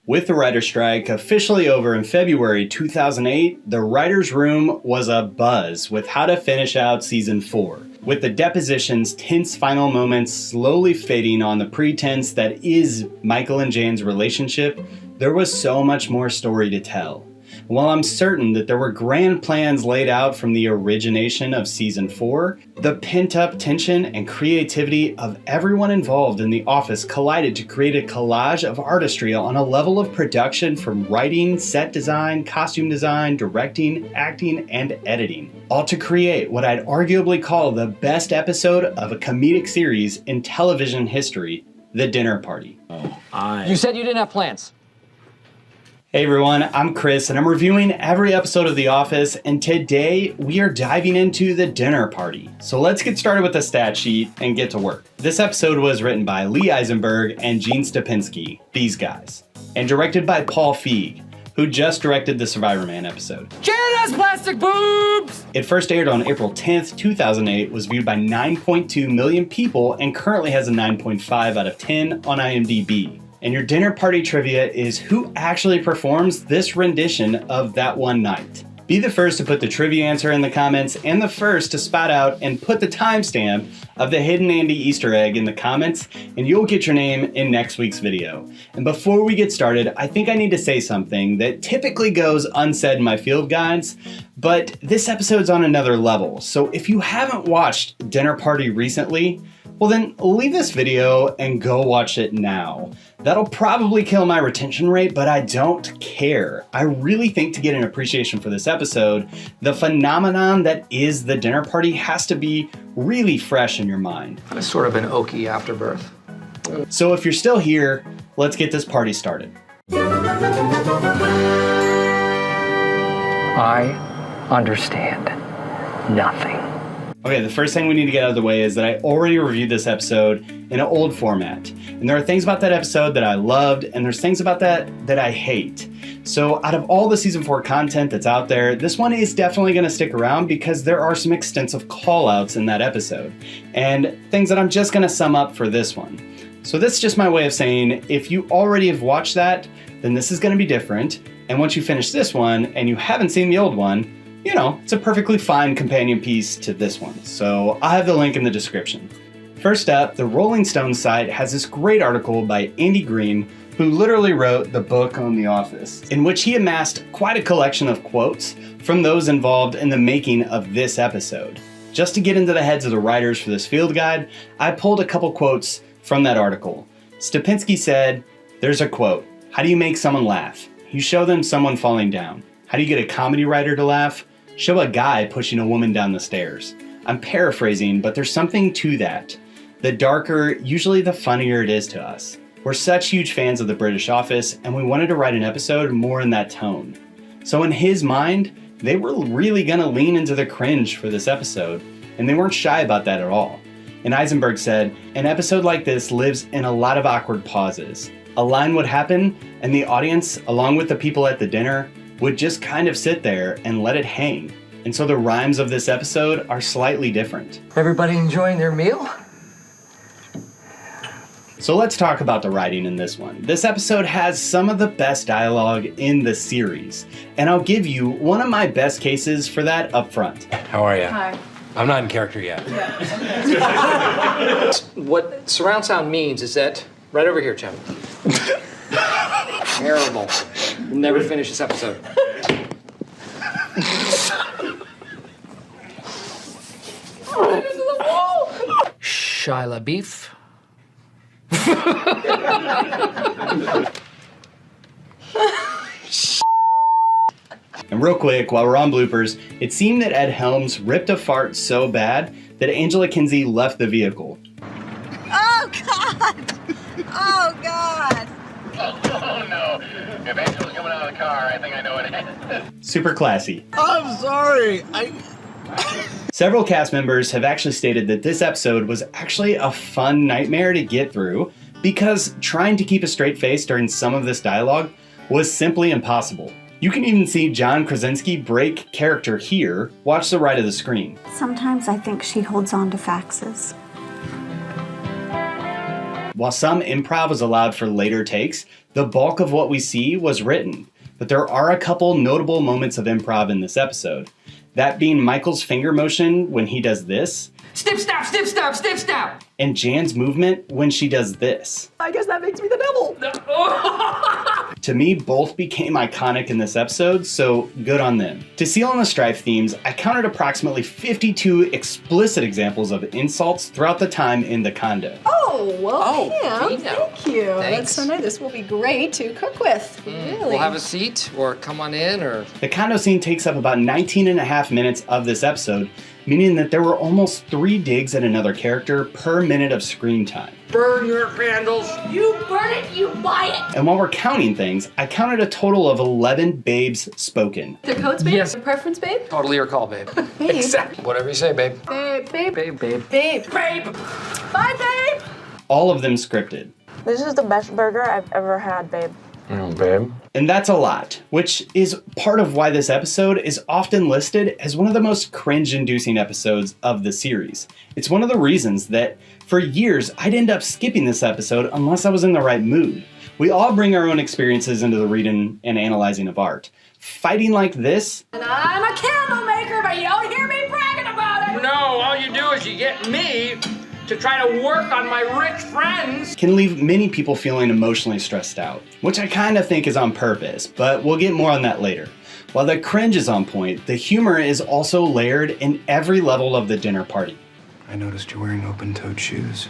With the writer's strike officially over in February 2008, the writer's room was abuzz with how to finish out season 4. With the depositions' tense final moments slowly fading on the pretense that is Michael and Jan's relationship, there was so much more story to tell. While I'm certain that there were grand plans laid out from the origination of season 4, the pent-up tension and creativity of everyone involved in the office collided to create a collage of artistry on a level of production from writing, set design, costume design, directing, acting, and editing. All to create what I'd arguably call the best episode of a comedic series in television history, The Dinner Party. You said you didn't have plans. Hey everyone, I'm Chris and I'm reviewing every episode of The Office, and today we are diving into The Dinner Party. So let's get started with the stat sheet and get to work. This episode was written by Lee Eisenberg and Gene Stupinski, these guys, and directed by Paul Feig, who just directed the Survivor Man episode. Jan has plastic boobs! It first aired on April 10th, 2008, was viewed by 9.2 million people, and currently has a 9.5 out of 10 on IMDb. And your dinner party trivia is who actually performs this rendition of That One Night. Be the first to put the trivia answer in the comments and the first to spout out and put the timestamp of the Hidden Andy Easter egg in the comments, and you'll get your name in next week's video. And before we get started, I think I need to say something that typically goes unsaid in my field guides, but this episode's on another level. So if you haven't watched Dinner Party recently, well then leave this video and go watch it now. That'll probably kill my retention rate, but I don't care. I really think to get an appreciation for this episode, the phenomenon that is the dinner party has to be really fresh in your mind. It's sort of an Okie afterbirth. So if you're still here, let's get this party started. I understand nothing. Okay, the first thing we need to get out of the way is that I already reviewed this episode in an old format. And there are things about that episode that I loved, and there's things about that I hate. So out of all the season 4 content that's out there, this one is definitely gonna stick around because there are some extensive call-outs in that episode, and things that I'm just gonna sum up for this one. So this is just my way of saying, if you already have watched that, then this is gonna be different. And once you finish this one, and you haven't seen the old one, you know, it's a perfectly fine companion piece to this one. So I'll have the link in the description. First up, the Rolling Stone site has this great article by Andy Green, who literally wrote the book on The Office, in which he amassed quite a collection of quotes from those involved in the making of this episode. Just to get into the heads of the writers for this field guide, I pulled a couple quotes from that article. Stupinski said, there's a quote, "How do you make someone laugh? You show them someone falling down. How do you get a comedy writer to laugh? Show a guy pushing a woman down the stairs." I'm paraphrasing, but there's something to that. The darker, usually the funnier it is to us. We're such huge fans of the British Office, and we wanted to write an episode more in that tone. So in his mind, they were really gonna lean into the cringe for this episode, and they weren't shy about that at all. And Eisenberg said, an episode like this lives in a lot of awkward pauses. A line would happen, and the audience, along with the people at the dinner, would just kind of sit there and let it hang. And so the rhymes of this episode are slightly different. Everybody enjoying their meal? So let's talk about the writing in this one. This episode has some of the best dialogue in the series, and I'll give you one of my best cases for that up front. How are you? Hi. I'm not in character yet. What surround sound means is that, right over here, Jim. Terrible. We'll never finish this episode. Shia LaBeouf. And real quick, while we're on bloopers, it seemed that Ed Helms ripped a fart so bad that Angela Kinsey left the vehicle. Oh, God! Oh, God! Oh no. If Angel's coming out of the car, I think I know what it is. Super classy. I'm sorry. Several cast members have actually stated that this episode was actually a fun nightmare to get through because trying to keep a straight face during some of this dialogue was simply impossible. You can even see John Krasinski break character here. Watch the right of the screen. Sometimes I think she holds on to faxes. While some improv was allowed for later takes, the bulk of what we see was written. But there are a couple notable moments of improv in this episode. That being Michael's finger motion when he does this. Snip, snap, snip, snap, snip, snap. And Jan's movement when she does this. I guess that makes me the devil. To me, both became iconic in this episode, so good on them. To seal on the strife themes, I counted approximately 52 explicit examples of insults throughout the time in the condo. Oh, well, Pam, Pino. thank you. Thanks. That's so nice. This will be great to cook with. Really. We'll have a seat, or come on in, or... The condo scene takes up about 19 and a half minutes of this episode, meaning that there were almost 3 digs at another character per minute of screen time. Burn your candles. You burn it, you buy it. And while we're counting things, I counted a total of 11 babes spoken. Their codes, babe? Yes. Their preference, babe? Totally your call, babe. Babe. Exactly. Whatever you say, babe. Babe, babe. Babe, babe. Babe. Babe. Bye, babe. All of them scripted. This is the best burger I've ever had, babe. Babe. And that's a lot, which is part of why this episode is often listed as one of the most cringe-inducing episodes of the series. It's one of the reasons that, for years, I'd end up skipping this episode unless I was in the right mood. We all bring our own experiences into the reading and analyzing of art. Fighting like this... And I'm a candle maker, but you don't hear me bragging about it. No, all you do is you get me to try to work on my rich friends. can leave many people feeling emotionally stressed out, which I kind of think is on purpose, but we'll get more on that later. While the cringe is on point, the humor is also layered in every level of the dinner party. I noticed you're wearing open-toed shoes.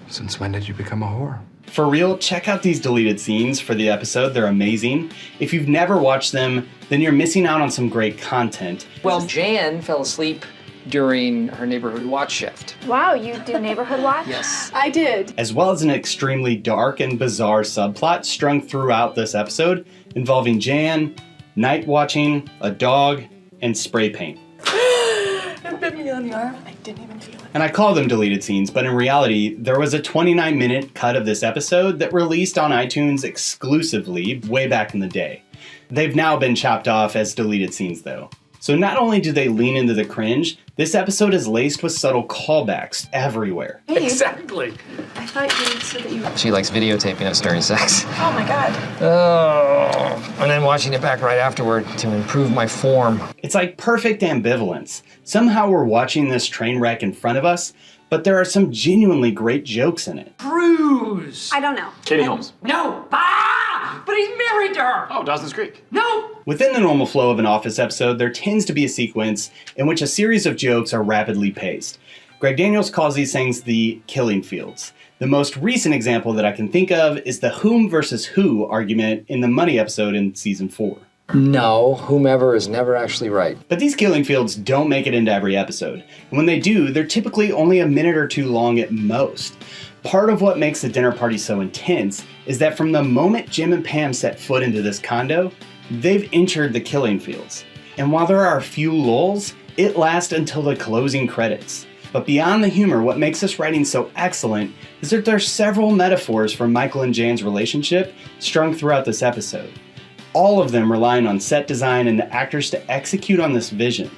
Since when did you become a whore? For real, check out these deleted scenes for the episode, they're amazing. If you've never watched them, then you're missing out on some great content. Well, Jan fell asleep during her neighborhood watch shift. Wow, you do neighborhood watch? Yes. I did. As well as an extremely dark and bizarre subplot strung throughout this episode involving Jan, night watching, a dog, and spray paint. It bit me on the arm. I didn't even feel it. And I call them deleted scenes, but in reality, there was a 29-minute cut of this episode that released on iTunes exclusively way back in the day. They've now been chopped off as deleted scenes though. So not only do they lean into the cringe, this episode is laced with subtle callbacks everywhere. Hey, Exactly. I thought you said that you... She likes videotaping us during sex. Oh my god. Oh, and then watching it back right afterward to improve my form. It's like perfect ambivalence. Somehow we're watching this train wreck in front of us, but there are some genuinely great jokes in it. Cruise. I don't know. Katie Holmes. No. Ah! But he's married to her. Oh, Dawson's Creek. No. Within the normal flow of an Office episode, there tends to be a sequence in which a series of jokes are rapidly paced. Greg Daniels calls these things the killing fields. The most recent example that I can think of is the whom versus who argument in the Money episode in season 4. No, whomever is never actually right. But these killing fields don't make it into every episode. And when they do, they're typically only a minute or two long at most. Part of what makes the dinner party so intense is that from the moment Jim and Pam set foot into this condo, they've entered the killing fields. And while there are a few lulls, it lasts until the closing credits. But beyond the humor, what makes this writing so excellent is that there's several metaphors for Michael and Jan's relationship strung throughout this episode. All of them relying on set design and the actors to execute on this vision.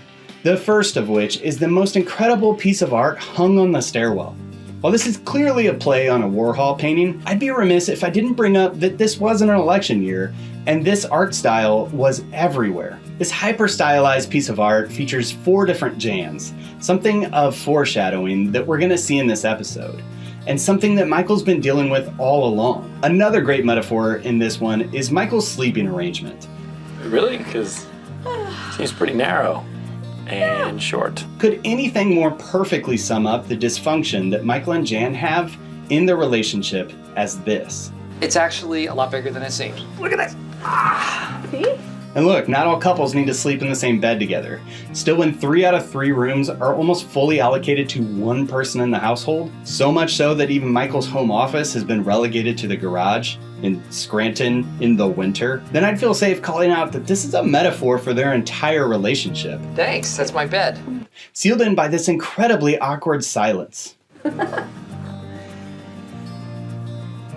The first of which is the most incredible piece of art hung on the stairwell. While this is clearly a play on a Warhol painting, I'd be remiss if I didn't bring up that this wasn't an election year, and this art style was everywhere. This hyper-stylized piece of art features 4 different Jans, something of foreshadowing that we're going to see in this episode, and something that Michael's been dealing with all along. Another great metaphor in this one is Michael's sleeping arrangement. Really? Because it seems pretty narrow and short. Could anything more perfectly sum up the dysfunction that Michael and Jan have in their relationship as this? It's actually a lot bigger than it seems. Look at this. See? And look, not all couples need to sleep in the same bed together. Still, when 3 out of 3 rooms are almost fully allocated to one person in the household, so much so that even Michael's home office has been relegated to the garage in Scranton in the winter, then I'd feel safe calling out that this is a metaphor for their entire relationship. Thanks, that's my bed. Sealed in by this incredibly awkward silence.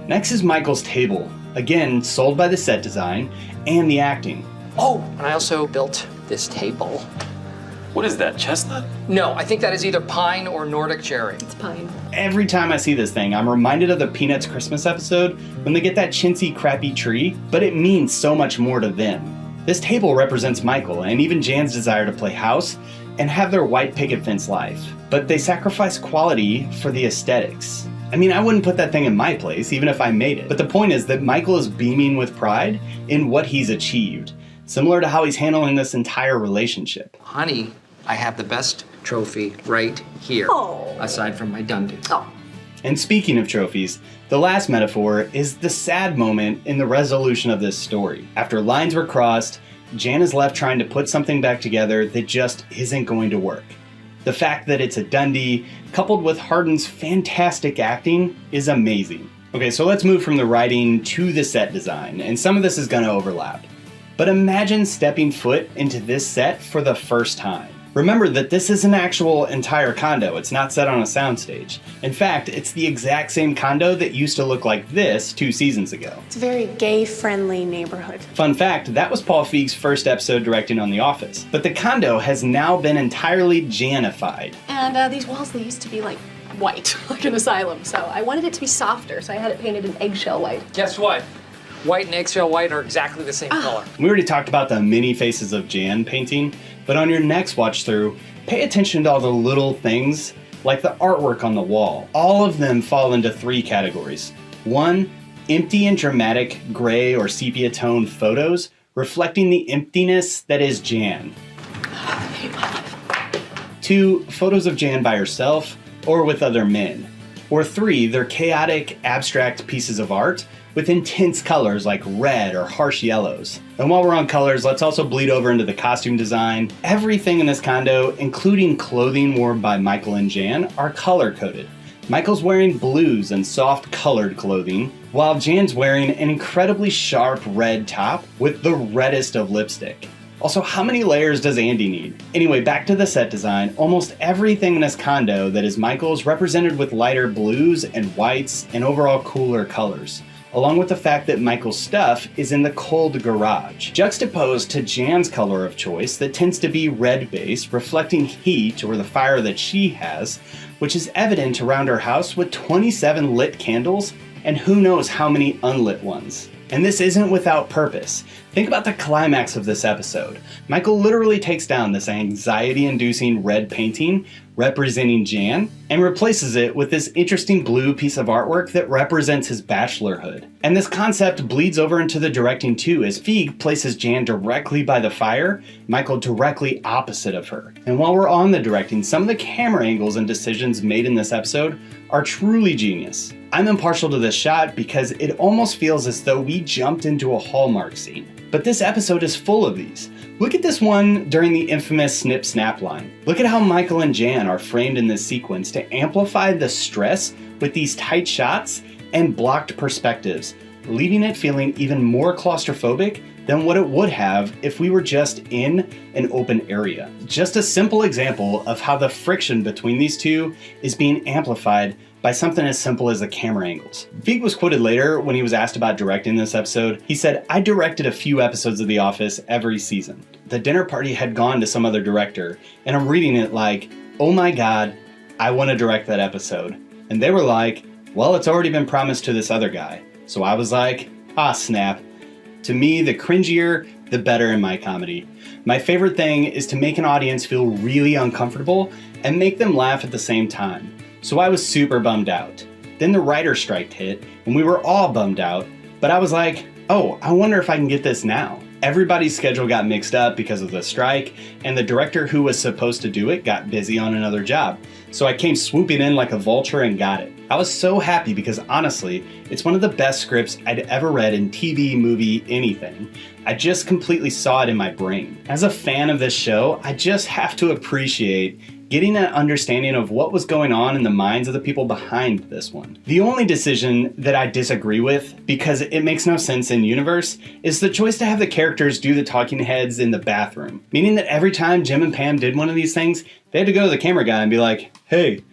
Next is Michael's table, again sold by the set design and the acting. Oh, and I also built this table. What is that, chestnut? No, I think that is either pine or Nordic cherry. It's pine. Every time I see this thing, I'm reminded of the Peanuts Christmas episode when they get that chintzy, crappy tree, but it means so much more to them. This table represents Michael and even Jan's desire to play house and have their white picket fence life, but they sacrifice quality for the aesthetics. I mean, I wouldn't put that thing in my place, even if I made it. But the point is that Michael is beaming with pride in what he's achieved, similar to how he's handling this entire relationship. Honey, I have the best trophy right here, aside from my Dunder. Oh. And speaking of trophies, the last metaphor is the sad moment in the resolution of this story. After lines were crossed, Jan is left trying to put something back together that just isn't going to work. The fact that it's a Dundee, coupled with Hardin's fantastic acting, is amazing. Okay, so let's move from the writing to the set design, and some of this is gonna overlap. But imagine stepping foot into this set for the first time. Remember that this is an actual entire condo, it's not set on a soundstage. In fact, it's the exact same condo that used to look like this 2 seasons ago. It's a very gay-friendly neighborhood. Fun fact, that was Paul Feig's first episode directing on The Office. But the condo has now been entirely Janified. And these walls, they used to be like white, like an asylum. So I wanted it to be softer, so I had it painted in eggshell white. Guess what? White and eggshell white are exactly the same color. We already talked about the many faces of Jan painting, but on your next watch through, pay attention to all the little things, like the artwork on the wall. All of them fall into 3 categories. 1, empty and dramatic gray or sepia tone photos reflecting the emptiness that is Jan. 2, photos of Jan by herself or with other men. Or 3, they're chaotic, abstract pieces of art with intense colors like red or harsh yellows. And while we're on colors, let's also bleed over into the costume design. Everything in this condo, including clothing worn by Michael and Jan, are color-coded. Michael's wearing blues and soft colored clothing, while Jan's wearing an incredibly sharp red top with the reddest of lipstick. Also, how many layers does Andy need? Anyway, back to the set design. Almost everything in this condo that is Michael's represented with lighter blues and whites and overall cooler colors, along with the fact that Michael's stuff is in the cold garage, juxtaposed to Jan's color of choice that tends to be red base, reflecting heat or the fire that she has, which is evident around her house with 27 lit candles and who knows how many unlit ones. And this isn't without purpose. Think about the climax of this episode. Michael literally takes down this anxiety-inducing red painting representing Jan and replaces it with this interesting blue piece of artwork that represents his bachelorhood. And this concept bleeds over into the directing too, as Feig places Jan directly by the fire, Michael directly opposite of her. And while we're on the directing, some of the camera angles and decisions made in this episode are truly genius. I'm impartial to this shot because it almost feels as though we jumped into a Hallmark scene. But this episode is full of these. Look at this one during the infamous snip snap line. Look at how Michael and Jan are framed in this sequence to amplify the stress with these tight shots and blocked perspectives, leaving it feeling even more claustrophobic than what it would have if we were just in an open area. Just a simple example of how the friction between these two is being amplified by something as simple as the camera angles. Feig was quoted later when he was asked about directing this episode. He said, "I directed a few episodes of The Office every season. The dinner party had gone to some other director, and I'm reading it like, oh my God, I want to direct that episode. And they were like, well, it's already been promised to this other guy. So I was like, ah, snap. To me, the cringier, the better in my comedy. My favorite thing is to make an audience feel really uncomfortable and make them laugh at the same time. So I was super bummed out. Then the writer's strike hit, and we were all bummed out, but I was like, oh, I wonder if I can get this now. Everybody's schedule got mixed up because of the strike, and the director who was supposed to do it got busy on another job. So I came swooping in like a vulture and got it. I was so happy because honestly, it's one of the best scripts I'd ever read in TV, movie, anything. I just completely saw it in my brain. As a fan of this show, I just have to appreciate getting an understanding of what was going on in the minds of the people behind this one. The only decision that I disagree with, because it makes no sense in universe, is the choice to have the characters do the talking heads in the bathroom. Meaning that every time Jim and Pam did one of these things, they had to go to the camera guy and be like, hey,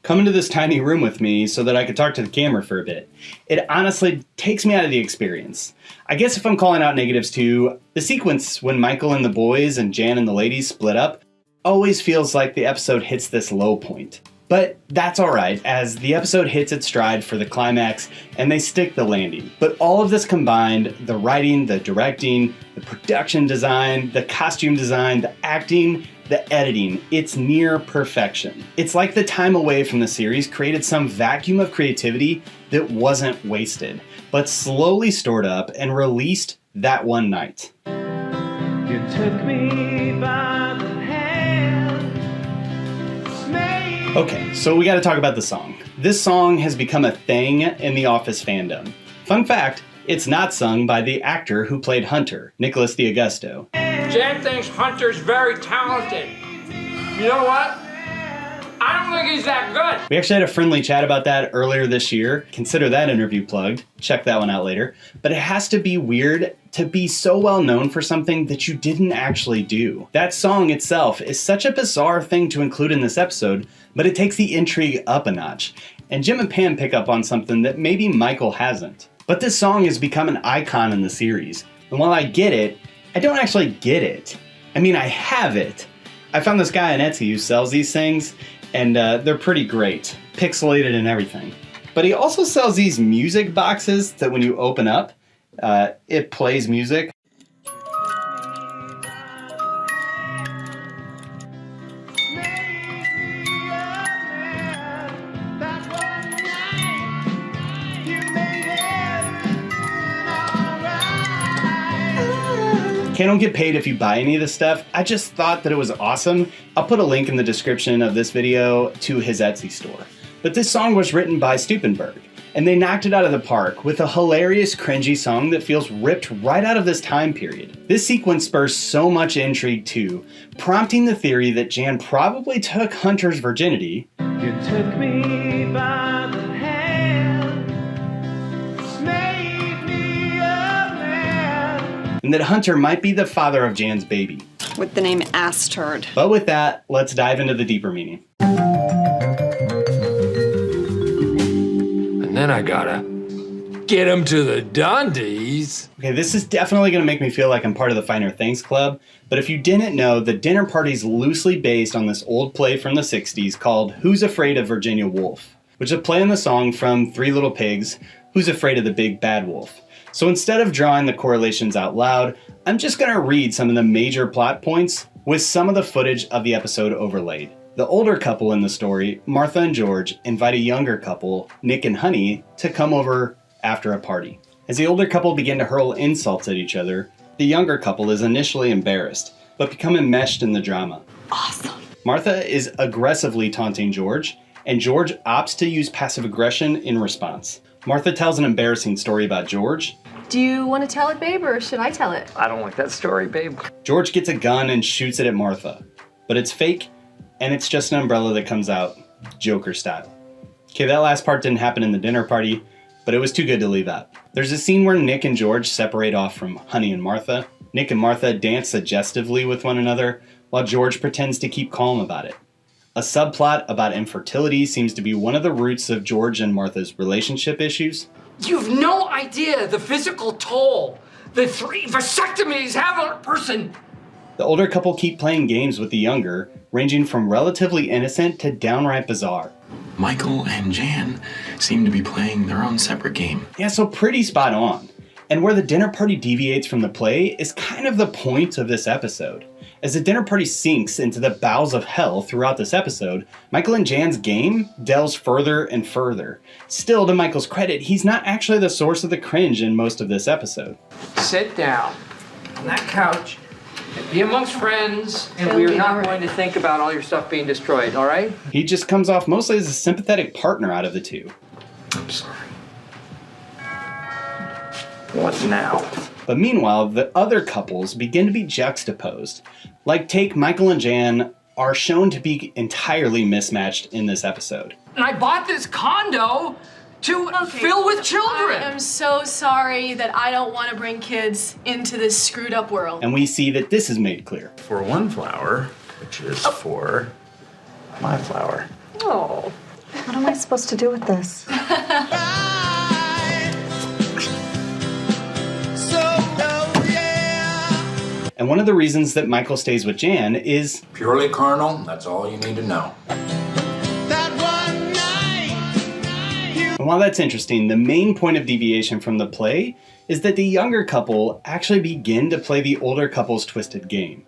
come into this tiny room with me so that I could talk to the camera for a bit. It honestly takes me out of the experience. I guess if I'm calling out negatives too, the sequence when Michael and the boys and Jan and the ladies split up always feels like the episode hits this low point. But that's alright, as the episode hits its stride for the climax and they stick the landing. But all of this combined, the writing, the directing, the production design, the costume design, the acting, the editing, it's near perfection. It's like the time away from the series created some vacuum of creativity that wasn't wasted, but slowly stored up and released that one night. You took me by the hand. Okay, so we gotta talk about the song. This song has become a thing in the Office fandom. Fun fact, it's not sung by the actor who played Hunter, Nicholas D'Augusto. Jan thinks Hunter's very talented. You know what? I don't think he's that good. We actually had a friendly chat about that earlier this year. Consider that interview plugged. Check that one out later. But it has to be weird to be so well known for something that you didn't actually do. That song itself is such a bizarre thing to include in this episode, but it takes the intrigue up a notch. And Jim and Pam pick up on something that maybe Michael hasn't. But this song has become an icon in the series. And while I get it, I don't actually get it. I mean, I have it. I found this guy on Etsy who sells these things, and they're pretty great, pixelated and everything. But he also sells these music boxes that when you open up, it plays music. Okay, I don't get paid if you buy any of this stuff. I just thought that it was awesome. I'll put a link in the description of this video to his Etsy store. But this song was written by Stupenberg, and they knocked it out of the park with a hilarious, cringy song that feels ripped right out of this time period. This sequence spurs so much intrigue too, prompting the theory that Jan probably took Hunter's virginity. You took me by the hand, made me a man. And that Hunter might be the father of Jan's baby. With the name Ass Turd. But with that, let's dive into the deeper meaning. And then I gotta get him to the Dundies. Okay, this is definitely gonna make me feel like I'm part of the Finer Things Club, but if you didn't know, the dinner party's loosely based on this old play from the 60s called Who's Afraid of Virginia Woolf, which is a play on the song from Three Little Pigs, Who's Afraid of the Big Bad Wolf. So instead of drawing the correlations out loud, I'm just gonna read some of the major plot points with some of the footage of the episode overlaid. The older couple in the story, Martha and George, invite a younger couple, Nick and Honey, to come over after a party. As the older couple begin to hurl insults at each other, the younger couple is initially embarrassed, but become enmeshed in the drama. Awesome. Martha is aggressively taunting George, and George opts to use passive aggression in response. Martha tells an embarrassing story about George. Do you want to tell it, babe, or should I tell it? I don't like that story, babe. George gets a gun and shoots it at Martha, but it's fake, and it's just an umbrella that comes out, Joker style. Okay, that last part didn't happen in the dinner party, but it was too good to leave out. There's a scene where Nick and George separate off from Honey and Martha. Nick and Martha dance suggestively with one another, while George pretends to keep calm about it. A subplot about infertility seems to be one of the roots of George and Martha's relationship issues. You've no idea the physical toll the 3 vasectomies have on a person. The older couple keep playing games with the younger, ranging from relatively innocent to downright bizarre. Michael and Jan seem to be playing their own separate game. Yeah, so pretty spot on. And where the dinner party deviates from the play is kind of the point of this episode. As the dinner party sinks into the bowels of hell throughout this episode, Michael and Jan's game delves further and further. Still, to Michael's credit, he's not actually the source of the cringe in most of this episode. Sit down on that couch and be amongst friends, and we're not going to think about all your stuff being destroyed, all right? He just comes off mostly as a sympathetic partner out of the two. I'm sorry. What now? But meanwhile, the other couples begin to be juxtaposed. Like, take Michael and Jan are shown to be entirely mismatched in this episode. And I bought this condo to fill with children. I am so sorry that I don't want to bring kids into this screwed up world. And we see that this is made clear. For one flower, which is for my flower. Oh. What am I supposed to do with this? And one of the reasons that Michael stays with Jan is Purely carnal, that's all you need to know. And while that's interesting, the main point of deviation from the play is that the younger couple actually begin to play the older couple's twisted game.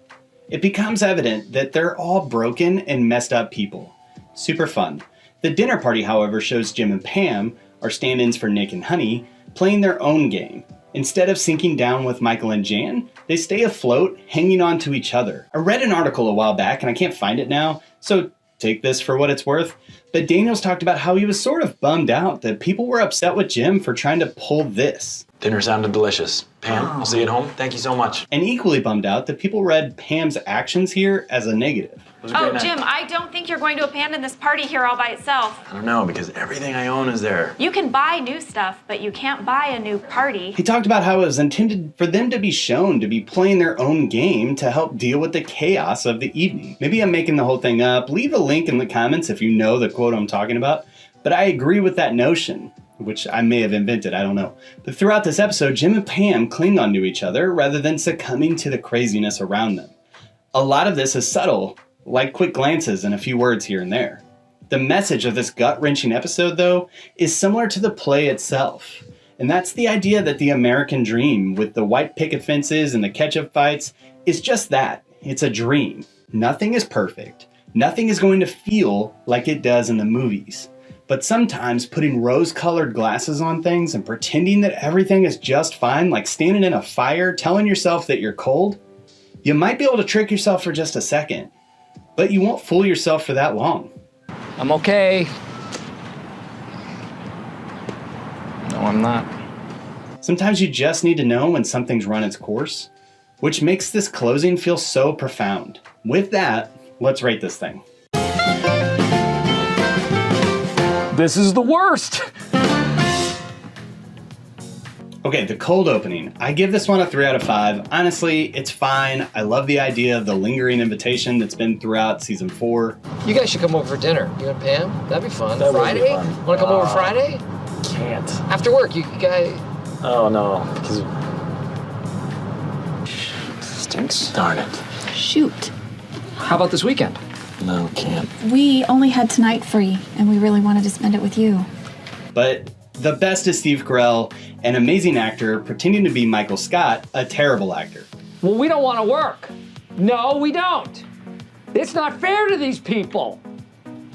It becomes evident that they're all broken and messed up people. Super fun. The dinner party, however, shows Jim and Pam, our stand-ins for Nick and Honey, playing their own game. Instead of sinking down with Michael and Jan, they stay afloat, hanging on to each other. I read an article a while back, and I can't find it now, so take this for what it's worth, but Daniels talked about how he was sort of bummed out that people were upset with Jim for trying to pull this. Dinner sounded delicious. Pam, I'll see you at home. Thank you so much. And equally bummed out that people read Pam's actions here as a negative. Oh, Jim, I don't think you're going to abandon this party here all by itself. I don't know, because everything I own is there. You can buy new stuff, but you can't buy a new party. He talked about how it was intended for them to be shown to be playing their own game to help deal with the chaos of the evening. Maybe I'm making the whole thing up. Leave a link in the comments if you know the quote I'm talking about. But I agree with that notion, which I may have invented, I don't know. But throughout this episode, Jim and Pam cling onto each other rather than succumbing to the craziness around them. A lot of this is subtle, like quick glances and a few words here and there. The message of this gut-wrenching episode, though, is similar to the play itself. And that's the idea that the American dream, with the white picket fences and the ketchup fights, is just that. It's a dream. Nothing is perfect. Nothing is going to feel like it does in the movies. But sometimes putting rose-colored glasses on things and pretending that everything is just fine, like standing in a fire, telling yourself that you're cold, you might be able to trick yourself for just a second. But you won't fool yourself for that long. I'm okay. No, I'm not. Sometimes you just need to know when something's run its course, which makes this closing feel so profound. With that, let's rate this thing. This is the worst. Okay, the cold opening. I give this one a 3 out of 5. Honestly, it's fine. I love the idea of the lingering invitation that's been throughout season 4. You guys should come over for dinner. You and Pam? That'd be fun. That would be Friday? fun. Want to come over Friday? Can't. After work, you guys... Oh, no. Because... Stinks. Darn it. Shoot. How about this weekend? No, can't. We only had tonight free, and we really wanted to spend it with you. But the best is Steve Carell, an amazing actor pretending to be Michael Scott, a terrible actor. Well, we don't want to work. No, we don't. It's not fair to these people.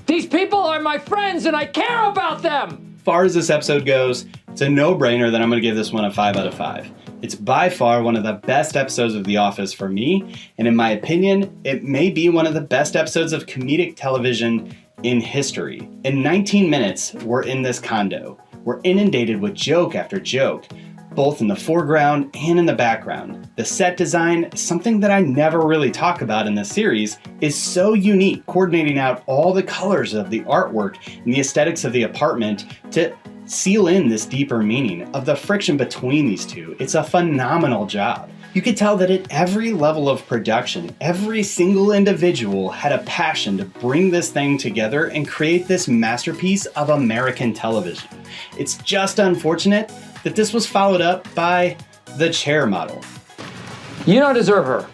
These people are my friends, and I care about them. As far as this episode goes, it's a no-brainer that I'm going to give this one a 5 out of 5. It's by far one of the best episodes of The Office for me, and in my opinion, it may be one of the best episodes of comedic television in history. In 19 minutes, we're in this condo. We're inundated with joke after joke, both in the foreground and in the background. The set design, something that I never really talk about in this series, is so unique, coordinating out all the colors of the artwork and the aesthetics of the apartment to seal in this deeper meaning of the friction between these two. It's a phenomenal job. You could tell that at every level of production, every single individual had a passion to bring this thing together and create this masterpiece of American television. It's just unfortunate that this was followed up by the chair model. You don't deserve her.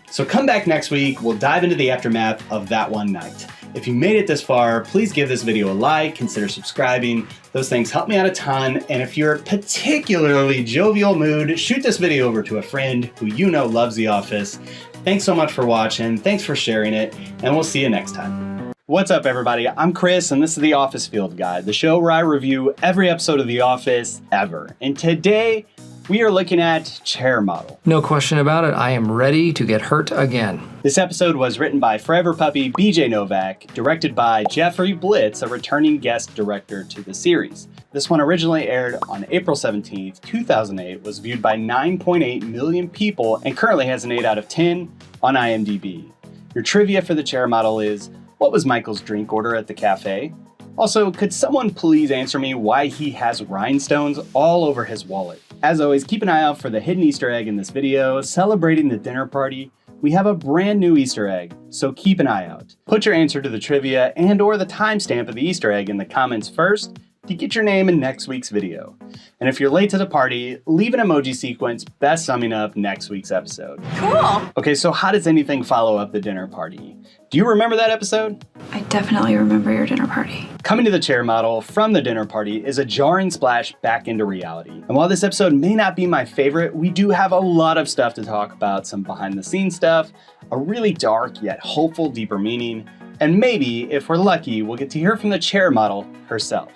So come back next week, we'll dive into the aftermath of that one night. If you made it this far, please give this video a like, consider subscribing. Those things help me out a ton, and if you're particularly jovial mood, shoot this video over to a friend who you know loves The Office. Thanks so much for watching, thanks for sharing it, and we'll see you next time. What's up, everybody? I'm Chris, and this is The Office Field Guide, the show where I review every episode of The Office ever. And today, we are looking at Chair Model. No question about it, I am ready to get hurt again. This episode was written by Forever Puppy BJ Novak, directed by Jeffrey Blitz, a returning guest director to the series. This one originally aired on April 17th, 2008, was viewed by 9.8 million people, and currently has an 8 out of 10 on IMDb. Your trivia for the Chair Model is, what was Michael's drink order at the cafe? Also, could someone please answer me why he has rhinestones all over his wallet? As always, keep an eye out for the hidden Easter egg in this video. Celebrating the dinner party, we have a brand new Easter egg, so keep an eye out. Put your answer to the trivia and or the timestamp of the Easter egg in the comments first to get your name in next week's video. And if you're late to the party, leave an emoji sequence best summing up next week's episode. Cool. Okay, so how does anything follow up the dinner party? Do you remember that episode? I definitely remember your dinner party. Coming to the Chair Model from the dinner party is a jarring splash back into reality. And while this episode may not be my favorite, we do have a lot of stuff to talk about, some behind the scenes stuff, a really dark yet hopeful deeper meaning, and maybe, if we're lucky, we'll get to hear from the Chair Model herself.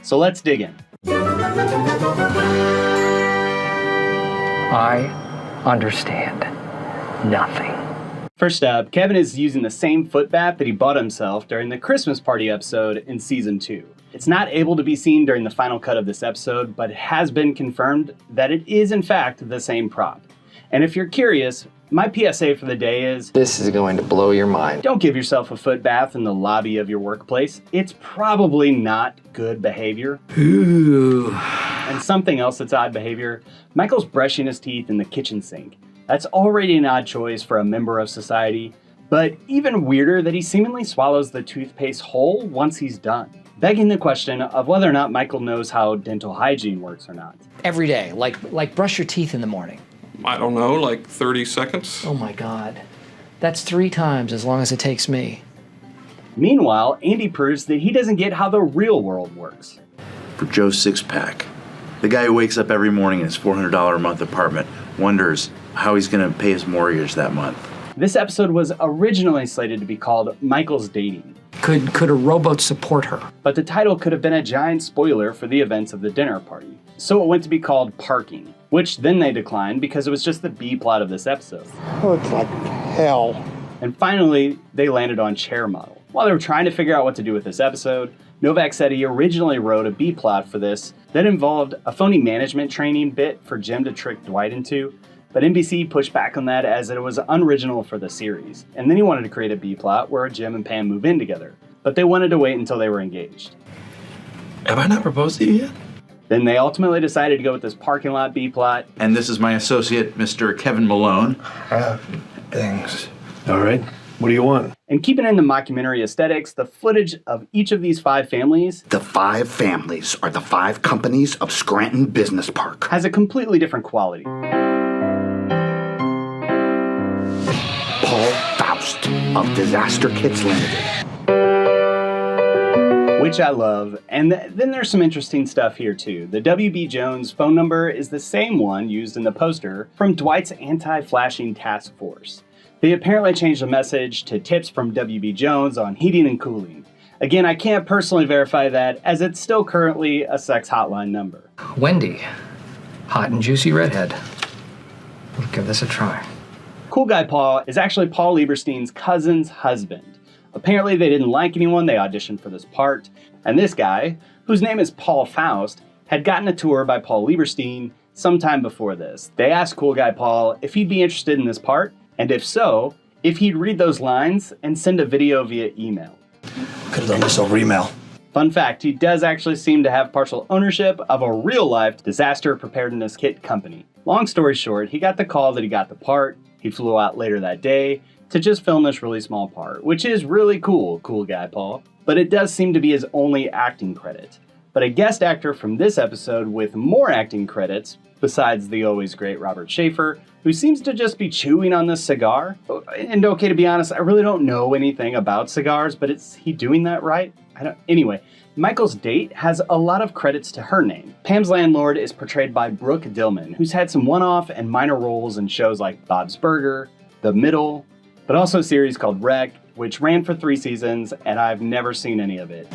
So let's dig in. I understand nothing. First up, Kevin is using the same foot bath that he bought himself during the Christmas party episode in season 2. It's not able to be seen during the final cut of this episode, but it has been confirmed that it is in fact the same prop. And if you're curious, my PSA for the day is, This is going to blow your mind. don't give yourself a foot bath in the lobby of your workplace. It's probably not good behavior. Ooh. And something else that's odd behavior, Michael's brushing his teeth in the kitchen sink. That's already an odd choice for a member of society, but even weirder that he seemingly swallows the toothpaste whole once he's done, begging the question of whether or not Michael knows how dental hygiene works or not. Every day, like brush your teeth in the morning. I don't know, like 30 seconds? Oh my God. That's 3 times as long as it takes me. Meanwhile, Andy proves that he doesn't get how the real world works. For Joe's six-pack, the guy who wakes up every morning in his $400 a month apartment wonders how he's going to pay his mortgage that month. This episode was originally slated to be called Michael's Dating. Could a rowboat support her? But the title could have been a giant spoiler for the events of the dinner party. So it went to be called Parking, which then they declined because it was just the B plot of this episode. Oh, it's like hell. And finally, they landed on Chair Model. While they were trying to figure out what to do with this episode, Novak said he originally wrote a B plot for this that involved a phony management training bit for Jim to trick Dwight into, but NBC pushed back on that as it was unoriginal for the series. And then he wanted to create a B plot where Jim and Pam move in together, but they wanted to wait until they were engaged. Have I not proposed to you yet? Then they ultimately decided to go with this parking lot B plot. And this is my associate, Mr. Kevin Malone. Things. All right. What do you want? And keeping in the mockumentary aesthetics, the footage of each of these 5 families, The 5 families are the 5 companies of Scranton Business Park. has a completely different quality. Paul Faust of Disaster Kits Limited. Which I love. And then there's some interesting stuff here too. The WB Jones phone number is the same one used in the poster from Dwight's anti-flashing task force. They apparently changed the message to tips from WB Jones on heating and cooling. Again, I can't personally verify that as it's still currently a sex hotline number. Wendy, hot and juicy redhead. We'll give this a try. Cool Guy Paul is actually Paul Lieberstein's cousin's husband. Apparently they didn't like anyone they auditioned for this part, and this guy, whose name is Paul Faust, had gotten a tour by Paul Lieberstein sometime before this. They asked Cool Guy Paul if he'd be interested in this part, and if so, if he'd read those lines and send a video via email. Could have done this over email. Fun fact, he does actually seem to have partial ownership of a real-life disaster preparedness kit company. Long story short, he got the call that he got the part. He flew out later that day to just film this really small part, which is really cool, Cool Guy Paul. But it does seem to be his only acting credit. But a guest actor from this episode with more acting credits, besides the always great Robert Schaefer, who seems to just be chewing on this cigar. And okay, to be honest, I really don't know anything about cigars, but is he doing that right? Anyway, Michael's date has a lot of credits to her name. Pam's landlord is portrayed by Brooke Dillman, who's had some one-off and minor roles in shows like Bob's Burger, The Middle, but also a series called Wreck, which ran for 3 seasons, and I've never seen any of it.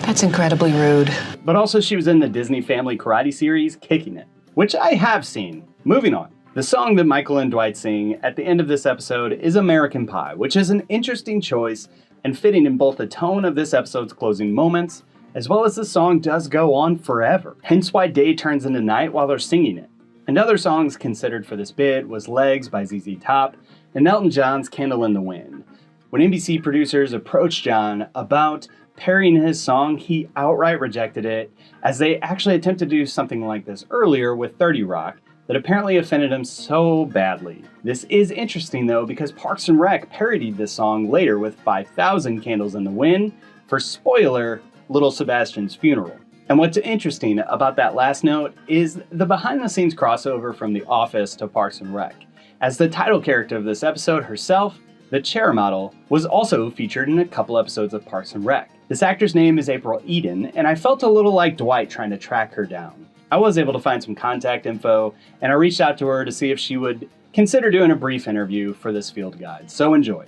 That's incredibly rude. But also she was in the Disney Family Karate series, Kicking It. which I have seen. Moving on. The song that Michael and Dwight sing at the end of this episode is American Pie, which is an interesting choice and fitting in both the tone of this episode's closing moments, as well as the song does go on forever, hence why day turns into night while they're singing it. And other songs considered for this bit was Legs by ZZ Top and Elton John's Candle in the Wind. When NBC producers approached John about pairing his song, he outright rejected it, as they actually attempted to do something like this earlier with 30 Rock, that apparently offended him so badly. This is interesting though, because Parks and Rec parodied this song later with 5,000 Candles in the Wind for, spoiler, Little Sebastian's funeral. And what's interesting about that last note is the behind the scenes crossover from The Office to Parks and Rec, as the title character of this episode herself, the chair model, was also featured in a couple episodes of Parks and Rec. This actor's name is April Eden, and I felt a little like Dwight trying to track her down. I was able to find some contact info, and I reached out to her to see if she would consider doing a brief interview for this field guide, so enjoy.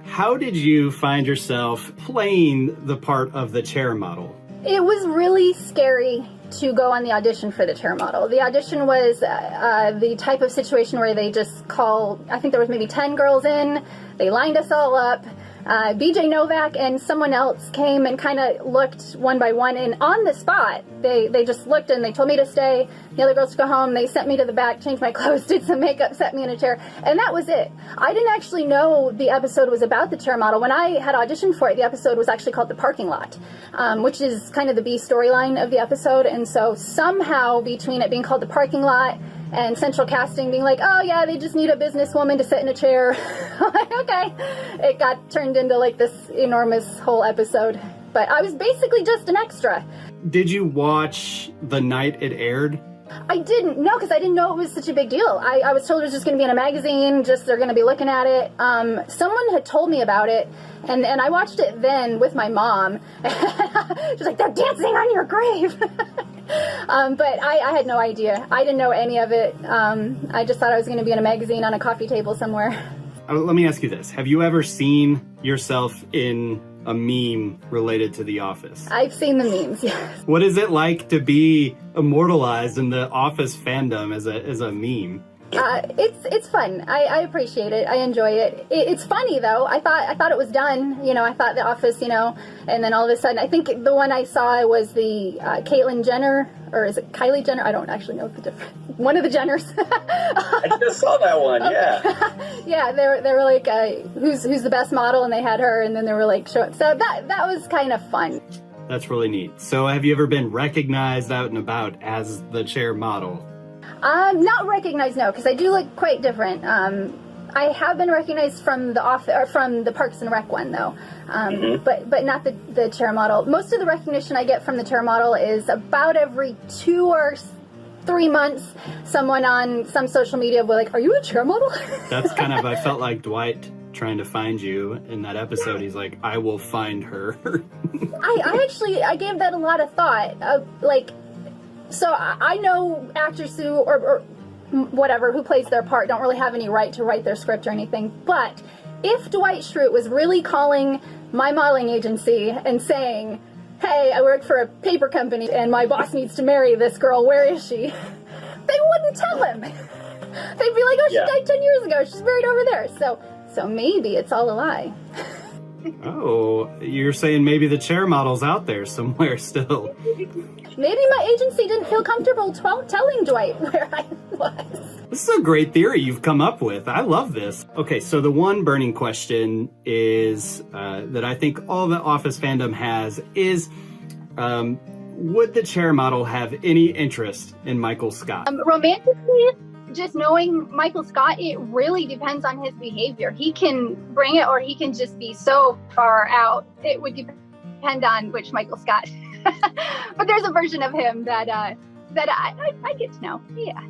How did you find yourself playing the part of the chair model? It was really scary to go on the audition for the chair model. The audition was the type of situation where they just call, I think there was maybe 10 girls in, they lined us all up. BJ Novak and someone else came and kind of looked one by one, and on the spot, they just looked and they told me to stay. The other girls to go home. They sent me to the back, changed my clothes, did some makeup, set me in a chair, and that was it. I didn't actually know the episode was about the chair model. When I had auditioned for it, the episode was actually called The Parking Lot, which is kind of the B storyline of the episode, and so somehow between it being called The Parking Lot and central casting being like, oh yeah, they just need a businesswoman to sit in a chair. I'm like, okay. It got turned into like this enormous whole episode. But I was basically just an extra. Did you watch the night it aired? I didn't know, because I didn't know it was such a big deal. I was told it was just going to be in a magazine, just they're going to be looking at it. Someone had told me about it, and I watched it then with my mom. She's like, they're dancing on your grave. But I had no idea. I didn't know any of it. I just thought I was going to be in a magazine on a coffee table somewhere. Let me ask you this. Have you ever seen yourself in a meme related to The Office? I've seen the memes, yes. What is it like to be immortalized in the Office fandom as a meme? It's fun. I appreciate it. I enjoy it. It's funny though. I thought it was done. You know, I thought The Office. You know, and then all of a sudden, I think the one I saw was the Caitlyn Jenner, or is it Kylie Jenner? I don't actually know the difference. One of the Jenners. I just saw that one. Yeah. Yeah, they were like, who's the best model, and they had her, and then they were like, so that was kind of fun. That's really neat. So, have you ever been recognized out and about as the chair model? Not recognized, no, because I do look quite different. I have been recognized from the Parks and Rec one, though, but not the chair model. Most of the recognition I get from the chair model is about every 2 or 3 months. Someone on some social media will be like, "Are you a chair model?" That's kind of, I felt like Dwight trying to find you in that episode. He's like, "I will find her." I gave that a lot of thought. So I know actors who, or whatever, who plays their part don't really have any right to write their script or anything. But if Dwight Schrute was really calling my modeling agency and saying, hey, I work for a paper company and my boss needs to marry this girl, where is she? They wouldn't tell him. They'd be like, oh, she died 10 years ago. She's buried over there. So maybe it's all a lie. Oh, you're saying maybe the chair model's out there somewhere still. Maybe my agency didn't feel comfortable telling Dwight where I was. This is a great theory you've come up with. I love this. Okay, so the one burning question is that I think all the Office fandom has is, would the chair model have any interest in Michael Scott? Romantically, just knowing Michael Scott, it really depends on his behavior. He can bring it, or he can just be so far out. It would depend on which Michael Scott. But there's a version of him that I get to know. Yeah.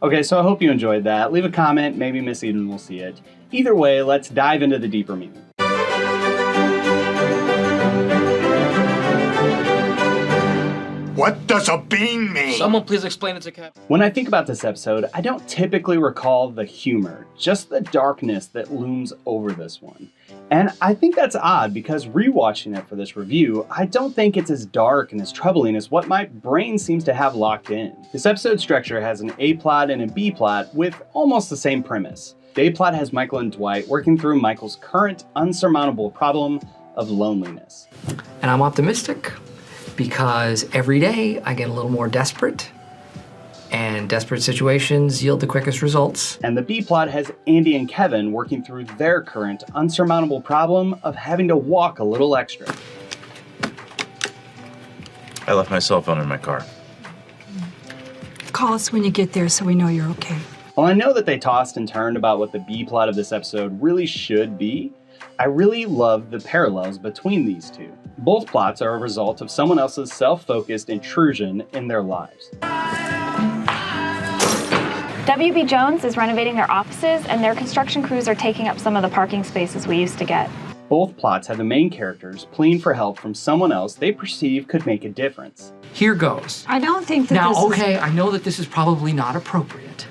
Okay, so I hope you enjoyed that. Leave a comment, maybe Miss Eden will see it. Either way, let's dive into the deeper meaning. What does a bean mean? Someone please explain it to Cap. When I think about this episode, I don't typically recall the humor, just the darkness that looms over this one. And I think that's odd because rewatching it for this review, I don't think it's as dark and as troubling as what my brain seems to have locked in. This episode structure has an A plot and a B plot with almost the same premise. The A plot has Michael and Dwight working through Michael's current unsurmountable problem of loneliness. And I'm optimistic because every day I get a little more desperate, and desperate situations yield the quickest results. And the B plot has Andy and Kevin working through their current unsurmountable problem of having to walk a little extra. I left my cell phone in my car. Call us when you get there so we know you're okay. While I know that they tossed and turned about what the B plot of this episode really should be, I really love the parallels between these two. Both plots are a result of someone else's self-focused intrusion in their lives. WB Jones is renovating their offices, and their construction crews are taking up some of the parking spaces we used to get. Both plots have the main characters pleading for help from someone else they perceive could make a difference. Here goes. I don't think that Now, this okay, I know that this is probably not appropriate,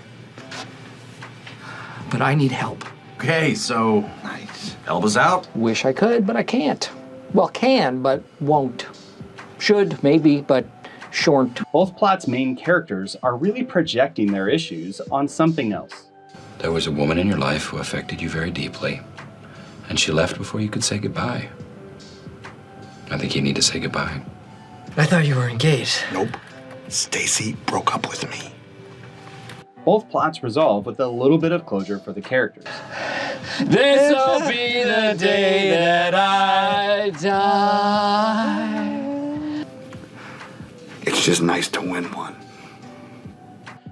but I need help. Okay, so nice. Help us out. Wish I could, but I can't. Well, can, but won't. Should, maybe, but shan't. Both plots' main characters are really projecting their issues on something else. There was a woman in your life who affected you very deeply, and she left before you could say goodbye. I think you need to say goodbye. I thought you were engaged. Nope. Stacy broke up with me. Both plots resolve with a little bit of closure for the characters. This'll be the day that I die. It's just nice to win one.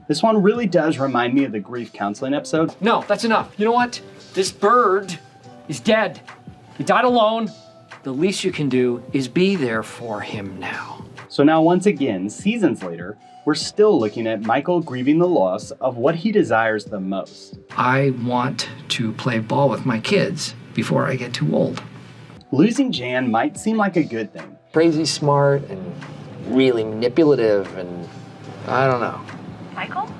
This one really does remind me of the grief counseling episode. No, that's enough. You know what? This bird is dead. He died alone. The least you can do is be there for him now. So now once again, seasons later, we're still looking at Michael grieving the loss of what he desires the most. I want to play ball with my kids before I get too old. Losing Jan might seem like a good thing. Crazy smart and really manipulative, and I don't know. Michael?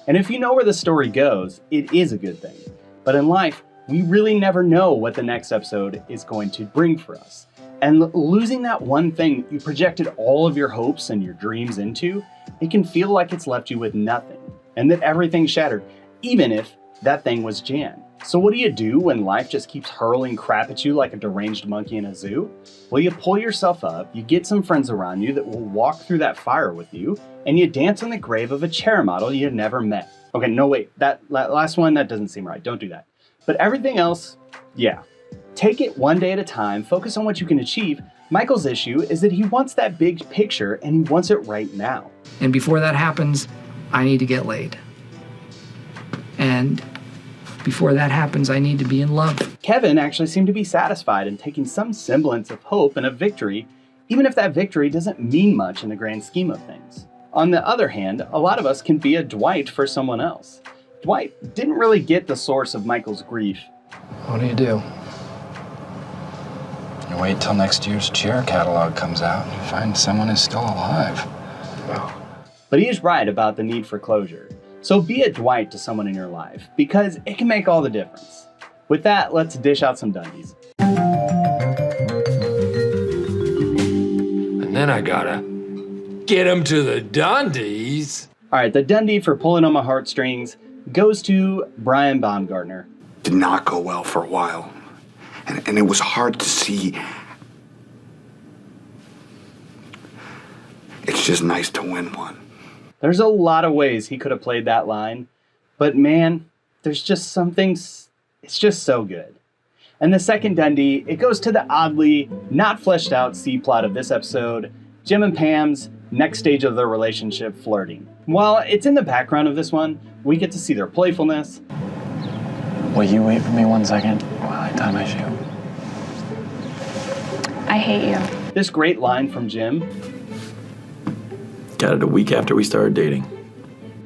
And if you know where the story goes, it is a good thing. But in life, we really never know what the next episode is going to bring for us. And losing that one thing you projected all of your hopes and your dreams into, it can feel like it's left you with nothing, and that everything's shattered, even if that thing was Jan. So what do you do when life just keeps hurling crap at you like a deranged monkey in a zoo? Well, you pull yourself up, you get some friends around you that will walk through that fire with you, and you dance on the grave of a chair model you never met. Okay, no wait, that last one, that doesn't seem right, don't do that. But everything else, yeah. Take it one day at a time, focus on what you can achieve. Michael's issue is that he wants that big picture and he wants it right now. And before that happens, I need to get laid. And before that happens, I need to be in love. Kevin actually seemed to be satisfied in taking some semblance of hope and a victory, even if that victory doesn't mean much in the grand scheme of things. On the other hand, a lot of us can be a Dwight for someone else. Dwight didn't really get the source of Michael's grief. What do you do? You wait till next year's cheer catalog comes out and you find someone is still alive. But he is right about the need for closure. So be a Dwight to someone in your life, because it can make all the difference. With that, let's dish out some Dundies. And then I gotta get him to the Dundies. All right, the Dundie for pulling on my heartstrings goes to Brian Baumgartner. Did not go well for a while. And it was hard to see. It's just nice to win one. There's a lot of ways he could have played that line, but man, there's just something, it's just so good. And the second Dundie, it goes to the oddly not fleshed out C plot of this episode, Jim and Pam's next stage of their relationship, flirting. While it's in the background of this one, we get to see their playfulness. Will you wait for me 1 second while I tie my shoe? I hate you. This great line from Jim. Got it a week after we started dating.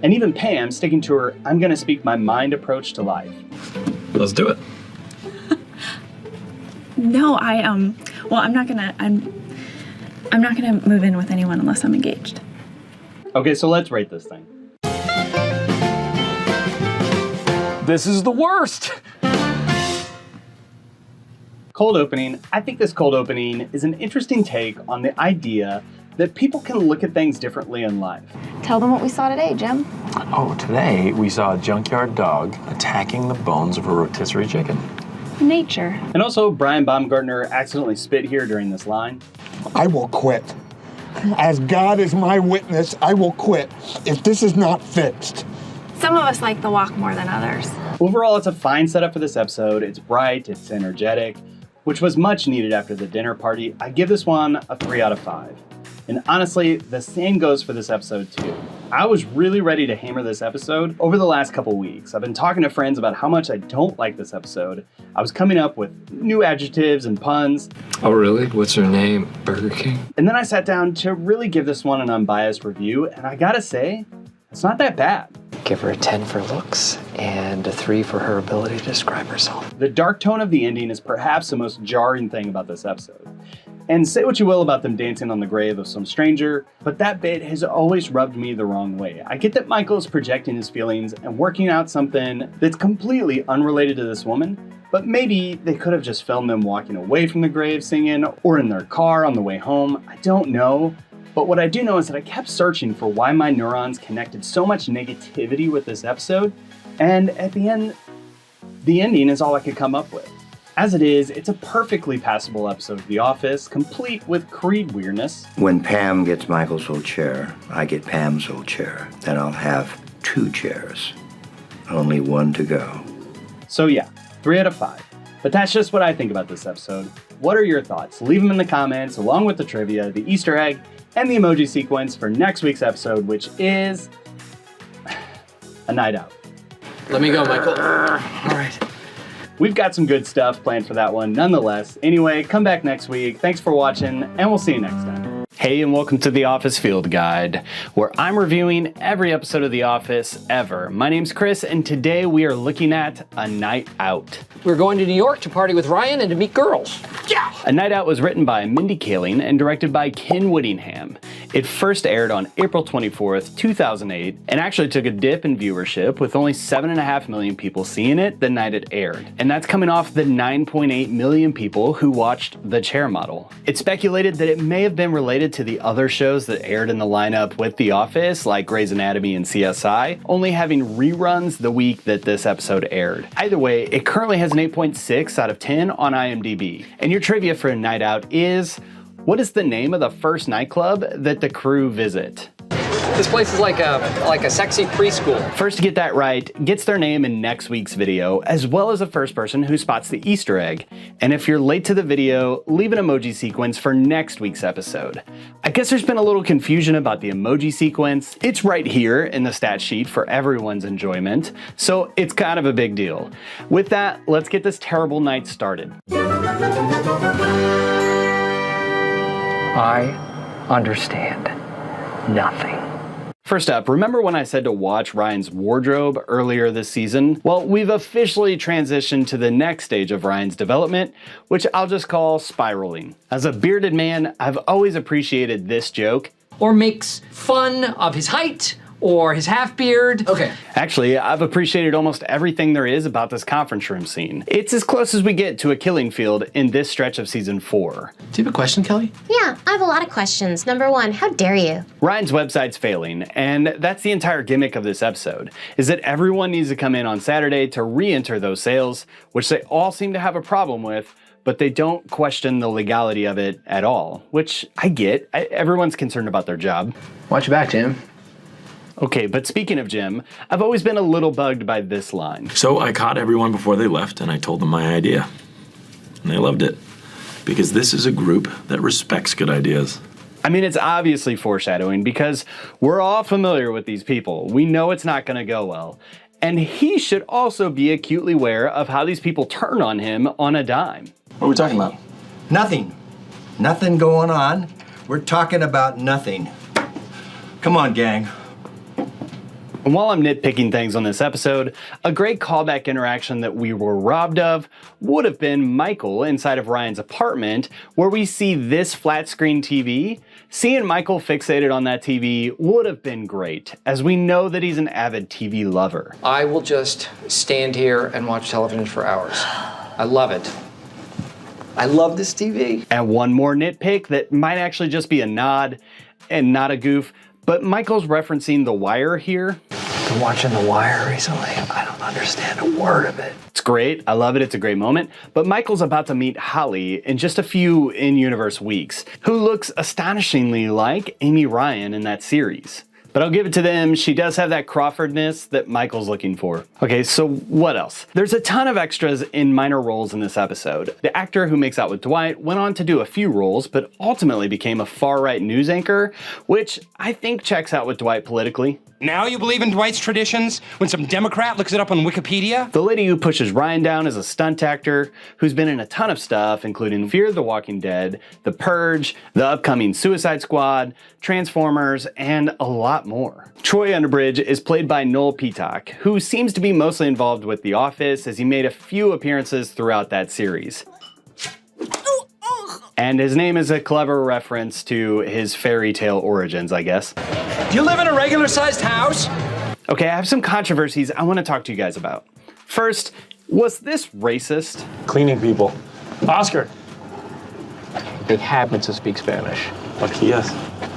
And even Pam sticking to her, I'm gonna speak my mind approach to life. Let's do it. No, I'm not gonna move in with anyone unless I'm engaged. Okay, so let's rate this thing. This is the worst. cold opening. I think this cold opening is an interesting take on the idea that people can look at things differently in life. Tell them what we saw today, Jim. Oh, today we saw a junkyard dog attacking the bones of a rotisserie chicken. Nature. And also, Brian Baumgartner accidentally spit here during this line. I will quit. As God is my witness, I will quit if this is not fixed. Some of us like the walk more than others. Overall, it's a fine setup for this episode. It's bright, it's energetic, which was much needed after the dinner party. I give this one a 3 out of 5. And honestly, the same goes for this episode too. I was really ready to hammer this episode over the last couple weeks. I've been talking to friends about how much I don't like this episode. I was coming up with new adjectives and puns. Oh, really? What's her name? Burger King? And then I sat down to really give this one an unbiased review, and I gotta say, it's not that bad. Give her a 10 for looks and a 3 for her ability to describe herself. The dark tone of the ending is perhaps the most jarring thing about this episode. And say what you will about them dancing on the grave of some stranger, but that bit has always rubbed me the wrong way. I get that Michael is projecting his feelings and working out something that's completely unrelated to this woman, but maybe they could have just filmed them walking away from the grave singing, or in their car on the way home. I don't know. But what I do know is that I kept searching for why my neurons connected so much negativity with this episode, and at the end, the ending is all I could come up with. As it is, it's a perfectly passable episode of The Office, complete with Creed weirdness. When Pam gets Michael's old chair, I get Pam's old chair. Then I'll have 2 chairs. Only 1 to go. So yeah, 3 out of 5. But that's just what I think about this episode. What are your thoughts? Leave them in the comments, along with the trivia, the Easter egg, and the emoji sequence for next week's episode, which is a night out. Let me go, Michael. All right. We've got some good stuff planned for that one nonetheless. Anyway, come back next week. Thanks for watching, and we'll see you next time. Hey, and welcome to The Office Field Guide, where I'm reviewing every episode of The Office ever. My name's Chris, and today we are looking at A Night Out. We're going to New York to party with Ryan and to meet girls. Yeah! A Night Out was written by Mindy Kaling and directed by Ken Whittingham. It first aired on April 24th, 2008, and actually took a dip in viewership with only 7.5 million people seeing it the night it aired. And that's coming off the 9.8 million people who watched The Chair Model. It's speculated that it may have been related to the other shows that aired in the lineup with The Office, like Grey's Anatomy and CSI, only having reruns the week that this episode aired. Either way, it currently has an 8.6 out of 10 on IMDb. And your trivia for A Night Out is, what is the name of the first nightclub that the crew visit? This place is like a sexy preschool. First to get that right gets their name in next week's video, as well as the first person who spots the Easter egg. And if you're late to the video, leave an emoji sequence for next week's episode. I guess there's been a little confusion about the emoji sequence. It's right here in the stat sheet for everyone's enjoyment, so it's kind of a big deal. With that, let's get this terrible night started. I understand nothing. First up, remember when I said to watch Ryan's wardrobe earlier this season? Well, we've officially transitioned to the next stage of Ryan's development, which I'll just call spiraling. As a bearded man, I've always appreciated this joke. Or makes fun of his height or his half beard. Okay. Actually, I've appreciated almost everything there is about this conference room scene. It's as close as we get to a killing field in this stretch of season 4. Do you have a question, Kelly? Yeah, I have a lot of questions. Number 1, how dare you? Ryan's website's failing, and that's the entire gimmick of this episode, is that everyone needs to come in on Saturday to re-enter those sales, which they all seem to have a problem with, but they don't question the legality of it at all, which I get. Everyone's concerned about their job. Watch your back, Jim. Okay, but speaking of Jim, I've always been a little bugged by this line. So I caught everyone before they left and I told them my idea. And they loved it. Because this is a group that respects good ideas. I mean, it's obviously foreshadowing because we're all familiar with these people. We know it's not gonna go well. And he should also be acutely aware of how these people turn on him on a dime. What are we talking about? Nothing. Nothing going on. We're talking about nothing. Come on, gang. And while I'm nitpicking things on this episode, a great callback interaction that we were robbed of would have been Michael inside of Ryan's apartment, where we see this flat screen TV. Seeing Michael fixated on that TV would have been great, as we know that he's an avid TV lover. I will just stand here and watch television for hours. I love it. I love this TV. And one more nitpick that might actually just be a nod and not a goof, but Michael's referencing The Wire here. Been watching The Wire recently. I don't understand a word of it. It's great. I love it. It's a great moment. But Michael's about to meet Holly in just a few in-universe weeks, who looks astonishingly like Amy Ryan in that series. But I'll give it to them, she does have that Crawfordness that Michael's looking for. Okay, so what else? There's a ton of extras in minor roles in this episode. The actor who makes out with Dwight went on to do a few roles, but ultimately became a far-right news anchor, which I think checks out with Dwight politically. Now you believe in Dwight's traditions when some Democrat looks it up on Wikipedia? The lady who pushes Ryan down is a stunt actor who's been in a ton of stuff, including Fear the Walking Dead, The Purge, the upcoming Suicide Squad, Transformers, and a lot more. Troy Underbridge is played by Noel Peacock, who seems to be mostly involved with The Office as he made a few appearances throughout that series. And his name is a clever reference to his fairy tale origins, I guess. Do you live in a regular-sized house? Okay, I have some controversies I want to talk to you guys about. First, was this racist? Cleaning people. Oscar. They happen to speak Spanish. Lucky yes.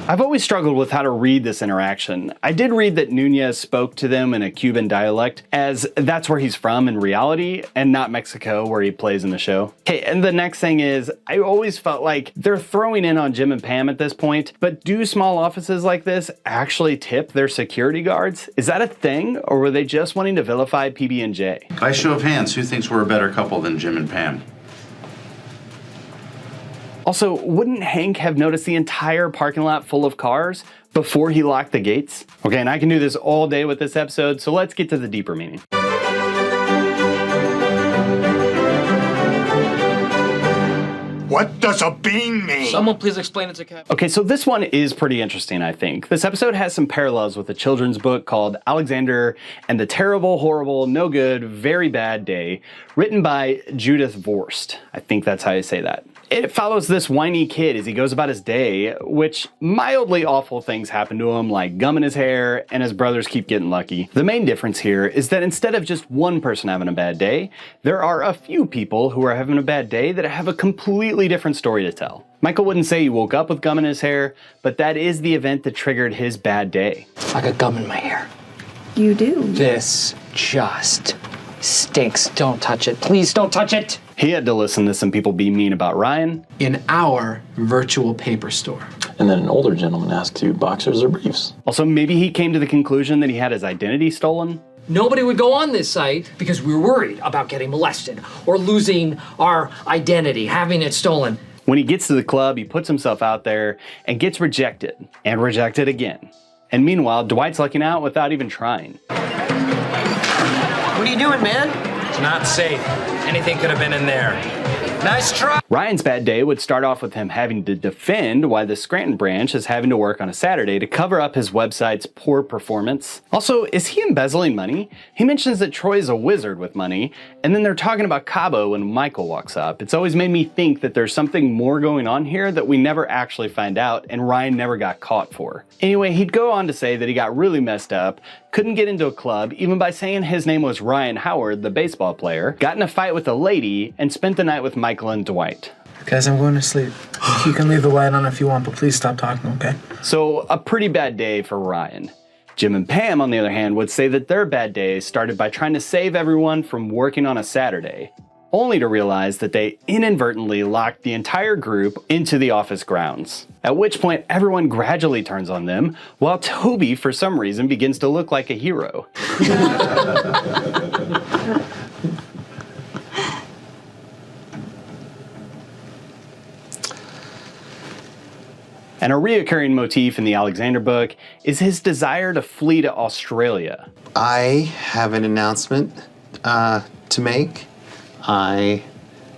I've always struggled with how to read this interaction. I did read that Nunez spoke to them in a Cuban dialect, as that's where he's from in reality, and not Mexico, where he plays in the show. Okay, and the next thing is, I always felt like they're throwing in on Jim and Pam at this point, but do small offices like this actually tip their security guards? Is that a thing, or were they just wanting to vilify PB&J? By show of hands, who thinks we're a better couple than Jim and Pam? Also, wouldn't Hank have noticed the entire parking lot full of cars before he locked the gates? Okay, and I can do this all day with this episode, so let's get to the deeper meaning. What does a bean mean? Someone please explain it to Cap. Okay, so this one is pretty interesting, I think. This episode has some parallels with a children's book called Alexander and the Terrible, Horrible, No Good, Very Bad Day, written by Judith Vorst. I think that's how you say that. It follows this whiny kid as he goes about his day, which mildly awful things happen to him, like gum in his hair, and his brothers keep getting lucky. The main difference here is that instead of just one person having a bad day, there are a few people who are having a bad day that have a completely different story to tell. Michael wouldn't say he woke up with gum in his hair, but that is the event that triggered his bad day. I got gum in my hair. You do. This just stinks. Don't touch it. Please don't touch it. He had to listen to some people be mean about Ryan. In our virtual paper store. And then an older gentleman asked to boxers or briefs. Also, maybe he came to the conclusion that he had his identity stolen. Nobody would go on this site because we were worried about getting molested or losing our identity, having it stolen. When he gets to the club, he puts himself out there and gets rejected, and rejected again. And meanwhile, Dwight's lucking out without even trying. What are you doing, man? It's not safe. Anything could have been in there. Nice try. Ryan's bad day would start off with him having to defend why the Scranton branch is having to work on a Saturday to cover up his website's poor performance. Also, is he embezzling money? He mentions that Troy is a wizard with money, and then they're talking about Cabo when Michael walks up. It's always made me think that there's something more going on here that we never actually find out and Ryan never got caught for. Anyway, he'd go on to say that he got really messed up, couldn't get into a club even by saying his name was Ryan Howard, the baseball player, got in a fight with a lady, and spent the night with Michael and Dwight. Guys, I'm going to sleep. You can leave the light on if you want, but please stop talking, okay? So, a pretty bad day for Ryan. Jim and Pam, on the other hand, would say that their bad day started by trying to save everyone from working on a Saturday, only to realize that they inadvertently locked the entire group into the office grounds. At which point, everyone gradually turns on them, while Toby, for some reason, begins to look like a hero. And a reoccurring motif in the Alexander book is his desire to flee to Australia. I have an announcement to make. I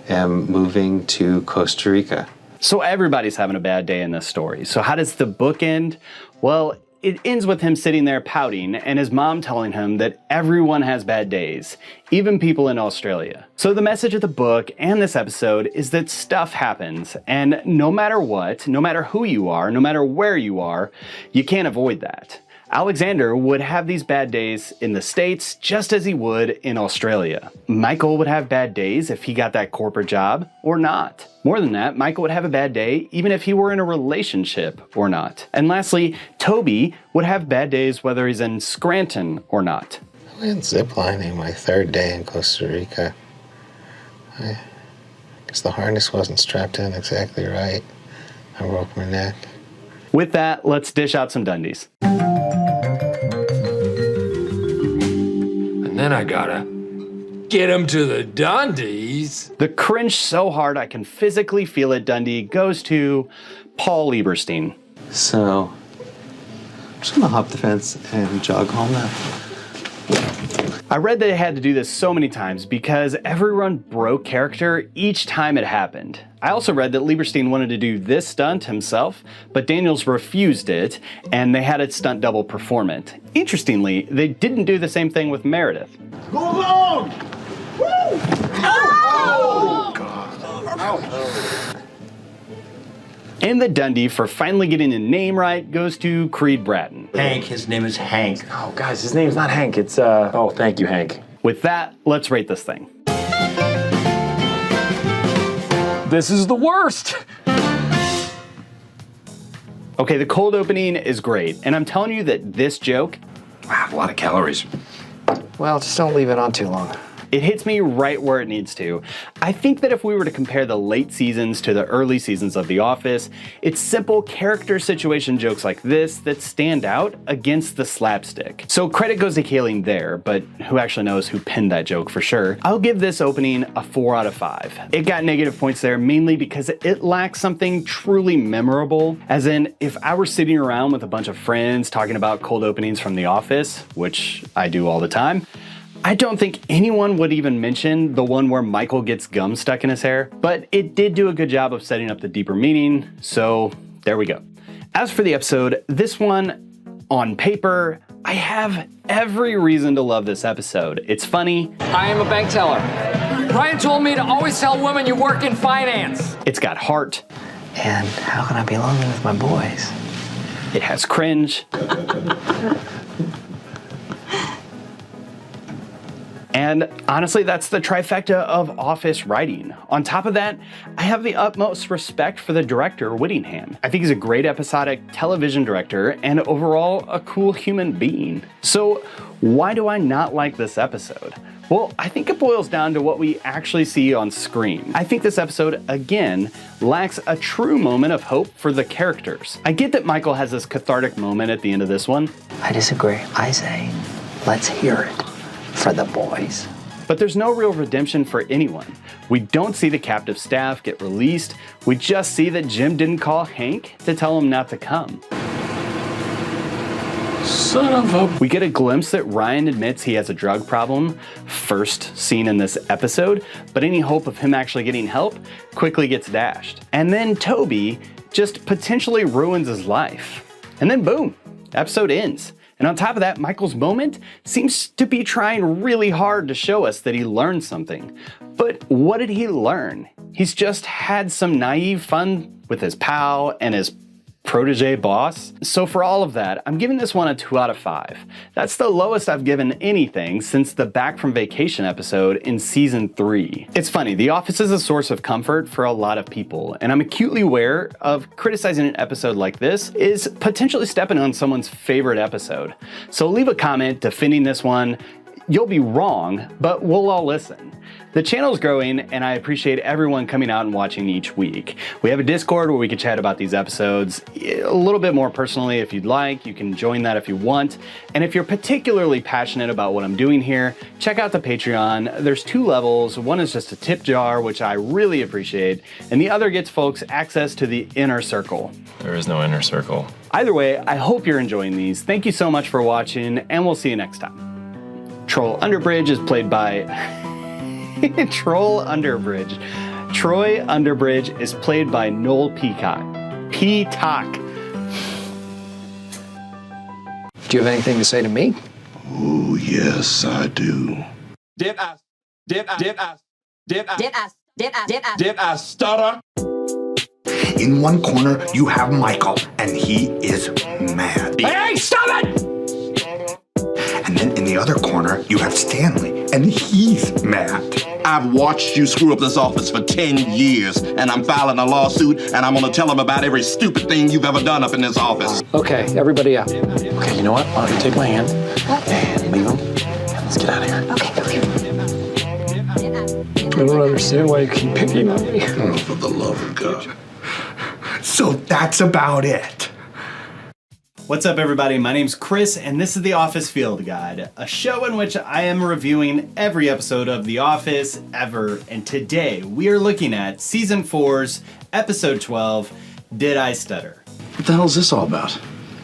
am moving to Costa Rica. So everybody's having a bad day in this story. So how does the book end? Well, it ends with him sitting there pouting and his mom telling him that everyone has bad days, even people in Australia. So the message of the book and this episode is that stuff happens, and no matter what, no matter who you are, no matter where you are, you can't avoid that. Alexander would have these bad days in the States just as he would in Australia. Michael would have bad days if he got that corporate job or not. More than that, Michael would have a bad day even if he were in a relationship or not. And lastly, Toby would have bad days whether he's in Scranton or not. I went ziplining my third day in Costa Rica. I guess the harness wasn't strapped in exactly right. I broke my neck. With that, let's dish out some Dundies. And then I gotta get him to the Dundies. The cringe so hard I can physically feel it Dundee goes to Paul Lieberstein. So, I'm just gonna hop the fence and jog home now. I read that it had to do this so many times because everyone broke character each time it happened. I also read that Lieberstein wanted to do this stunt himself, but Daniels refused it, and they had its stunt double perform it. Interestingly, they didn't do the same thing with Meredith. Go along! Woo! Oh! God. And the Dundee for finally getting the name right goes to Creed Bratton. Hank, his name is Hank. Oh, guys, his name's not Hank. It's, oh, thank you, Hank. With that, let's rate this thing. This is the worst. Okay, the cold opening is great, and I'm telling you that this joke... Wow, a lot of calories. Well, just don't leave it on too long. It hits me right where it needs to. I think that if we were to compare the late seasons to the early seasons of The Office, it's simple character situation jokes like this that stand out against the slapstick. So credit goes to Kayleen there, but who actually knows who penned that joke for sure. I'll give this opening a 4 out of 5. It got negative points there mainly because it lacks something truly memorable, as in if I were sitting around with a bunch of friends talking about cold openings from The Office, which I do all the time, I don't think anyone would even mention the one where Michael gets gum stuck in his hair, but it did do a good job of setting up the deeper meaning, so there we go. As for the episode, this one, on paper, I have every reason to love this episode. It's funny. I am a bank teller. Brian told me to always tell women you work in finance. It's got heart. And how can I be lonely with my boys? It has cringe. And honestly, that's the trifecta of Office writing. On top of that, I have the utmost respect for the director, Whittingham. I think he's a great episodic television director and overall a cool human being. So why do I not like this episode? Well, I think it boils down to what we actually see on screen. I think this episode, again, lacks a true moment of hope for the characters. I get that Michael has this cathartic moment at the end of this one. I disagree. I say, let's hear it. For the boys. But there's no real redemption for anyone. We don't see the captive staff get released. We just see that Jim didn't call Hank to tell him not to come. Son of a... We get a glimpse that Ryan admits he has a drug problem, first seen in this episode, but any hope of him actually getting help quickly gets dashed. And then Toby just potentially ruins his life. And then boom, episode ends. And on top of that, Michael's moment seems to be trying really hard to show us that he learned something. But what did he learn? He's just had some naive fun with his pal and his protege boss. So for all of that, I'm giving this one a 2 out of 5. That's the lowest I've given anything since the Back from Vacation episode in season 3. It's funny, The Office is a source of comfort for a lot of people, and I'm acutely aware of criticizing an episode like this is potentially stepping on someone's favorite episode. So leave a comment defending this one. You'll be wrong, but we'll all listen. The channel's growing, and I appreciate everyone coming out and watching each week. We have a Discord where we can chat about these episodes a little bit more personally if you'd like. You can join that if you want. And if you're particularly passionate about what I'm doing here, check out the Patreon. There's 2 levels. One is just a tip jar, which I really appreciate, and the other gets folks access to the inner circle. There is no inner circle. Either way, I hope you're enjoying these. Thank you so much for watching, and we'll see you next time. Troll Underbridge is played by... Troy Underbridge is played by Noel Peacock. Peacock. Do you have anything to say to me? Oh, yes, I do. Did I stutter? In one corner, you have Michael, and he is mad. Hey, stop it! the other corner, you have Stanley, and he's mad. I've watched you screw up this office for 10 years, and I'm filing a lawsuit, and I'm gonna tell them about every stupid thing you've ever done up in this office. Okay, everybody up. Okay, you know what? Why don't you take my hand and leave him? And let's get out of here. I don't understand why you keep picking on me. Oh, for the love of God. So that's about it. What's up, everybody? My name's Chris, and this is The Office Field Guide, a show in which I am reviewing every episode of The Office ever. And today we are looking at Season 4's Episode 12, Did I Stutter? What the hell is this all about?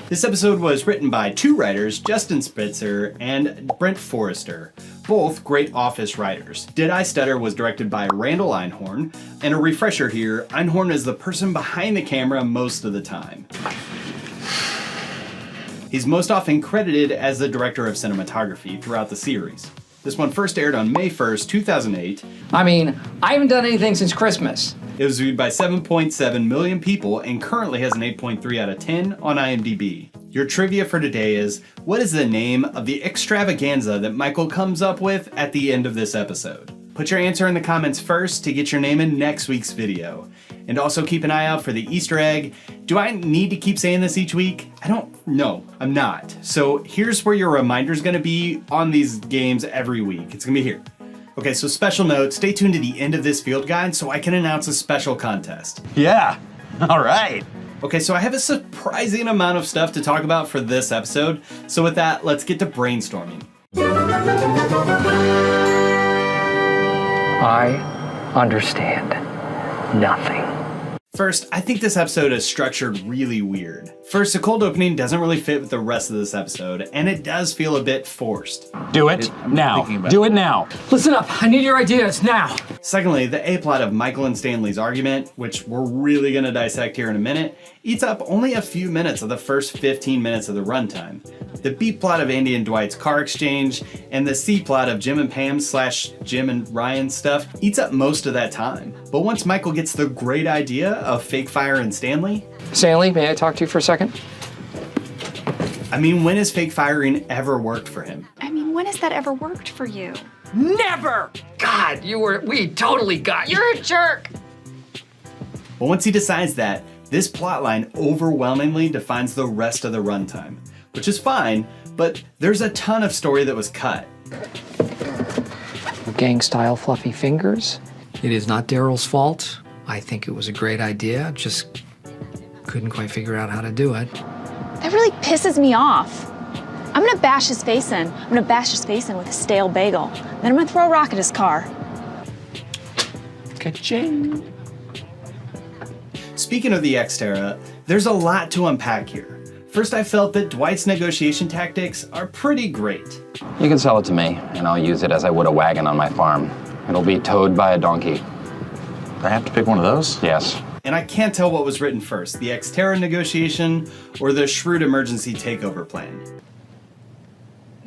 This episode was written by two writers, Justin Spitzer and Brent Forrester, both great Office writers. Did I Stutter was directed by Randall Einhorn, and a refresher here, Einhorn is the person behind the camera most of the time. He's most often credited as the director of cinematography throughout the series. This one first aired on May 1st, 2008. I mean, I haven't done anything since Christmas. It was viewed by 7.7 million people and currently has an 8.3 out of 10 on IMDb. Your trivia for today is, what is the name of the extravaganza that Michael comes up with at the end of this episode? Put your answer in the comments first to get your name in next week's video. And also keep an eye out for the Easter egg. Do I need to keep saying this each week? I don't know, I'm not. So here's where your reminder's gonna be on these games every week. It's gonna be here. Okay, so special note, stay tuned to the end of this field guide so I can announce a special contest. Yeah, all right. Okay, so I have a surprising amount of stuff to talk about for this episode. So with that, let's get to brainstorming. I understand nothing. First, I think this episode is structured really weird. First, the cold opening doesn't really fit with the rest of this episode, and it does feel a bit forced. Do it now. Do it now. Listen up, I need your ideas now. Secondly, the A-plot of Michael and Stanley's argument, which we're really gonna dissect here in a minute, eats up only a few minutes of the first 15 minutes of the runtime. The B-plot of Andy and Dwight's car exchange, and the C-plot of Jim and Pam / Jim and Ryan stuff eats up most of that time. But once Michael gets the great idea of fake firing Stanley... Stanley, may I talk to you for a second? I mean, when has fake firing ever worked for him? I mean, when has that ever worked for you? Never! God, we totally got you. You're a jerk. But once he decides that, this plotline overwhelmingly defines the rest of the runtime, which is fine, but there's a ton of story that was cut. Gang-style fluffy fingers. It is not Daryl's fault. I think it was a great idea, just couldn't quite figure out how to do it. That really pisses me off. I'm gonna bash his face in. I'm gonna bash his face in with a stale bagel. Then I'm gonna throw a rock at his car. Ka-ching. Speaking of the Xterra, there's a lot to unpack here. First, I felt that Dwight's negotiation tactics are pretty great. You can sell it to me, and I'll use it as I would a wagon on my farm. It'll be towed by a donkey. I have to pick one of those? Yes. And I can't tell what was written first, the Xterra negotiation or the shrewd emergency takeover plan.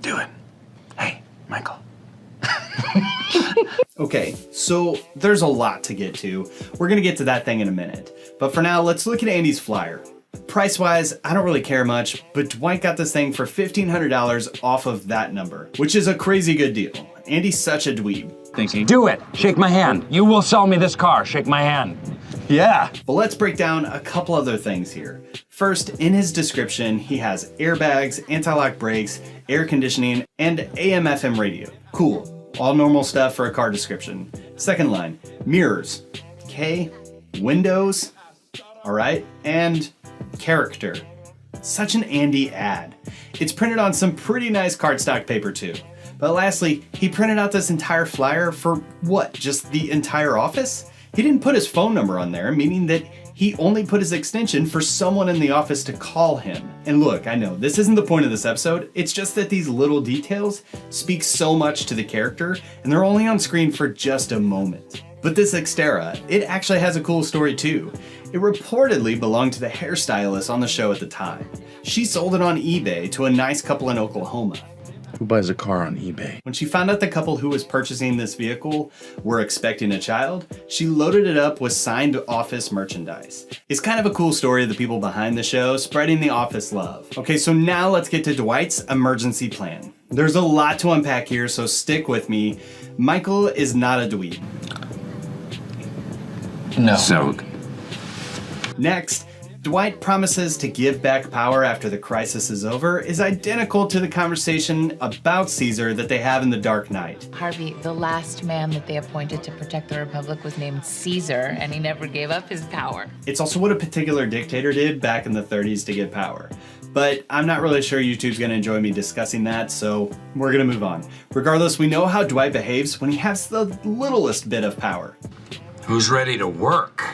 Do it. Hey, Michael. Okay, so there's a lot to get to. We're gonna get to that thing in a minute. But for now, let's look at Andy's flyer. Price-wise, I don't really care much, but Dwight got this thing for $1,500 off of that number, which is a crazy good deal. Andy's such a dweeb. Thinking. Do it. Shake my hand. You will sell me this car. Shake my hand. Yeah. But let's break down a couple other things here. First, in his description, he has airbags, anti-lock brakes, air conditioning, and AM/FM radio. Cool. All normal stuff for a car description. Second line, mirrors. Okay. Windows. All right. And character. Such an Andy ad. It's printed on some pretty nice cardstock paper too. But lastly, he printed out this entire flyer for what? Just the entire office? He didn't put his phone number on there, meaning that he only put his extension for someone in the office to call him. And look, I know this isn't the point of this episode, it's just that these little details speak so much to the character, and they're only on screen for just a moment. But this Xterra, it actually has a cool story too. It reportedly belonged to the hairstylist on the show at the time. She sold it on eBay to a nice couple in Oklahoma. Who buys a car on eBay? When she found out the couple who was purchasing this vehicle were expecting a child, she loaded it up with signed office merchandise. It's kind of a cool story of the people behind the show spreading the office love. Okay, so now let's get to Dwight's emergency plan. There's a lot to unpack here, so stick with me. Michael is not a dweeb. No. So, Next, Dwight promises to give back power after the crisis is over is identical to the conversation about Caesar that they have in The Dark Knight. Harvey, the last man that they appointed to protect the Republic was named Caesar, and he never gave up his power. It's also what a particular dictator did back in the 30s to get power. But I'm not really sure YouTube's gonna enjoy me discussing that, so we're gonna move on. Regardless, we know how Dwight behaves when he has the littlest bit of power. who's ready to work?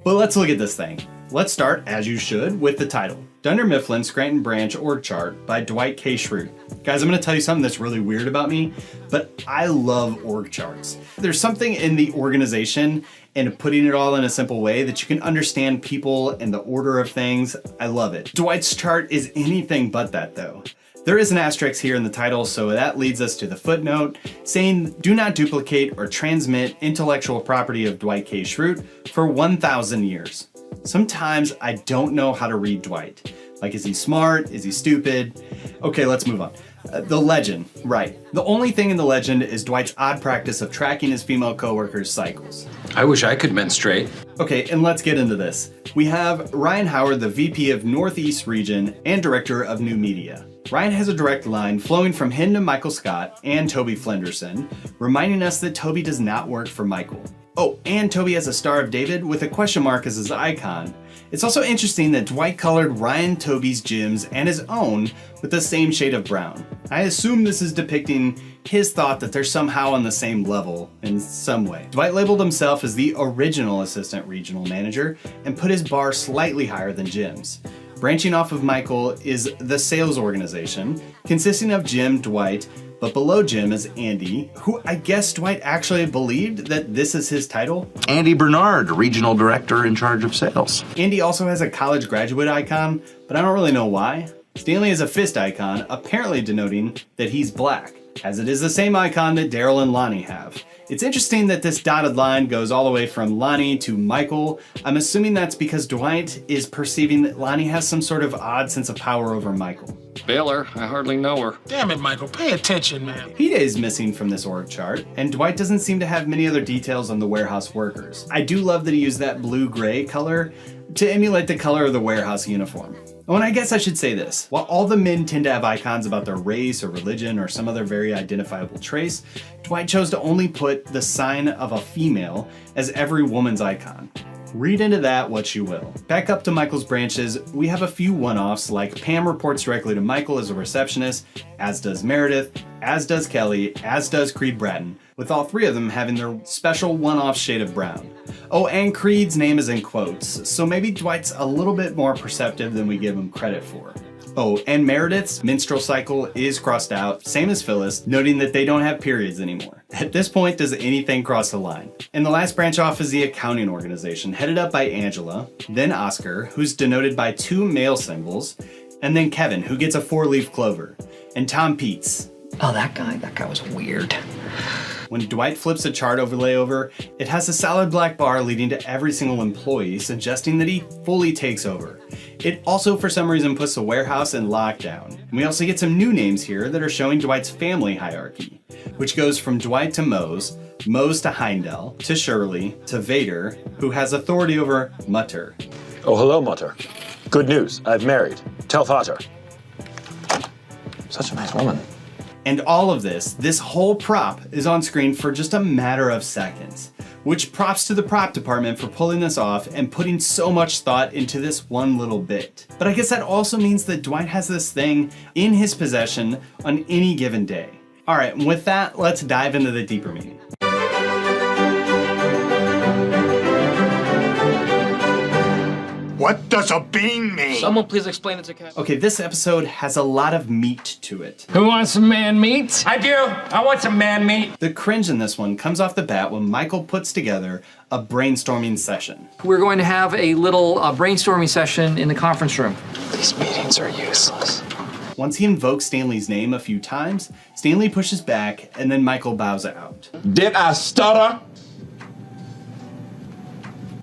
But let's look at this thing. Let's start, as you should, with the title. Dunder Mifflin, Scranton Branch Org Chart by Dwight K. Schrute. Guys, I'm gonna tell you something that's really weird about me, but I love org charts. There's something in the organization and putting it all in a simple way that you can understand people and the order of things. I love it. Dwight's chart is anything but that though. There is an asterisk here in the title, so that leads us to the footnote saying, do not duplicate or transmit intellectual property of Dwight K. Schrute for 1,000 years. Sometimes I don't know how to read Dwight. Like, is he smart? Is he stupid? Okay, let's move on. The legend, right. The only thing in the legend is Dwight's odd practice of tracking his female coworkers' cycles. I wish I could menstruate. Okay, and let's get into this. We have Ryan Howard, the VP of Northeast Region and Director of New Media. Ryan has a direct line flowing from him to Michael Scott and Toby Flenderson, reminding us that Toby does not work for Michael. Oh, and Toby has a Star of David with a question mark as his icon. It's also interesting that Dwight colored Ryan, Toby's, Jim's, and his own with the same shade of brown. I assume this is depicting his thought that they're somehow on the same level in some way. Dwight labeled himself as the original assistant regional manager and put his bar slightly higher than Jim's. Branching off of Michael is the sales organization, consisting of Jim, Dwight, but below Jim is Andy, who I guess Dwight actually believed that this is his title. Andy Bernard, Regional Director in charge of sales. Andy also has a college graduate icon, but I don't really know why. Stanley has a fist icon, apparently denoting that he's black, as it is the same icon that Daryl and Lonnie have. It's interesting that this dotted line goes all the way from Lonnie to Michael. I'm assuming that's because Dwight is perceiving that Lonnie has some sort of odd sense of power over Michael. Baylor, I hardly know her. Damn it, Michael, pay attention, man. Pete is missing from this org chart, and Dwight doesn't seem to have many other details on the warehouse workers. I do love that he used that blue-gray color to emulate the color of the warehouse uniform. Oh, and I guess I should say this. While all the men tend to have icons about their race or religion or some other very identifiable trace, Dwight chose to only put the sign of a female as every woman's icon. Read into that what you will. Back up to Michael's branches, we have a few one-offs like Pam reports directly to Michael as a receptionist, as does Meredith, as does Kelly, as does Creed Bratton, with all three of them having their special one-off shade of brown. Oh, and Creed's name is in quotes, so maybe Dwight's a little bit more perceptive than we give him credit for. Oh, and Meredith's menstrual cycle is crossed out, same as Phyllis, noting that they don't have periods anymore. At this point, does anything cross the line? And the last branch off is the accounting organization, headed up by Angela, then Oscar, who's denoted by two male symbols, and then Kevin, who gets a 4-leaf clover, and Tom Peets. Oh, that guy was weird. When Dwight flips a chart overlay over, it has a solid black bar leading to every single employee, suggesting that he fully takes over. It also, for some reason, puts the warehouse in lockdown. And we also get some new names here that are showing Dwight's family hierarchy, which goes from Dwight to Mose, Mose to Heindel, to Shirley, to Vader, who has authority over Mutter. Oh, hello, Mutter. Good news. I've married. Tell Vater. Such a nice woman. And all of this whole prop is on screen for just a matter of seconds, which props to the prop department for pulling this off and putting so much thought into this one little bit. But I guess that also means that Dwight has this thing in his possession on any given day. All right, and with that, let's dive into the deeper meaning. What does a bean mean? Someone please explain it to Cat. Okay, this episode has a lot of meat to it. Who wants some man meat? I do. I want some man meat. The cringe in this one comes off the bat when Michael puts together a brainstorming session. We're going to have a little brainstorming session in the conference room. These meetings are useless. Once he invokes Stanley's name a few times, Stanley pushes back and then Michael bows out. Did I stutter?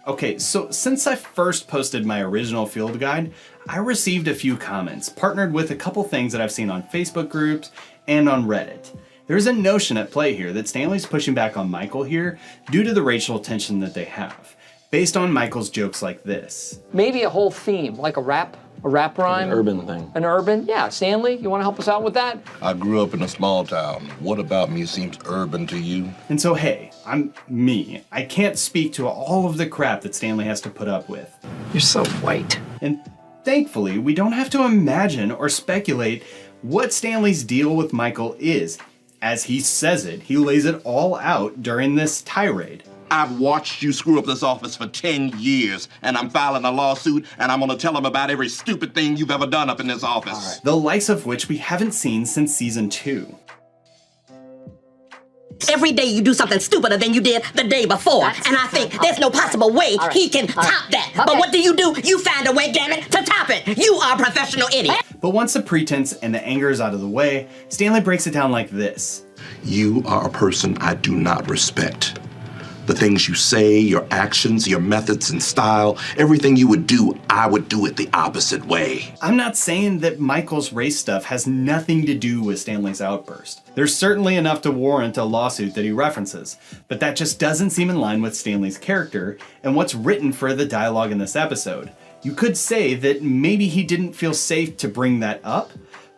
Okay, so since I first posted my original field guide, I received a few comments, partnered with a couple things that I've seen on Facebook groups and on Reddit. There's a notion at play here that Stanley's pushing back on Michael here due to the racial tension that they have, based on Michael's jokes like this. Maybe a whole theme, like a rap rhyme. An urban thing. An urban, yeah. Stanley, you want to help us out with that? I grew up in a small town. What about me seems urban to you? And so, hey, I'm me. I can't speak to all of the crap that Stanley has to put up with. You're so white. And thankfully, we don't have to imagine or speculate what Stanley's deal with Michael is. As he says it, he lays it all out during this tirade. I've watched you screw up this office for 10 years, and I'm filing a lawsuit, and I'm gonna tell them about every stupid thing you've ever done up in this office. The likes of which we haven't seen since season 2. Every day you do something stupider than you did the day before. And I think there's no possible way he can top that. But what do? You find a way, damn it, to top it. You are a professional idiot. But once the pretense and the anger is out of the way, Stanley breaks it down like this. You are a person I do not respect. The things you say, your actions, your methods and style, everything you would do, I would do it the opposite way. I'm not saying that Michael's race stuff has nothing to do with Stanley's outburst. There's certainly enough to warrant a lawsuit that he references, but that just doesn't seem in line with Stanley's character and what's written for the dialogue in this episode. You could say that maybe he didn't feel safe to bring that up,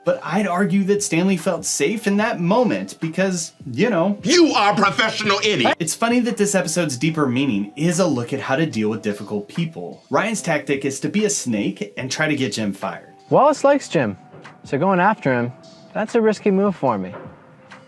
but I'd argue that Stanley felt safe in that moment because, you know... You are a professional idiot! It's funny that this episode's deeper meaning is a look at how to deal with difficult people. Ryan's tactic is to be a snake and try to get Jim fired. Wallace likes Jim, so going after him, that's a risky move for me.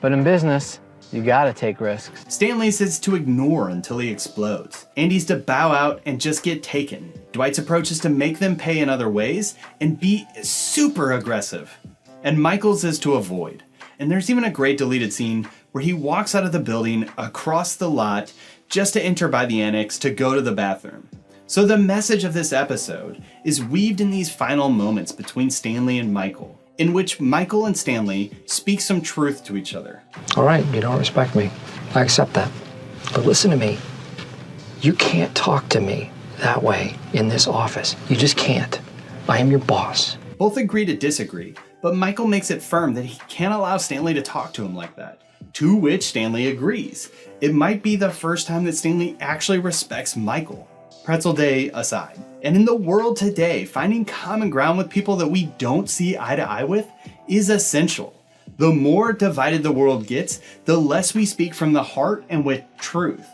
But in business, you gotta take risks. Stanley's is to ignore until he explodes. Andy's to bow out and just get taken. Dwight's approach is to make them pay in other ways and be super aggressive. And Michael's is to avoid. And there's even a great deleted scene where he walks out of the building across the lot just to enter by the annex to go to the bathroom. So the message of this episode is weaved in these final moments between Stanley and Michael, in which Michael and Stanley speak some truth to each other. All right, you don't respect me. I accept that. But listen to me. You can't talk to me that way in this office. You just can't. I am your boss. Both agree to disagree, but Michael makes it firm that he can't allow Stanley to talk to him like that. To which Stanley agrees. It might be the first time that Stanley actually respects Michael. Pretzel Day aside. And in the world today, finding common ground with people that we don't see eye to eye with is essential. The more divided the world gets, the less we speak from the heart and with truth.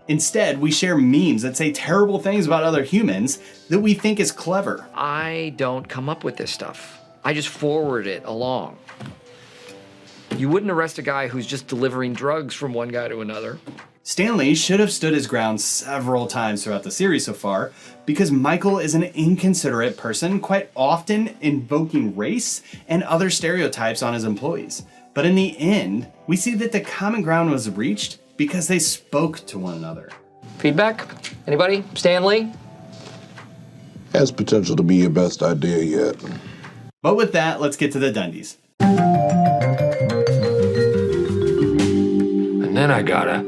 Instead, we share memes that say terrible things about other humans that we think is clever. I don't come up with this stuff. I just forward it along. You wouldn't arrest a guy who's just delivering drugs from one guy to another. Stanley should have stood his ground several times throughout the series so far because Michael is an inconsiderate person, quite often invoking race and other stereotypes on his employees. But in the end, we see that the common ground was reached because they spoke to one another. Feedback? Anybody? Stanley? Has potential to be your best idea yet. But with that, let's get to the Dundies. And then I gotta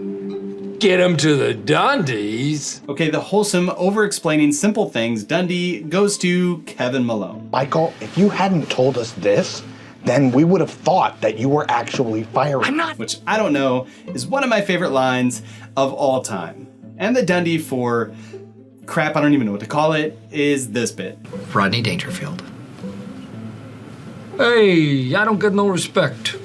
get him to the Dundies. Okay, the wholesome, over-explaining simple things Dundee goes to Kevin Malone. Michael, if you hadn't told us this, then we would have thought that you were actually firing. I'm not. Which I don't know is one of my favorite lines of all time. And the Dundee for crap, I don't even know what to call it, is this bit. Rodney Dangerfield. Hey, I don't get no respect.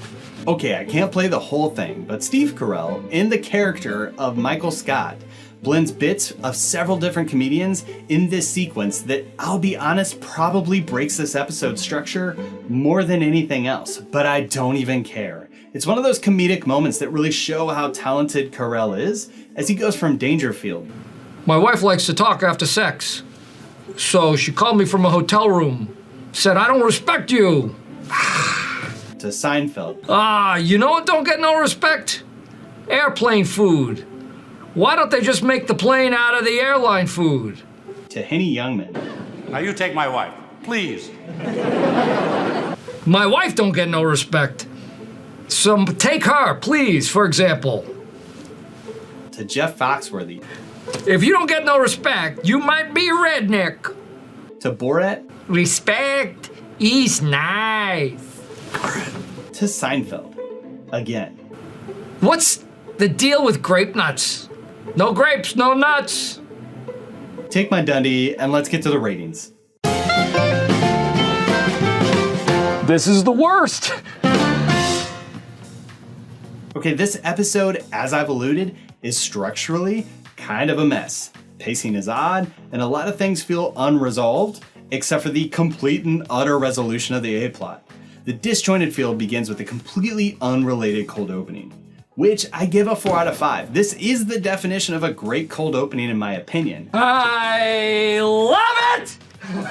Okay, I can't play the whole thing, but Steve Carell, in the character of Michael Scott, blends bits of several different comedians in this sequence that, I'll be honest, probably breaks this episode's structure more than anything else, but I don't even care. It's one of those comedic moments that really show how talented Carell is as he goes from Dangerfield. My wife likes to talk after sex, so she called me from a hotel room, said, I don't respect you. To Seinfeld. You know what don't get no respect? Airplane food. Why don't they just make the plane out of the airline food? To Henny Youngman. Now you take my wife, please. My wife don't get no respect. So take her, please, for example. To Jeff Foxworthy. If you don't get no respect, you might be redneck. To Borat? Respect is nice. To Seinfeld. Again. What's the deal with grape nuts? No grapes, no nuts. Take my Dundee and let's get to the ratings. This is the worst. Okay, this episode, as I've alluded, is structurally kind of a mess. Pacing is odd, and a lot of things feel unresolved, except for the complete and utter resolution of the A-plot. The disjointed feel begins with a completely unrelated cold opening, which I give a 4 out of 5. This is the definition of a great cold opening in my opinion. I love it!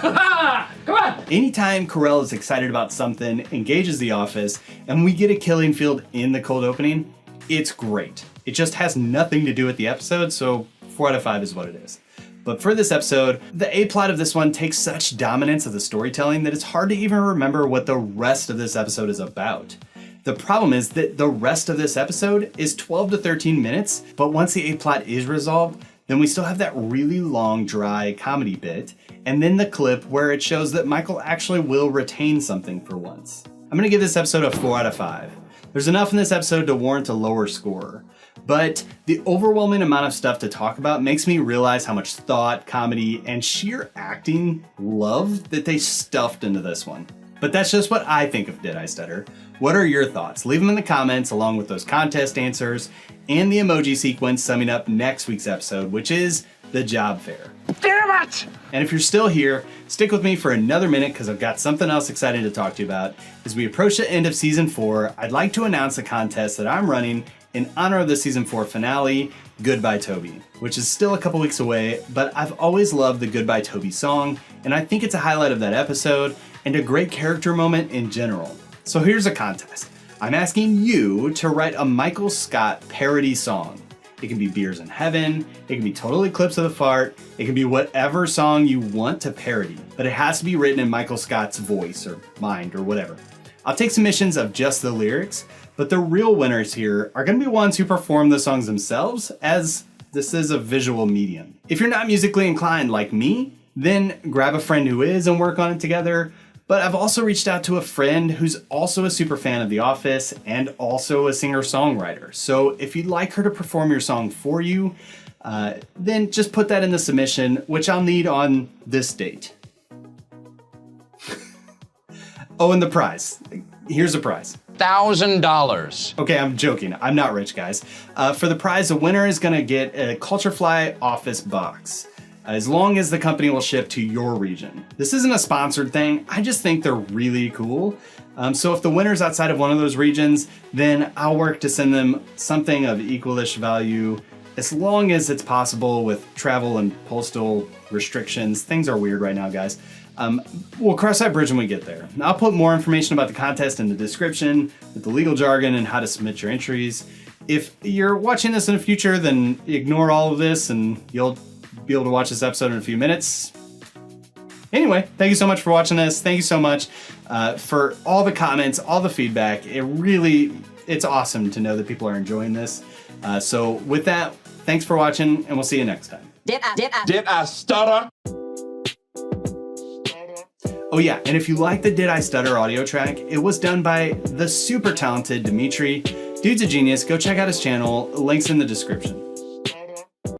Come on! Anytime Carell is excited about something, engages the office, and we get a killing field in the cold opening, it's great. It just has nothing to do with the episode, so 4 out of 5 is what it is. But for this episode, the A-plot of this one takes such dominance of the storytelling that it's hard to even remember what the rest of this episode is about. The problem is that the rest of this episode is 12 to 13 minutes, but once the A-plot is resolved, then we still have that really long, dry comedy bit, and then the clip where it shows that Michael actually will retain something for once. I'm gonna give this episode a 4 out of 5. There's enough in this episode to warrant a lower score, but the overwhelming amount of stuff to talk about makes me realize how much thought, comedy, and sheer acting love that they stuffed into this one. But that's just what I think of Did I Stutter. What are your thoughts? Leave them in the comments along with those contest answers and the emoji sequence summing up next week's episode, which is the job fair. Damn it! And if you're still here, stick with me for another minute because I've got something else exciting to talk to you about. As we approach the end of season 4, I'd like to announce a contest that I'm running in honor of the season 4 finale, Goodbye Toby, which is still a couple weeks away, but I've always loved the Goodbye Toby song, and I think it's a highlight of that episode and a great character moment in general. So here's a contest. I'm asking you to write a Michael Scott parody song. It can be Beers in Heaven, it can be Total Eclipse of the Fart, it can be whatever song you want to parody, but it has to be written in Michael Scott's voice or mind or whatever. I'll take submissions of just the lyrics, but the real winners here are gonna be ones who perform the songs themselves, as this is a visual medium. If you're not musically inclined like me, then grab a friend who is and work on it together. But I've also reached out to a friend who's also a super fan of The Office and also a singer-songwriter. So if you'd like her to perform your song for you, then just put that in the submission, which I'll need on this date. Oh, and the prize. Here's the prize. $1,000. Okay, I'm joking. I'm not rich, guys. For the prize, the winner is gonna get a Culturefly Office box, as long as the company will ship to your region. This isn't a sponsored thing, I just think they're really cool. So if the winner's outside of one of those regions, then I'll work to send them something of equalish value, as long as it's possible with travel and postal restrictions. Things are weird right now, guys. We'll cross that bridge when we get there. I'll put more information about the contest in the description, with the legal jargon and how to submit your entries. If you're watching this in the future, then ignore all of this and you'll be able to watch this episode in a few minutes. Anyway, thank you so much for watching this. Thank you so much for all the comments, all the feedback. It's awesome to know that people are enjoying this. So with that, thanks for watching and we'll see you next time. Did I stutter? Oh yeah, and if you like the Did I Stutter audio track, it was done by the super talented Dimitri. Dude's a genius. Go check out his channel. Links in the description.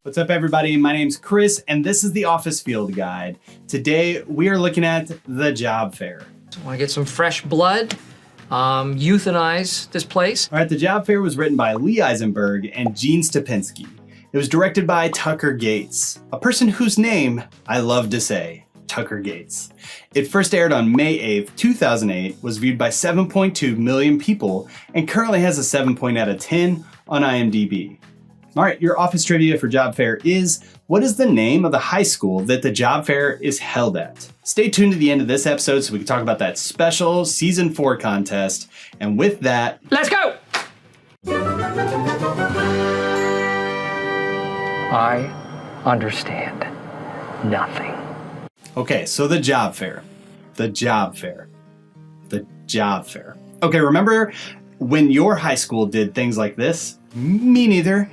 What's up, everybody? My name's Chris, and this is the Office Field Guide. Today, we are looking at the job fair. Want to get some fresh blood? Euthanize this place? All right, the job fair was written by Lee Eisenberg and Gene Stupinski. It was directed by Tucker Gates, a person whose name I love to say, Tucker Gates. It first aired on May 8th, 2008, was viewed by 7.2 million people, and currently has a 7 out of 10 on IMDb. All right, your office trivia for job fair is, what is the name of the high school that the job fair is held at? Stay tuned to the end of this episode so we can talk about that special season 4 contest. And with that, let's go! I understand nothing. Okay, so the job fair. The job fair. The job fair. Okay, remember when your high school did things like this? Me neither.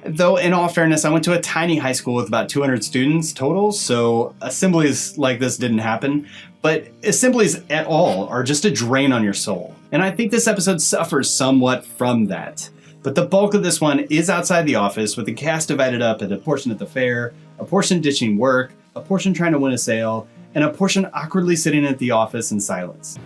Though in all fairness, I went to a tiny high school with about 200 students total, so assemblies like this didn't happen. But assemblies at all are just a drain on your soul. And I think this episode suffers somewhat from that. But the bulk of this one is outside the office, with the cast divided up into a portion at the fair, a portion ditching work, a portion trying to win a sale, and a portion awkwardly sitting at the office in silence.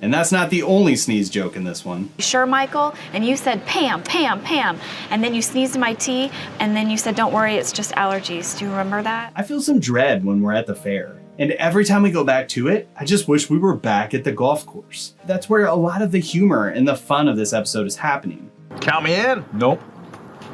And that's not the only sneeze joke in this one. Sure, Michael? And you said, Pam, Pam, Pam. And then you sneezed in my tea, and then you said, don't worry, it's just allergies. Do you remember that? I feel some dread when we're at the fair. And every time we go back to it, I just wish we were back at the golf course. That's where a lot of the humor and the fun of this episode is happening. Count me in. Nope.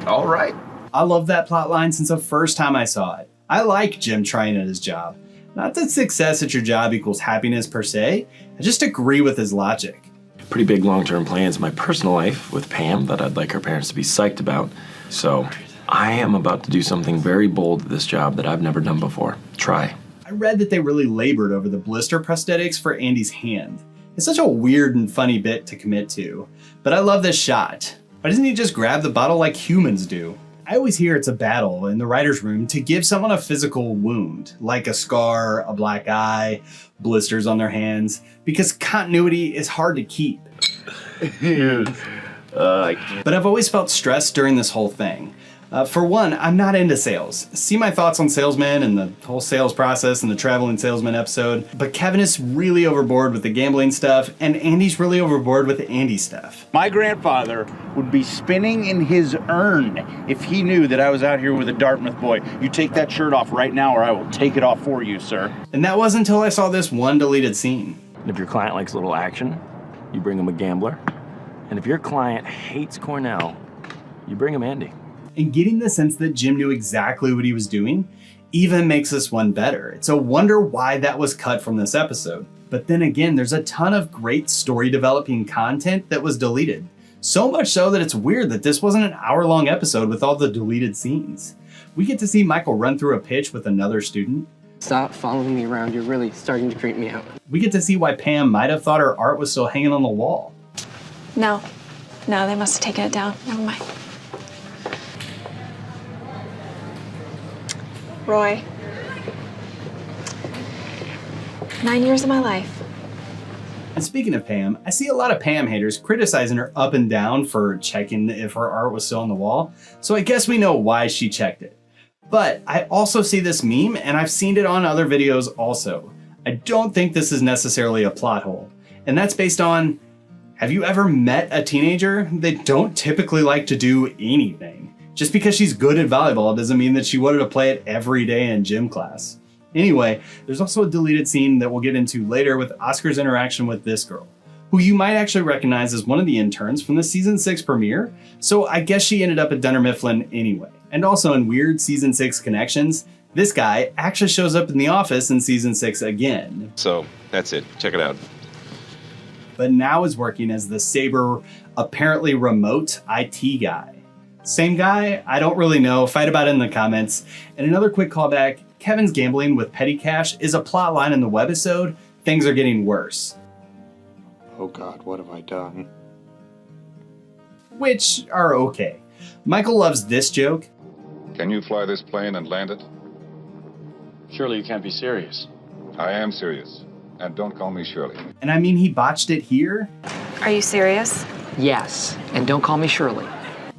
All right. I love that plot line since the first time I saw it. I like Jim trying at his job. Not that success at your job equals happiness per se, I just agree with his logic. Pretty big long-term plans in my personal life with Pam that I'd like her parents to be psyched about. So I am about to do something very bold at this job that I've never done before. Try. I read that they really labored over the blister prosthetics for Andy's hand. It's such a weird and funny bit to commit to. But I love this shot. Why doesn't he just grab the bottle like humans do? I always hear it's a battle in the writer's room to give someone a physical wound, like a scar, a black eye, blisters on their hands, because continuity is hard to keep. But I've always felt stressed during this whole thing. For one, I'm not into sales. See my thoughts on salesmen and the whole sales process in the traveling salesman episode. But Kevin is really overboard with the gambling stuff, and Andy's really overboard with the Andy stuff. My grandfather would be spinning in his urn if he knew that I was out here with a Dartmouth boy. You take that shirt off right now or I will take it off for you, sir. And that wasn't until I saw this one deleted scene. And if your client likes a little action, you bring him a gambler. And if your client hates Cornell, you bring him Andy. And getting the sense that Jim knew exactly what he was doing even makes this one better. It's a wonder why that was cut from this episode. But then again, there's a ton of great story developing content that was deleted. So much so that it's weird that this wasn't an hour-long episode with all the deleted scenes. We get to see Michael run through a pitch with another student. Stop following me around, you're really starting to creep me out. We get to see why Pam might have thought her art was still hanging on the wall. No, they must have taken it down. Never mind. Roy. 9 years of my life. And speaking of Pam, I see a lot of Pam haters criticizing her up and down for checking if her art was still on the wall, so I guess we know why she checked it. But I also see this meme, and I've seen it on other videos also. I don't think this is necessarily a plot hole, and that's based on, have you ever met a teenager? They don't typically like to do anything. Just because she's good at volleyball doesn't mean that she wanted to play it every day in gym class. Anyway, there's also a deleted scene that we'll get into later with Oscar's interaction with this girl, who you might actually recognize as one of the interns from the season 6 premiere, so I guess she ended up at Dunder Mifflin anyway. And also in weird season 6 connections, this guy actually shows up in the office in season 6 again. So that's it, check it out. But now is working as the Sabre, apparently remote IT guy. Same guy? I don't really know. Fight about it in the comments. And another quick callback, Kevin's gambling with petty cash is a plot line in the webisode. Things are getting worse. Oh God, what have I done? Which are okay. Michael loves this joke. Can you fly this plane and land it? Surely you can't be serious. I am serious. And don't call me Shirley. And I mean, he botched it here. Are you serious? Yes, and don't call me Shirley.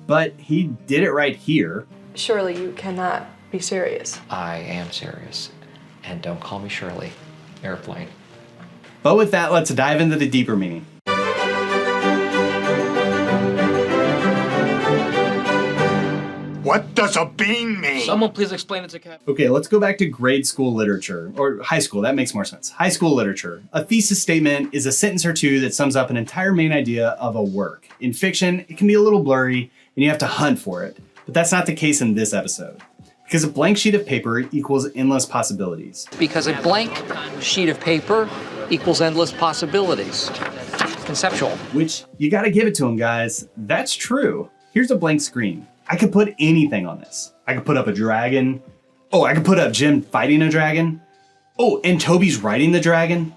But he did it right here. Surely you cannot be serious. I am serious. And don't call me Shirley. Airplane. But with that, let's dive into the deeper meaning. What does a bean mean? Someone please explain it to Cap. Okay, let's go back to grade school literature, or high school, that makes more sense. High school literature. A thesis statement is a sentence or two that sums up an entire main idea of a work. In fiction, it can be a little blurry, and you have to hunt for it. But that's not the case in this episode. Because a blank sheet of paper equals endless possibilities. Because a blank sheet of paper equals endless possibilities. Conceptual. Which, you gotta give it to him, guys. That's true. Here's a blank screen. I could put anything on this. I could put up a dragon. Oh, I could put up Jim fighting a dragon. Oh, and Toby's riding the dragon.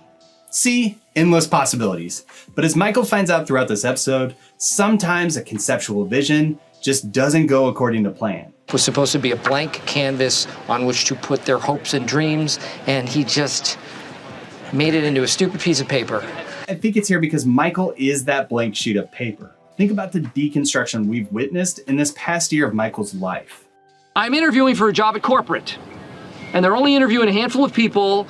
See, endless possibilities. But as Michael finds out throughout this episode, sometimes a conceptual vision just doesn't go according to plan. It was supposed to be a blank canvas on which to put their hopes and dreams, and he just made it into a stupid piece of paper. I think it's here because Michael is that blank sheet of paper. Think about the deconstruction we've witnessed in this past year of Michael's life. I'm interviewing for a job at corporate, and they're only interviewing a handful of people,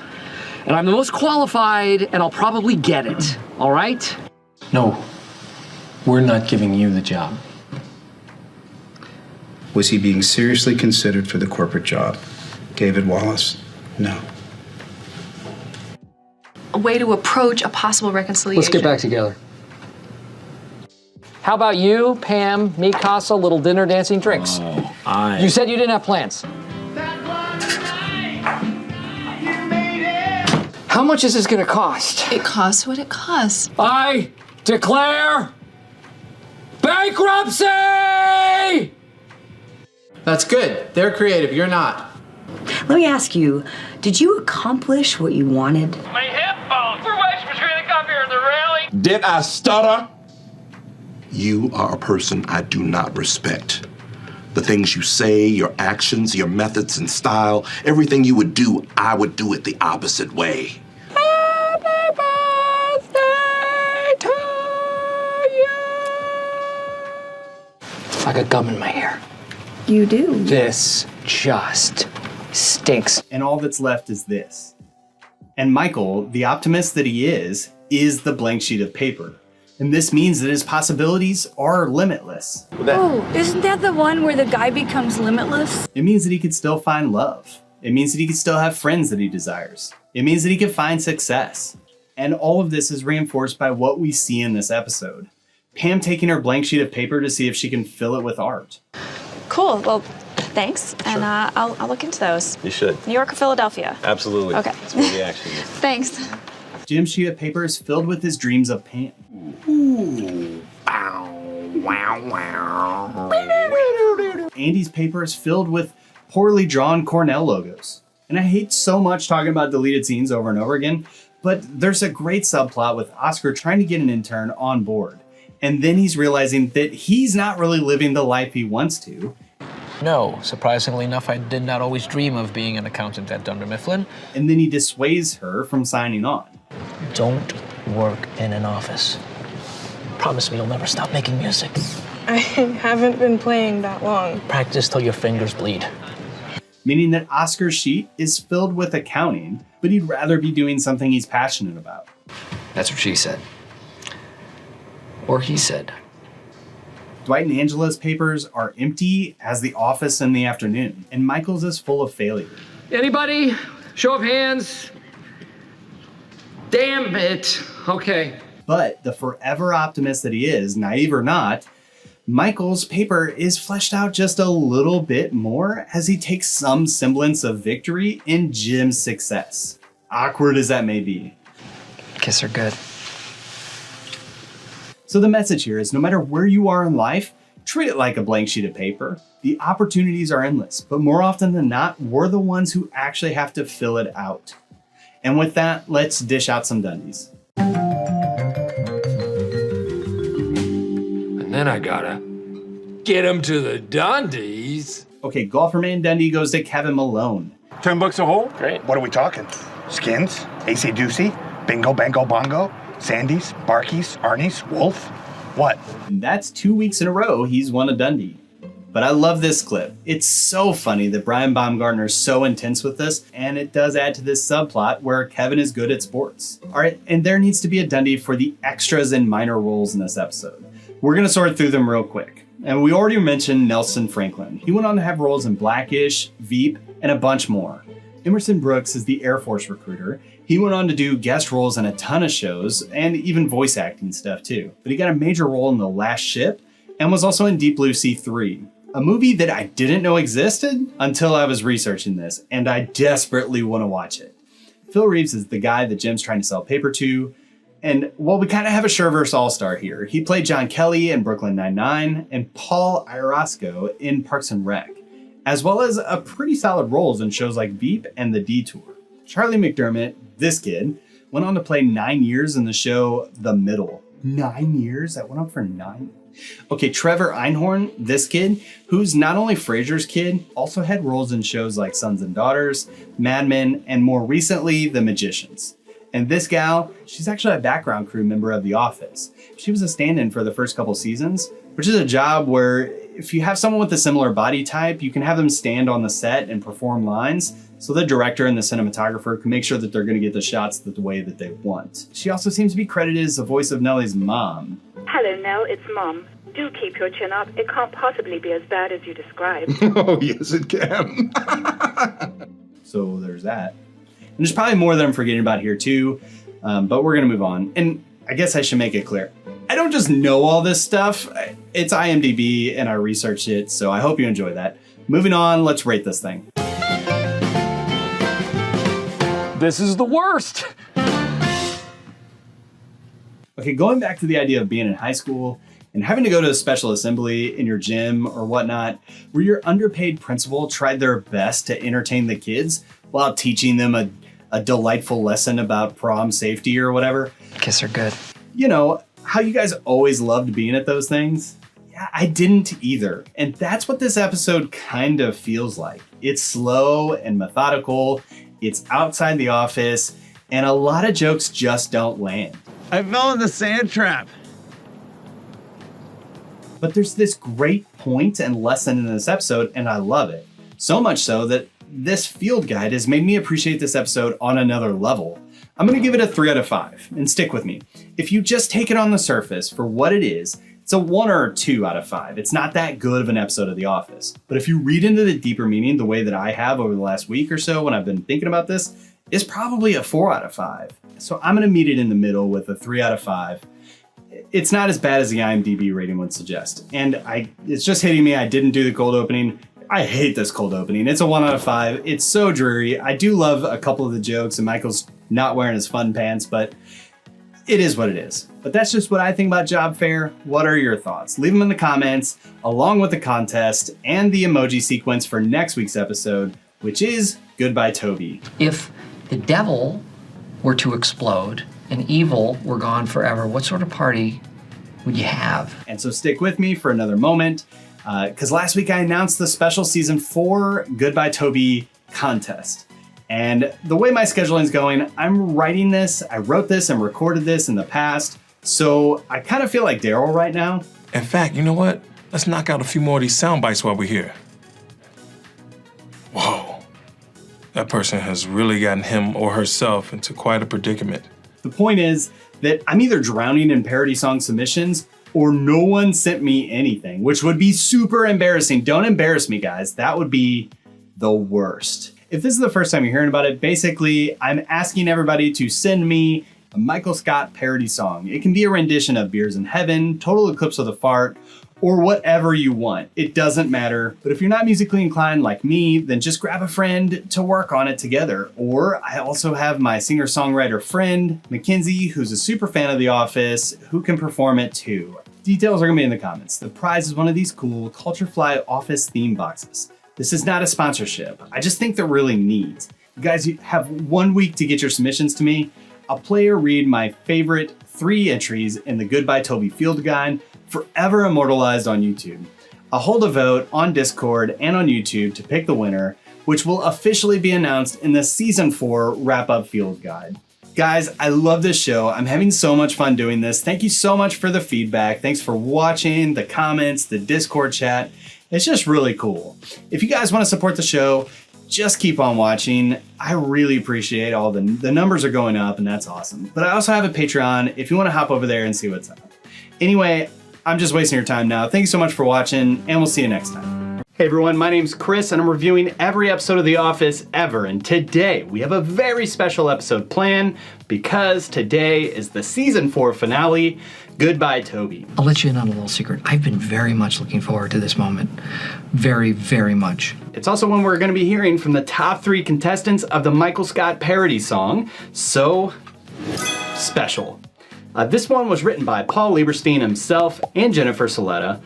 and I'm the most qualified, and I'll probably get it, all right? No, we're not giving you the job. Was he being seriously considered for the corporate job? David Wallace? No. A way to approach a possible reconciliation. Let's get back together. How about you, Pam, me, Casa, little dinner, dancing, drinks? You said you didn't have plans. How much is this gonna cost? It costs what it costs. I declare bankruptcy! That's good. They're creative, you're not. Let me ask you, did you accomplish what you wanted? My hip bones! We're wedged between the cup here and the railing! Did I stutter? You are a person I do not respect. The things you say, your actions, your methods and style, everything you would do, I would do it the opposite way. Happy birthday to you! I got gum in my hair. You do. This just stinks. And all that's left is this. And Michael, the optimist that he is the blank sheet of paper. And this means that his possibilities are limitless. Oh, isn't that the one where the guy becomes limitless? It means that he could still find love. It means that he could still have friends that he desires. It means that he could find success. And all of this is reinforced by what we see in this episode. Pam taking her blank sheet of paper to see if she can fill it with art. Cool. Well, thanks. And I'll look into those. You should. New York or Philadelphia? Absolutely. Okay. That's where the action is. Thanks. Jim's sheet of paper is filled with his dreams of Pam. Ooh. Bow, wow, wow. Andy's paper is filled with poorly drawn Cornell logos. And I hate so much talking about deleted scenes over and over again, but there's a great subplot with Oscar trying to get an intern on board. And then he's realizing that he's not really living the life he wants to. No, surprisingly enough, I did not always dream of being an accountant at Dunder Mifflin. And then he dissuades her from signing on. Don't work in an office. Promise me you'll never stop making music. I haven't been playing that long. Practice till your fingers bleed. Meaning that Oscar's sheet is filled with accounting, but he'd rather be doing something he's passionate about. That's what she said. Or he said. Dwight and Angela's papers are empty as the office in the afternoon, and Michael's is full of failure. Anybody? Show of hands. Damn it. Okay. But the forever optimist that he is, naive or not, Michael's paper is fleshed out just a little bit more as he takes some semblance of victory in Jim's success. Awkward as that may be. Kiss her good. So the message here is no matter where you are in life, treat it like a blank sheet of paper. The opportunities are endless, but more often than not, we're the ones who actually have to fill it out. And with that, let's dish out some Dundies. And then I gotta get him to the Dundies. Okay, Golfer Man Dundee goes to Kevin Malone. 10 bucks a hole? Great. What are we talking? Skins? AC Doocy? Bingo, Bango, Bongo? Sandy's? Barky's? Arnie's? Wolf? What? And that's 2 weeks in a row he's won a Dundee. But I love this clip. It's so funny that Brian Baumgartner is so intense with this, and it does add to this subplot where Kevin is good at sports. All right, and there needs to be a Dundee for the extras and minor roles in this episode. We're gonna sort through them real quick. And we already mentioned Nelson Franklin. He went on to have roles in Blackish, Veep, and a bunch more. Emerson Brooks is the Air Force recruiter. He went on to do guest roles in a ton of shows and even voice acting stuff too. But he got a major role in The Last Ship and was also in Deep Blue Sea 3, a movie that I didn't know existed until I was researching this, and I desperately want to watch it. Phil Reeves is the guy that Jim's trying to sell paper to, and well, we kind of have a Sherverse all-star here. He played John Kelly in Brooklyn Nine-Nine and Paul Iarosco in Parks and Rec, as well as a pretty solid roles in shows like Veep and The Detour. Charlie McDermott, this kid, went on to play 9 years in the show The Middle. 9 years? That went on for 9? Okay, Trevor Einhorn, this kid, who's not only Frasier's kid, also had roles in shows like Sons and Daughters, Mad Men, and more recently, The Magicians. And this gal, she's actually a background crew member of The Office. She was a stand-in for the first couple seasons, which is a job where if you have someone with a similar body type, you can have them stand on the set and perform lines, so the director and the cinematographer can make sure that they're going to get the shots the way that they want. She also seems to be credited as the voice of Nellie's mom. Hello, Nell, it's Mom. Do keep your chin up. It can't possibly be as bad as you described. Oh, yes, it can. So there's that. And there's probably more that I'm forgetting about here too, but we're going to move on. And I guess I should make it clear. I don't just know all this stuff. It's IMDb and I researched it, so I hope you enjoy that. Moving on, let's rate this thing. This is the worst. Okay, going back to the idea of being in high school and having to go to a special assembly in your gym or whatnot, where your underpaid principal tried their best to entertain the kids while teaching them a delightful lesson about prom safety or whatever. Kids are good. You know, how you guys always loved being at those things? Yeah, I didn't either. And that's what this episode kind of feels like. It's slow and methodical, it's outside the office, and a lot of jokes just don't land. I fell in the sand trap. But there's this great point and lesson in this episode, and I love it. So much so that this field guide has made me appreciate this episode on another level. I'm gonna give it a 3 out of 5, and stick with me. If you just take it on the surface for what it is, it's a 1 or a 2 out of 5. It's not that good of an episode of The Office. But if you read into the deeper meaning the way that I have over the last week or so when I've been thinking about this, it's probably a 4 out of 5. So I'm gonna meet it in the middle with a 3 out of 5. It's not as bad as the IMDb rating would suggest. And it's just hitting me, I didn't do the cold opening. I hate this cold opening. It's a 1 out of 5. It's so dreary. I do love a couple of the jokes and Michael's not wearing his fun pants, but it is what it is. But that's just what I think about Job Fair. What are your thoughts? Leave them in the comments, along with the contest and the emoji sequence for next week's episode, which is Goodbye Toby. If the devil were to explode and evil were gone forever, what sort of party would you have? And so stick with me for another moment, because last week I announced the special season 4 Goodbye Toby contest. And the way my scheduling is going, I'm writing this, I wrote this and recorded this in the past, so I kind of feel like Daryl right now. In fact, you know what? Let's knock out a few more of these sound bites while we're here. Whoa. That person has really gotten him or herself into quite a predicament. The point is that I'm either drowning in parody song submissions or no one sent me anything, which would be super embarrassing. Don't embarrass me, guys. That would be the worst. If this is the first time you're hearing about it, basically, I'm asking everybody to send me a Michael Scott parody song. It can be a rendition of Beers in Heaven, Total Eclipse of the Fart, or whatever you want. It doesn't matter. But if you're not musically inclined like me, then just grab a friend to work on it together. Or I also have my singer-songwriter friend, Mackenzie, who's a super fan of The Office, who can perform it too. Details are gonna be in the comments. The prize is one of these cool Culture Fly Office theme boxes. This is not a sponsorship. I just think they're really neat. You guys have 1 week to get your submissions to me. I'll play or read my favorite 3 entries in the Goodbye Toby Field Guide, forever immortalized on YouTube. I'll hold a vote on Discord and on YouTube to pick the winner, which will officially be announced in the Season 4 Wrap-Up Field Guide. Guys, I love this show. I'm having so much fun doing this. Thank you so much for the feedback. Thanks for watching, the comments, the Discord chat. It's just really cool. If you guys want to support the show, just keep on watching. I really appreciate all the numbers are going up and that's awesome. But I also have a Patreon if you want to hop over there and see what's up. Anyway, I'm just wasting your time now. Thank you so much for watching and we'll see you next time. Hey everyone, my name's Chris and I'm reviewing every episode of The Office ever. And today we have a very special episode planned because today is the season 4 finale, Goodbye Toby. I'll let you in on a little secret. I've been very much looking forward to this moment. Very, very much. It's also when we're gonna be hearing from the top 3 contestants of the Michael Scott parody song, So Special. This one was written by Paul Lieberstein himself and Jennifer Soletta,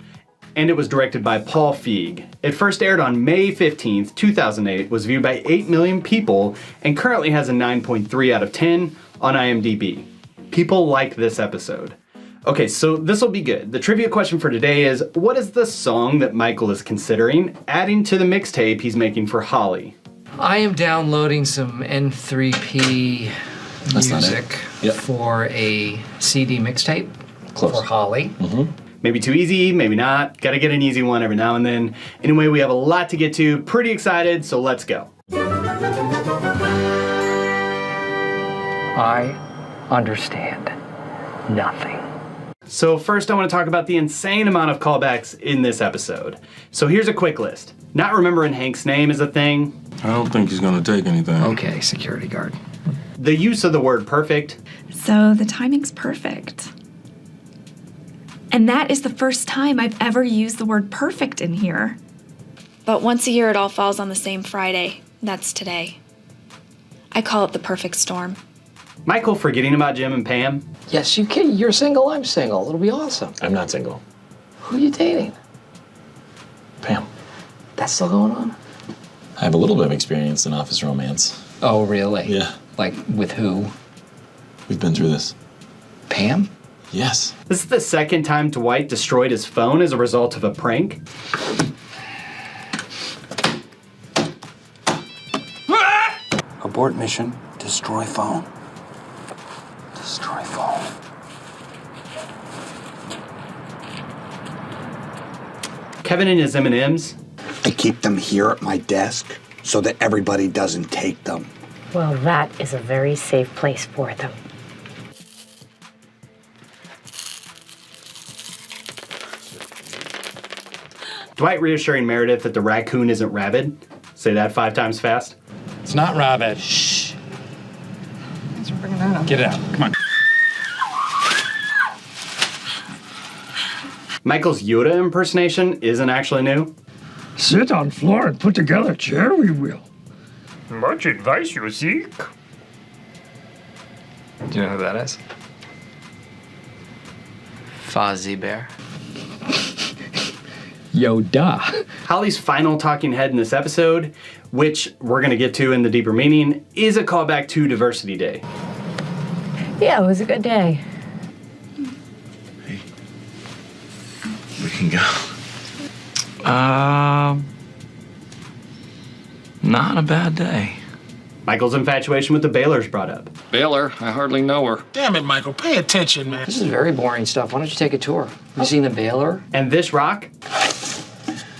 and it was directed by Paul Feig. It first aired on May 15th, 2008, was viewed by 8 million people, and currently has a 9.3 out of 10 on IMDb. People like this episode. Okay, so this will be good. The trivia question for today is, what is the song that Michael is considering adding to the mixtape he's making for Holly? I am downloading some N3P music for a CD mixtape for Holly. Maybe too easy, maybe not. Gotta get an easy one every now and then. Anyway, we have a lot to get to. Pretty excited, so let's go. I understand nothing. So first I want to talk about the insane amount of callbacks in this episode. So here's a quick list. Not remembering Hank's name is a thing. I don't think he's gonna take anything. Okay, security guard. The use of the word perfect. So the timing's perfect. And that is the first time I've ever used the word perfect in here. But once a year it all falls on the same Friday. That's today. I call it the perfect storm. Michael forgetting about Jim and Pam. Yes, you can. You're single, I'm single. It'll be awesome. I'm not single. Who are you dating? Pam. That's still going on? I have a little bit of experience in office romance. Oh, really? Yeah. Like, with who? We've been through this. Pam? Yes. This is the second time Dwight destroyed his phone as a result of a prank. Abort mission. Destroy phone. Destroy phone. Kevin and his M&Ms. I keep them here at my desk so that everybody doesn't take them. Well, that is a very safe place for them. Dwight reassuring Meredith that the raccoon isn't rabid. Say that 5 times fast. It's not rabid. Shh. Thanks for bringing that up. Get it out. Come on. Michael's Yoda impersonation isn't actually new. Sit on floor and put together a chair, we will. Much advice you seek. Do you know who that is? Fozzie Bear. Yoda. Holly's final talking head in this episode, which we're going to get to in the deeper meaning, is a callback to Diversity Day. Yeah, it was a good day. We can go. Not a bad day. Michael's infatuation with the Baylors brought up. Baylor, I hardly know her. Damn it, Michael. Pay attention, man. This is very boring stuff. Why don't you take a tour? Have you seen the Baylor? And this rock?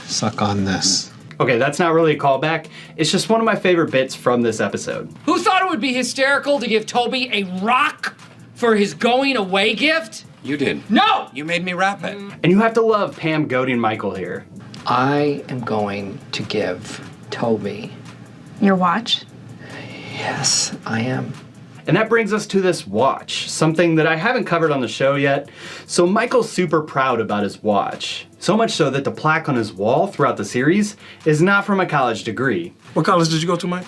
Suck on this. Okay, that's not really a callback. It's just one of my favorite bits from this episode. Who thought it would be hysterical to give Toby a rock for his going away gift? You did. No! You made me rap it. And you have to love Pam goading Michael here. I am going to give Toby. Your watch? Yes, I am. And that brings us to this watch, something that I haven't covered on the show yet. So Michael's super proud about his watch. So much so that the plaque on his wall throughout the series is not from a college degree. What college did you go to, Mike?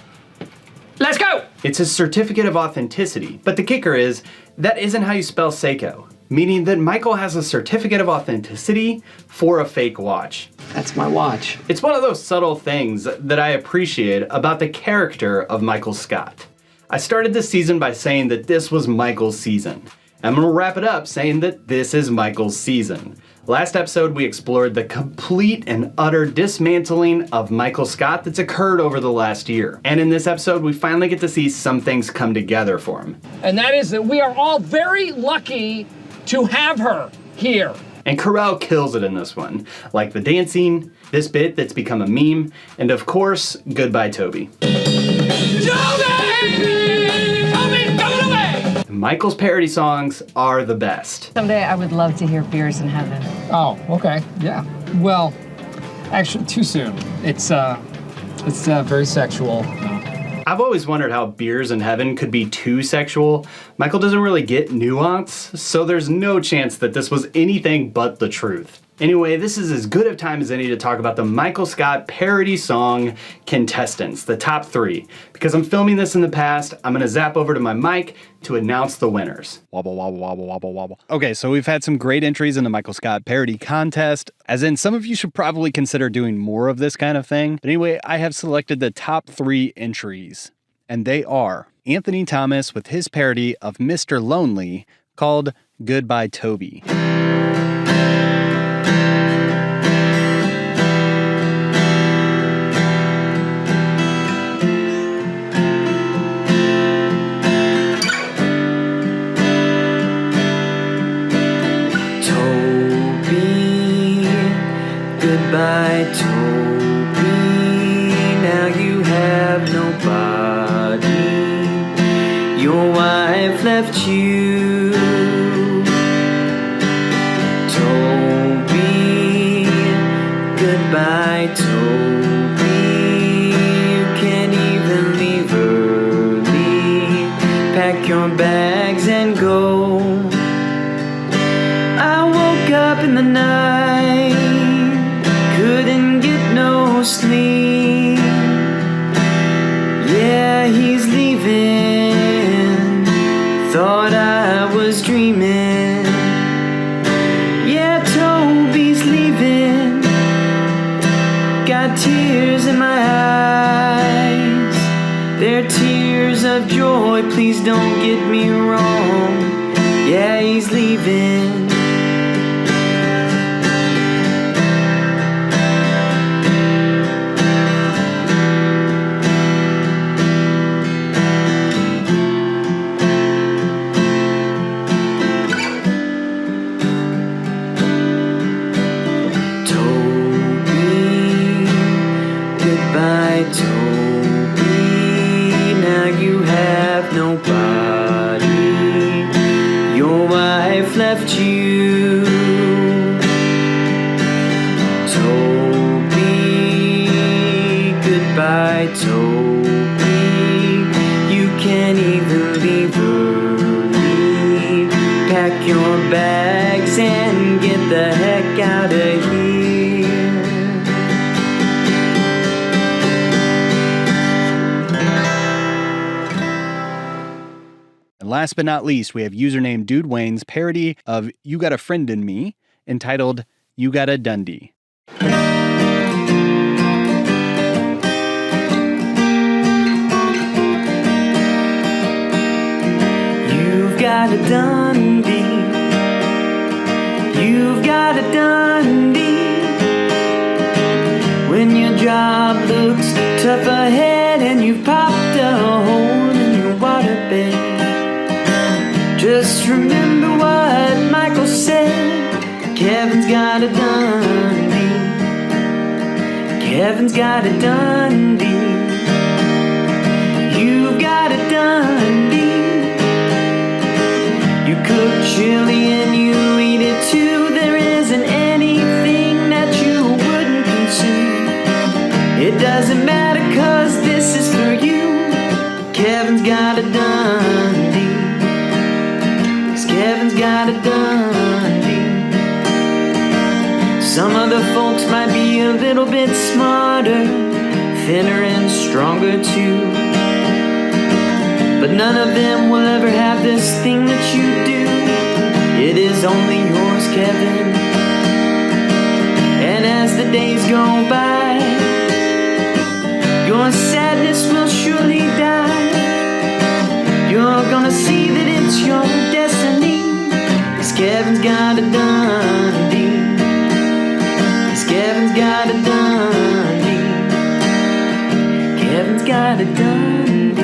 Let's go! It's his certificate of authenticity. But the kicker is, that isn't how you spell Seiko. Meaning that Michael has a certificate of authenticity for a fake watch. That's my watch. It's one of those subtle things that I appreciate about the character of Michael Scott. I started this season by saying that this was Michael's season. I'm gonna wrap it up saying that this is Michael's season. Last episode, we explored the complete and utter dismantling of Michael Scott that's occurred over the last year. And in this episode, we finally get to see some things come together for him. And that is that we are all very lucky to have her here. And Carell kills it in this one. Like the dancing, this bit that's become a meme, and of course, goodbye Toby. Michael's parody songs are the best. Someday I would love to hear Beers in Heaven. Oh, okay. Yeah. Well, actually, too soon. It's very sexual. I've always wondered how Beers in Heaven could be too sexual. Michael doesn't really get nuance, so there's no chance that this was anything but the truth. Anyway, this is as good of time as any to talk about the Michael Scott parody song contestants, the top 3. Because I'm filming this in the past, I'm gonna zap over to my mic to announce the winners. Wobble, wobble, wobble, wobble, wobble. Okay, so we've had some great entries in the Michael Scott parody contest, as in some of you should probably consider doing more of this kind of thing. But anyway, I have selected the top 3 entries, and they are Anthony Thomas with his parody of Mr. Lonely called Goodbye Toby. Goodbye, Toby. Now you have nobody. Your wife left you. Toby, goodbye, Toby. You can't even leave early. Pack your bags and go. I woke up in the night. Couldn't get no sleep. Yeah, he's leaving. Thought I was dreaming. Yeah, Toby's leaving. Got tears in my eyes. They're tears of joy, please don't get me wrong. Yeah, he's leaving. Goodbye, Toby. Now you have nobody. Your wife left you. Toby, goodbye, Toby. You can't even leave early. Pack your bags and get the heck out of here. Last but not least, we have username Dude Wayne's parody of You Got a Friend in Me, entitled You Got a Dundee. You've got a Dundee. You've got a Dundee. When your job looks tough ahead and you've popped a hole in your waterbed. Just remember what Michael said. Kevin's got a Dundee. Kevin's got a Dundee. You've got a Dundee. You cook chili and you eat it too. There isn't anything that you wouldn't consume. It doesn't matter 'cause this is for you. Kevin's got a Dundee. Kevin's got a Dundee. Some other folks might be a little bit smarter, thinner and stronger too. But none of them will ever have this thing that you do. It is only yours, Kevin. And as the days go by, your sadness will surely die. You're gonna see that it's your destiny. 'Cause Kevin's got a Dundee. 'Cause Kevin's got a Dundee. Kevin's got a Dundee.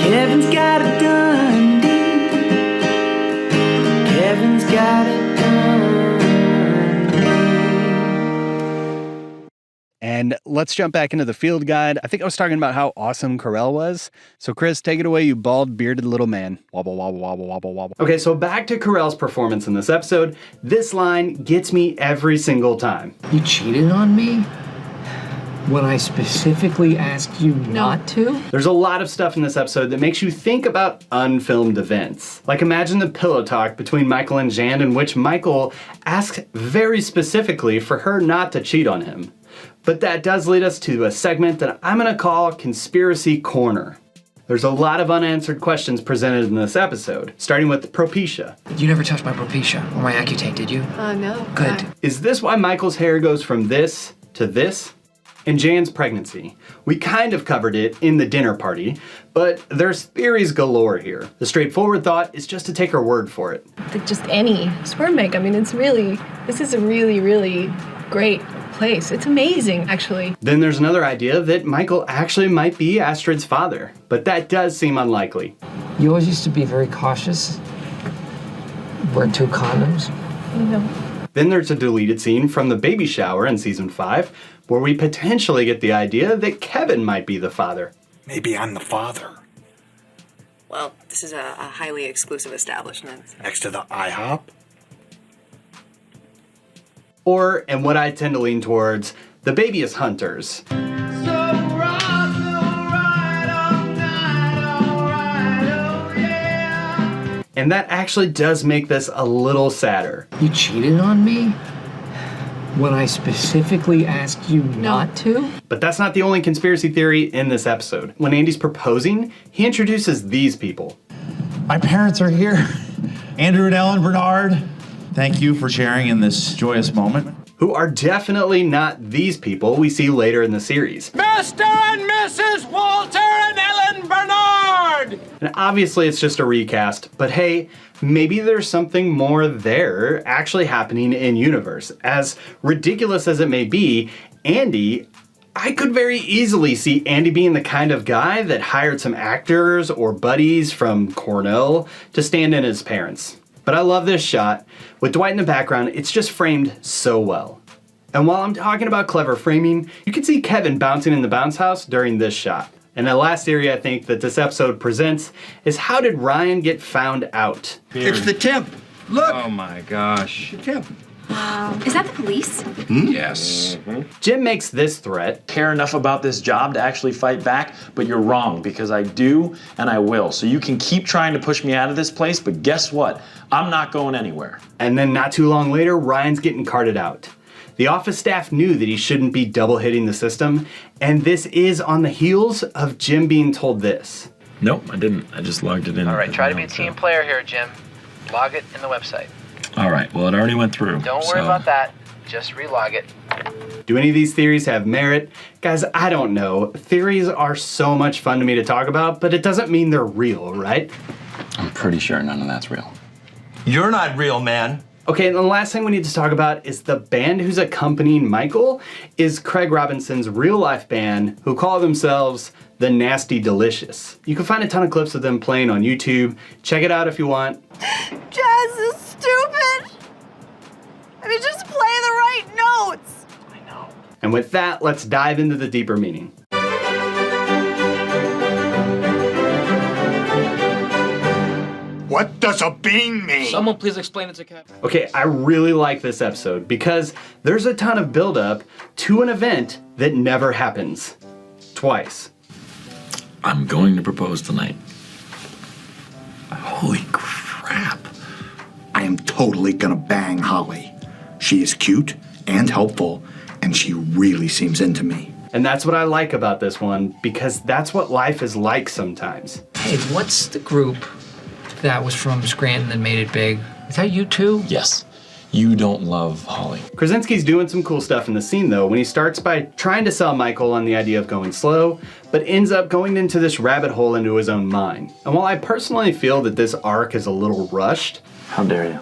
Kevin's got a Dundee. Kevin's got a Dundee. And let's jump back into the field guide. I think I was talking about how awesome Carell was. So Chris, take it away, you bald, bearded little man. Wobble, wobble, wobble, wobble, wobble. Okay, so back to Carell's performance in this episode. This line gets me every single time. You cheated on me? When I specifically asked you not to? There's a lot of stuff in this episode that makes you think about unfilmed events. Like imagine the pillow talk between Michael and Jan in which Michael asks very specifically for her not to cheat on him. But that does lead us to a segment that I'm gonna call Conspiracy Corner. There's a lot of unanswered questions presented in this episode, starting with Propecia. You never touched my Propecia or my Accutane, did you? No. Good. Is this why Michael's hair goes from this to this? And Jan's pregnancy. We kind of covered it in the dinner party, but there's theories galore here. The straightforward thought is just to take her word for it. Just any sperm bank. I mean, this is a really, really great place. It's amazing, actually. Then there's another idea that Michael actually might be Astrid's father, but that does seem unlikely. You always used to be very cautious. Wear 2 condoms. Then there's a deleted scene from the baby shower in season 5, where we potentially get the idea that Kevin might be the father. Maybe I'm the father. Well, this is a highly exclusive establishment. Next to the IHOP? Or, and what I tend to lean towards, the baby is Hunter's. And that actually does make this a little sadder. You cheated on me? When I specifically asked you not to? But that's not the only conspiracy theory in this episode. When Andy's proposing, he introduces these people. My parents are here. Andrew and Ellen Bernard, thank you for sharing in this joyous moment. Who are definitely not these people we see later in the series. Mr. and Mrs. Walter and Ellen Bernard! And obviously it's just a recast, but hey, maybe there's something more there actually happening in universe. As ridiculous as it may be, Andy, I could very easily see Andy being the kind of guy that hired some actors or buddies from Cornell to stand in as parents. But I love this shot. With Dwight in the background, it's just framed so well. And while I'm talking about clever framing, you can see Kevin bouncing in the bounce house during this shot. And the last theory I think that this episode presents is, how did Ryan get found out? It's the temp. Look. Oh my gosh. The temp. Is that the police? Yes. Jim makes this threat. Care enough about this job to actually fight back, but you're wrong, because I do and I will. So you can keep trying to push me out of this place, but guess what? I'm not going anywhere. And then not too long later, Ryan's getting carted out. The office staff knew that he shouldn't be double hitting the system, and this is on the heels of Jim being told this. Nope, I didn't. I just logged it in. All right, try to be a team player here, Jim. Log it in the website. All right, well, it already went through. Don't worry about that. Just relog it. Do any of these theories have merit? Guys, I don't know. Theories are so much fun to me to talk about, but it doesn't mean they're real, right? I'm pretty sure none of that's real. You're not real, man. Okay, and the last thing we need to talk about is the band who's accompanying Michael is Craig Robinson's real-life band, who call themselves the Nasty Delicious. You can find a ton of clips of them playing on YouTube. Check it out if you want. Jazz is stupid! I mean, just play the right notes! And with that, let's dive into the deeper meaning. What does a bean mean? Someone please explain it to Kevin. Okay, I really like this episode because there's a ton of buildup to an event that never happens. Twice. I'm going to propose tonight. Holy crap. I am totally gonna bang Holly. She is cute and helpful, and she really seems into me. And that's what I like about this one, because that's what life is like sometimes. Hey, what's the group that was from Scranton that made it big? Is that you too? Yes. You don't love Holly. Krasinski's doing some cool stuff in the scene though, when he starts by trying to sell Michael on the idea of going slow, but ends up going into this rabbit hole into his own mind. And while I personally feel that this arc is a little rushed, how dare you?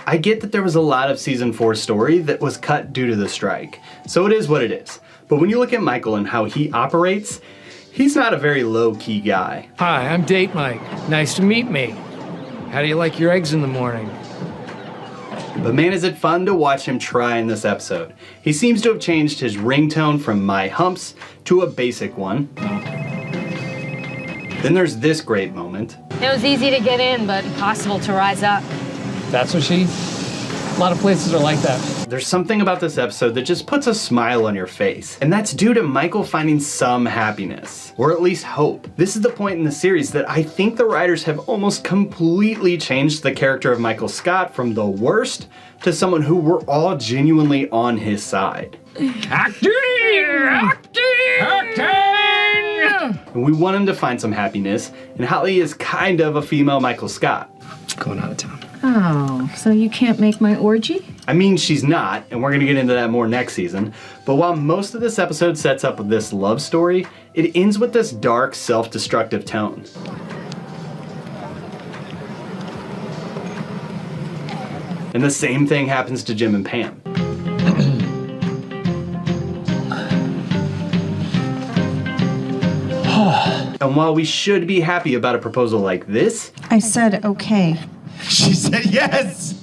I get that there was a lot of season 4 story that was cut due to the strike. So it is what it is. But when you look at Michael and how he operates, he's not a very low-key guy. Hi, I'm Date Mike. Nice to meet me. How do you like your eggs in the morning? But man, is it fun to watch him try in this episode. He seems to have changed his ringtone from My Humps to a basic one. Then there's this great moment. It was easy to get in, but impossible to rise up. That's what a lot of places are like that. There's something about this episode that just puts a smile on your face. And that's due to Michael finding some happiness, or at least hope. This is the point in the series that I think the writers have almost completely changed the character of Michael Scott from the worst to someone who we're all genuinely on his side. Acting! And we want him to find some happiness, and Holly is kind of a female Michael Scott. Going out of town. Oh, so you can't make my orgy? I mean, she's not, and we're gonna get into that more next season, but while most of this episode sets up this love story, it ends with this dark, self-destructive tone. And the same thing happens to Jim and Pam. And while we should be happy about a proposal like this, I said okay. She said yes!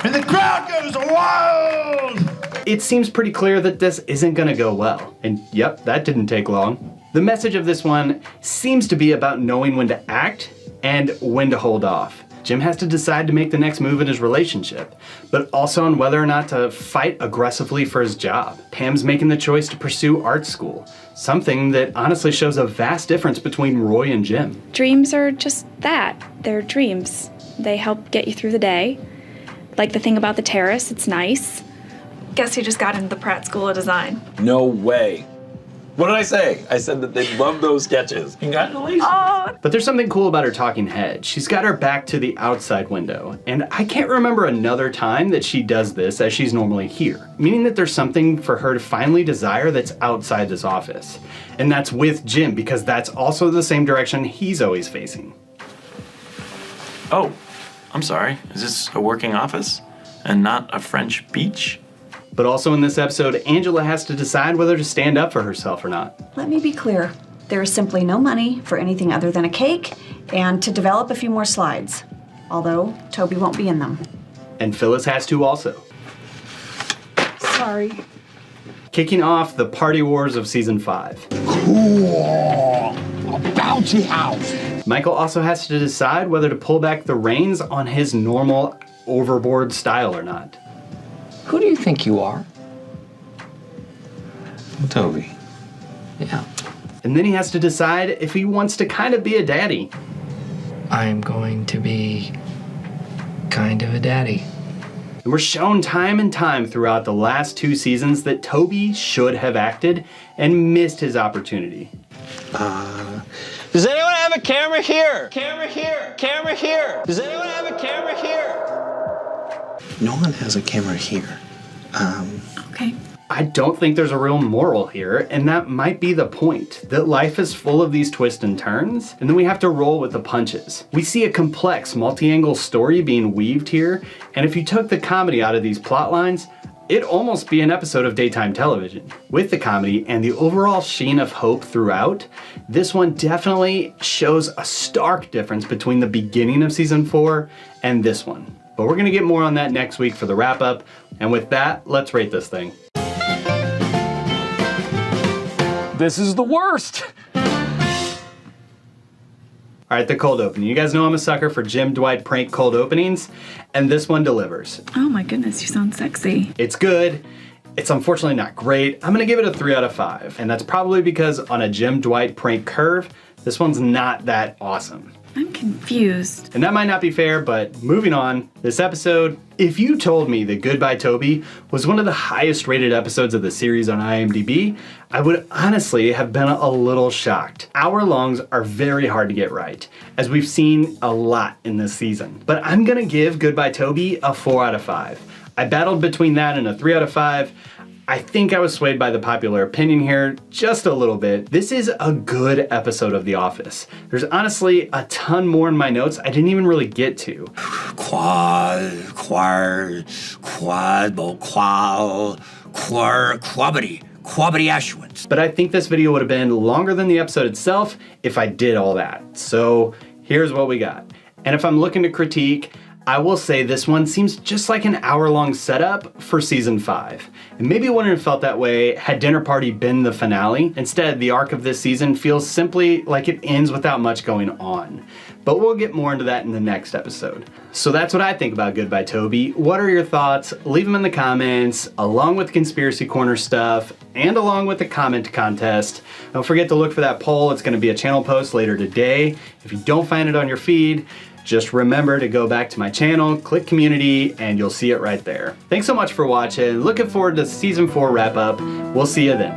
And the crowd goes wild! it seems pretty clear that this isn't gonna go well. And yep, that didn't take long. The message of this one seems to be about knowing when to act and when to hold off. Jim has to decide to make the next move in his relationship, but also on whether or not to fight aggressively for his job. Pam's making the choice to pursue art school, something that honestly shows a vast difference between Roy and Jim. Dreams are just that. They're dreams. They help get you through the day. Like the thing about the terrace, it's nice. Guess you just got into the Pratt School of Design. No way. What did I say? I said that they love those sketches. Congratulations. But there's something cool about her talking head. She's got her back to the outside window, and I can't remember another time that she does this as she's normally here, meaning that there's something for her to finally desire that's outside this office. And that's with Jim, because that's also the same direction he's always facing. Oh, I'm sorry. Is this a working office and not a French beach? But also in this episode, Angela has to decide whether to stand up for herself or not. Let me be clear. There is simply no money for anything other than a cake and to develop a few more slides. Although, Toby won't be in them. And Phyllis has to also. Sorry. Kicking off the party wars of season 5. Cool. A bouncy house. Michael also has to decide whether to pull back the reins on his normal overboard style or not. Who do you think you are? Toby. Yeah. And then he has to decide if he wants to kind of be a daddy. I'm going to be kind of a daddy. And we're shown time and time throughout the last 2 seasons that Toby should have acted and missed his opportunity. Does anyone have a camera here? Camera here. Camera here. Does anyone have a camera here? No one has a camera here. Okay. I don't think there's a real moral here, and that might be the point, that life is full of these twists and turns, and then we have to roll with the punches. We see a complex, multi-angle story being weaved here, and if you took the comedy out of these plot lines, it'd almost be an episode of daytime television. With the comedy and the overall sheen of hope throughout, this one definitely shows a stark difference between the beginning of season 4 and this one. But we're gonna get more on that next week for the wrap up, and with that, let's rate this thing. This is the worst. All right, the cold opening. You guys know I'm a sucker for Jim Dwight prank cold openings, and this one delivers. Oh my goodness, you sound sexy. It's good. It's unfortunately not great. I'm gonna give it a 3 out of 5, and that's probably because on a Jim Dwight prank curve, this one's not that awesome. I'm confused. And that might not be fair, but moving on, this episode, if you told me that Goodbye Toby was one of the highest rated episodes of the series on IMDb, I would honestly have been a little shocked. Hour-longs are very hard to get right, as we've seen a lot in this season. But I'm gonna give Goodbye Toby a 4 out of 5. I battled between that and a 3 out of 5. I think I was swayed by the popular opinion here just a little bit. This is a good episode of The Office. There's honestly a ton more in my notes I didn't even really get to. But I think this video would have been longer than the episode itself if I did all that. So here's what we got. And if I'm looking to critique, I will say this one seems just like an hour-long setup for season 5. And maybe it wouldn't have felt that way had Dinner Party been the finale. Instead, the arc of this season feels simply like it ends without much going on. But we'll get more into that in the next episode. So that's what I think about Goodbye Toby. What are your thoughts? Leave them in the comments, along with Conspiracy Corner stuff, and along with the comment contest. Don't forget to look for that poll. It's gonna be a channel post later today. If you don't find it on your feed, just remember to go back to my channel, click community, and you'll see it right there. Thanks so much for watching. Looking forward to season 4 wrap up. We'll see you then.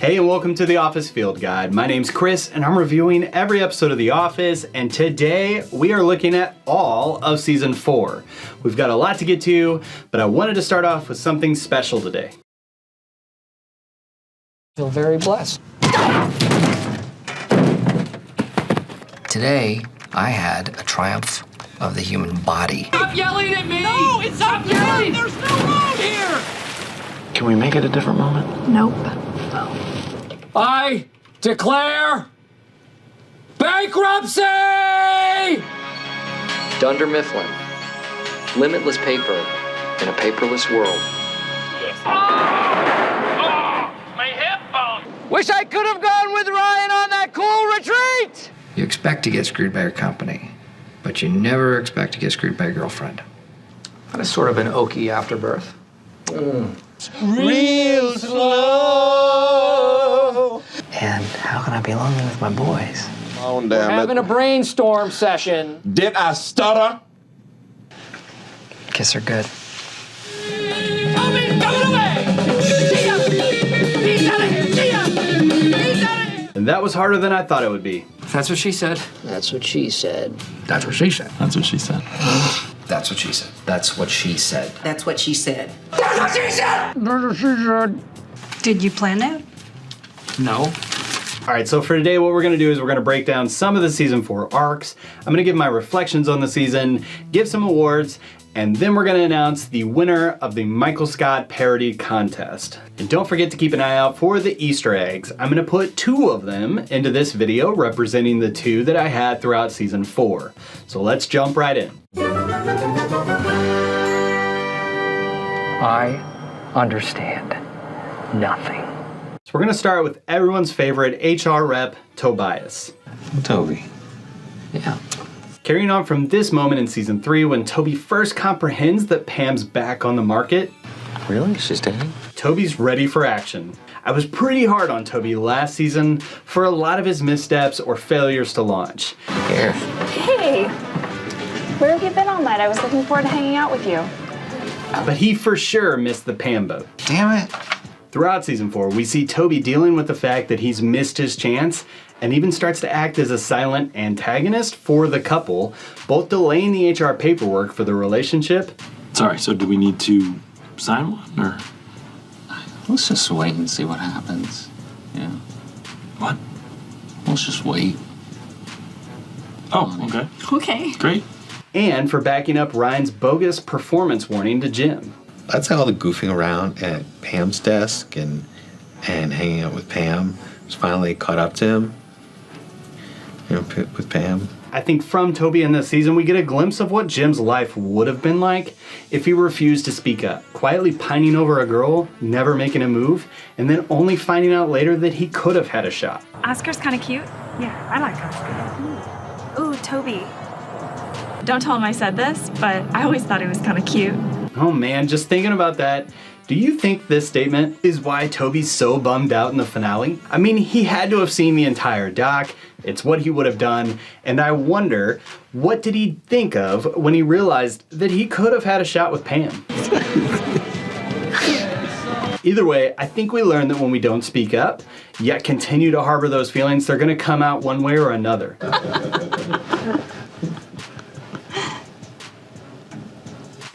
Hey, and welcome to The Office Field Guide. My name's Chris, and I'm reviewing every episode of The Office, and today we are looking at all of Season 4. We've got a lot to get to, but I wanted to start off with something special today. I feel very blessed. Today, I had a triumph of the human body. Stop yelling at me! No, it's stop yelling! There's no room here! Can we make it a different moment? Nope. I declare bankruptcy! Dunder Mifflin. Limitless paper in a paperless world. My hip bone! Wish I could have gone with Ryan on that cool retreat! You expect to get screwed by your company, but you never expect to get screwed by your girlfriend. That is sort of an oaky afterbirth. Real slow. And how can I be lonely with my boys? Oh, We're damn having it. a brainstorm session. Did I stutter? Kiss her good. And that was harder than I thought it would be. That's what she said. That's what she said. That's what she said. That's what she said. That's what she said. That's what she said. That's what she said. Did you plan that? No. All right, so for today, what we're gonna do is we're gonna break down some of the Season 4 arcs. I'm gonna give my reflections on the season, give some awards, and then we're gonna announce the winner of the Michael Scott parody contest. And don't forget to keep an eye out for the Easter eggs. I'm gonna put 2 of them into this video, representing the 2 that I had throughout Season 4. So let's jump right in. I understand nothing. So we're gonna start with everyone's favorite HR rep, Tobias. Toby. Yeah. Carrying on from this moment in Season 3 when Toby first comprehends that Pam's back on the market. Really? She's dating? Toby's ready for action. I was pretty hard on Toby last season for a lot of his missteps or failures to launch. Here. Hey, where have you been all night? I was looking forward to hanging out with you. But he for sure missed the Pam boat. Damn it. Throughout Season 4, we see Toby dealing with the fact that he's missed his chance and even starts to act as a silent antagonist for the couple, both delaying the HR paperwork for the relationship. Sorry, so do we need to sign one, or? Let's just wait and see what happens. Yeah. What? Let's just wait. Oh, okay. Okay. Great. And for backing up Ryan's bogus performance warning to Jim. That's how the goofing around at Pam's desk and hanging out with Pam was finally caught up to him. You know, with Pam. I think from Toby in this season, we get a glimpse of what Jim's life would have been like if he refused to speak up, quietly pining over a girl, never making a move, and then only finding out later that he could have had a shot. Oscar's kind of cute. Yeah, I like Oscar. Ooh, Toby. Don't tell him I said this, but I always thought he was kind of cute. Oh man, just thinking about that, do you think this statement is why Toby's so bummed out in the finale? I mean, he had to have seen the entire doc, it's what he would have done, and I wonder, what did he think of when he realized that he could have had a shot with Pam? Either way, I think we learned that when we don't speak up, yet continue to harbor those feelings, they're gonna come out one way or another.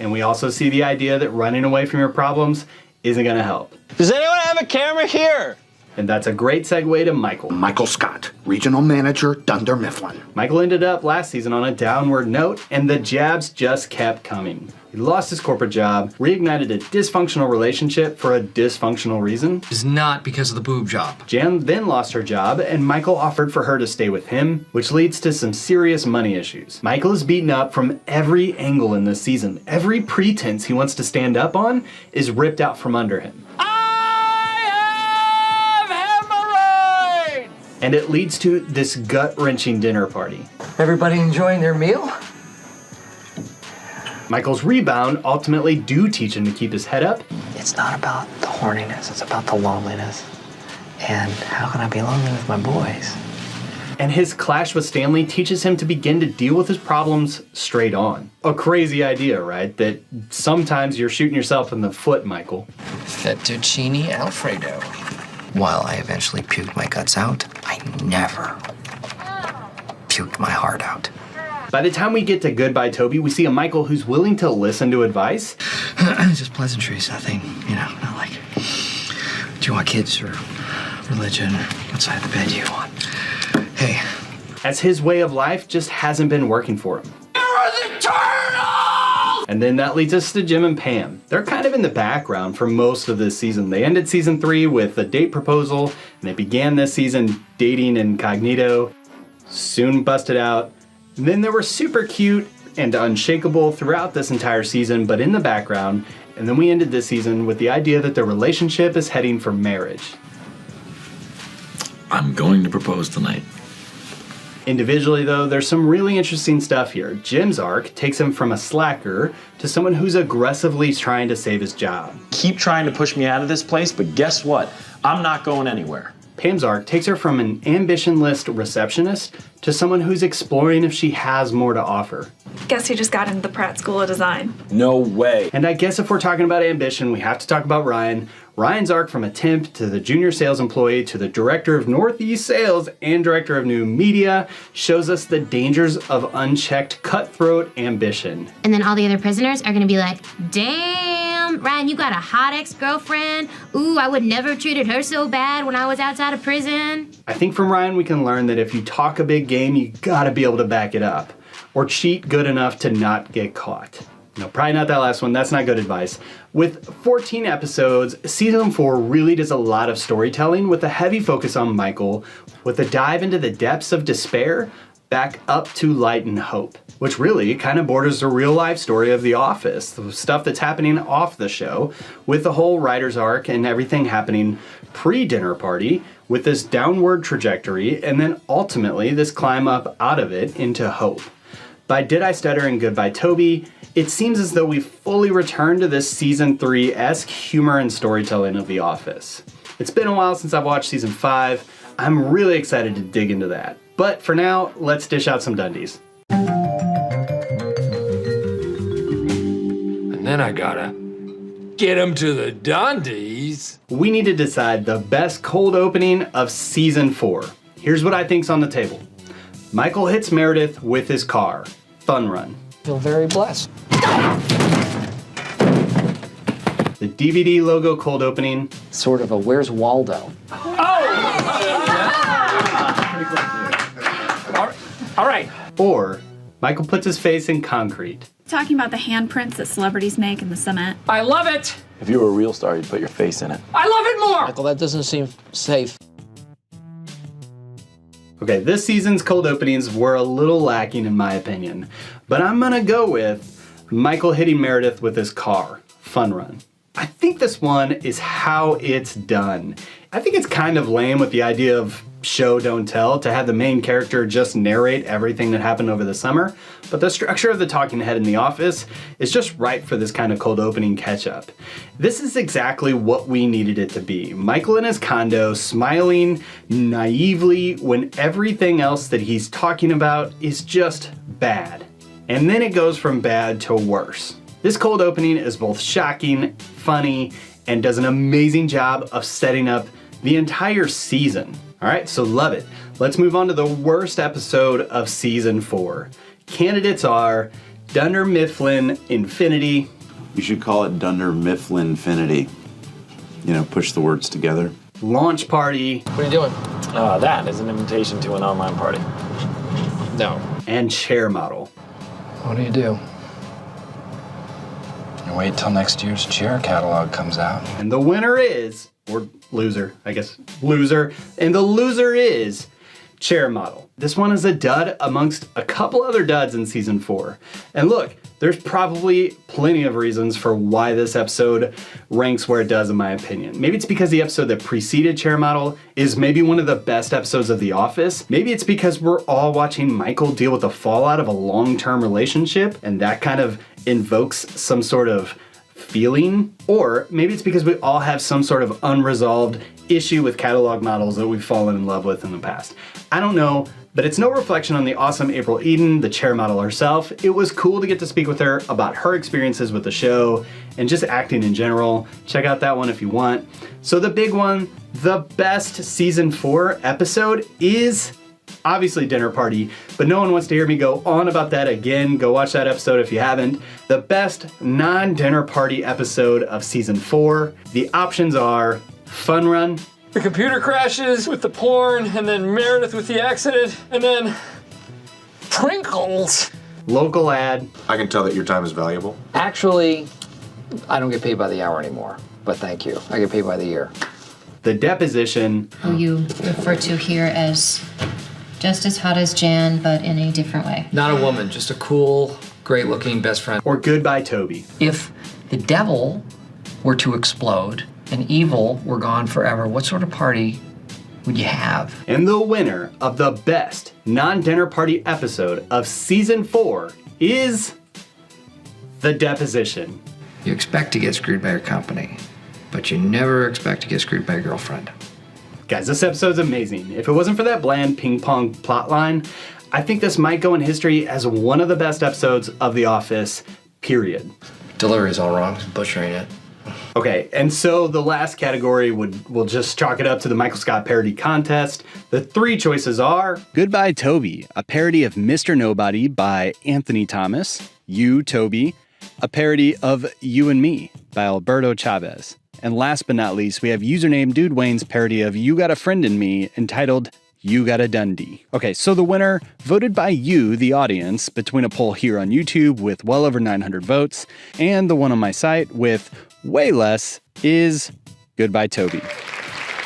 And we also see the idea that running away from your problems isn't gonna help. Does anyone have a camera here? And that's a great segue to Michael. Michael Scott, Regional Manager, Dunder Mifflin. Michael ended up last season on a downward note, and the jabs just kept coming. He lost his corporate job, reignited a dysfunctional relationship for a dysfunctional reason. It's not because of the boob job. Jan then lost her job, and Michael offered for her to stay with him, which leads to some serious money issues. Michael is beaten up from every angle in this season. Every pretense he wants to stand up on is ripped out from under him. And it leads to this gut-wrenching dinner party. Everybody enjoying their meal? Michael's rebound ultimately do teach him to keep his head up. It's not about the horniness, it's about the loneliness. And how can I be lonely with my boys? And his clash with Stanley teaches him to begin to deal with his problems straight on. A crazy idea, right? That sometimes you're shooting yourself in the foot, Michael. Fettuccine Alfredo. While I eventually puked my guts out, I never puked my heart out. By the time we get to Goodbye Toby, we see a Michael who's willing to listen to advice. Just pleasantries, nothing, not like, do you want kids or religion or what side of the bed do you want? Hey. As his way of life just hasn't been working for him. And then that leads us to Jim and Pam. They're kind of in the background for most of this season. They ended season 3 with a date proposal, and they began this season dating incognito, soon busted out. And then they were super cute and unshakable throughout this entire season, but in the background. And then we ended this season with the idea that their relationship is heading for marriage. I'm going to propose tonight. Individually, though, there's some really interesting stuff here. Jim's arc takes him from a slacker to someone who's aggressively trying to save his job. Keep trying to push me out of this place, but guess what? I'm not going anywhere. Pam's arc takes her from an ambition-less receptionist to someone who's exploring if she has more to offer. Guess who just got into the Pratt School of Design? No way. And I guess if we're talking about ambition, we have to talk about Ryan. Ryan's arc from a temp to the junior sales employee to the director of Northeast Sales and director of new media shows us the dangers of unchecked cutthroat ambition. And then all the other prisoners are gonna be like, damn, Ryan, you got a hot ex-girlfriend. Ooh, I would never have treated her so bad when I was outside of prison. I think from Ryan we can learn that if you talk a big game, you gotta be able to back it up. Or cheat good enough to not get caught. No, probably not that last one. That's not good advice. With 14 episodes, season 4 really does a lot of storytelling with a heavy focus on Michael, with a dive into the depths of despair back up to light and hope, which really kind of borders the real life story of The Office, the stuff that's happening off the show, with the whole writer's arc and everything happening pre-dinner party, with this downward trajectory, and then ultimately this climb up out of it into hope. By Did I Stutter and Goodbye Toby, it seems as though we've fully returned to this season 3-esque humor and storytelling of The Office. It's been a while since I've watched season 5. I'm really excited to dig into that. But for now, let's dish out some Dundies. And then I gotta get him to the Dundies. We need to decide the best cold opening of season 4. Here's what I think's on the table. Michael hits Meredith with his car. Fun run. Feel very blessed. The DVD logo cold opening. Sort of a Where's Waldo? All right. Or Michael puts his face in concrete. Talking about the handprints that celebrities make in the cement. I love it. If you were a real star, you'd put your face in it. I love it more. Michael, that doesn't seem safe. Okay, this season's cold openings were a little lacking in my opinion, but I'm gonna go with Michael hitting Meredith with his car. Fun run. I think this one is how it's done. I think it's kind of lame with the idea of show don't tell, to have the main character just narrate everything that happened over the summer, but the structure of the talking head in The Office is just right for this kind of cold opening catch up. This is exactly what we needed it to be. Michael in his condo, smiling naively when everything else that he's talking about is just bad. And then it goes from bad to worse. This cold opening is both shocking, funny, and does an amazing job of setting up the entire season. All right, so love it. Let's move on to the worst episode of season 4. Candidates are Dunder Mifflin Infinity. You should call it Dunder Mifflin Infinity. You know, push the words together. Launch Party. What are you doing? That is an invitation to an online party. No. And Chair Model. What do? You wait till next year's chair catalog comes out. And the winner is, or loser, I guess, loser. And the loser is Chair Model. This one is a dud amongst a couple other duds in season 4. And look, there's probably plenty of reasons for why this episode ranks where it does in my opinion. Maybe it's because the episode that preceded Chair Model is maybe one of the best episodes of The Office. Maybe it's because we're all watching Michael deal with the fallout of a long-term relationship and that kind of invokes some sort of feeling. Or maybe it's because we all have some sort of unresolved issue with catalog models that we've fallen in love with in the past. I don't know. But it's no reflection on the awesome April Eden, the chair model herself. It was cool to get to speak with her about her experiences with the show and just acting in general. Check out that one if you want. So the big one, the best season 4 episode is obviously Dinner Party, but no one wants to hear me go on about that again. Go watch that episode if you haven't. The best non-Dinner Party episode of season 4. The options are Fun Run. The computer crashes with the porn, and then Meredith with the accident, and then Prinkles. Local Ad. I can tell that your time is valuable. Actually, I don't get paid by the hour anymore, but thank you. I get paid by the year. The Deposition. Who you refer to here as just as hot as Jan, but in a different way. Not a woman, just a cool, great-looking best friend. Or Goodbye Toby. If the devil were to explode and evil were gone forever, what sort of party would you have? And the winner of the best non-Dinner Party episode of season 4 is The Deposition. You expect to get screwed by your company, but you never expect to get screwed by your girlfriend. Guys, this episode's amazing. If it wasn't for that bland ping pong plotline, I think this might go in history as one of the best episodes of The Office, period. Delivery's all wrong, butchering it. Okay, and so the last category we'll just chalk it up to the Michael Scott parody contest. The 3 choices are Goodbye Toby, a parody of Mr. Nobody by Anthony Thomas, You, Toby, a parody of You and Me by Alberto Chavez. And last but not least, we have username Dude Wayne's parody of You Got a Friend in Me entitled You Got a Dundee. Okay, so the winner, voted by you, the audience, between a poll here on YouTube with well over 900 votes and the one on my site with way less, is Goodbye Toby.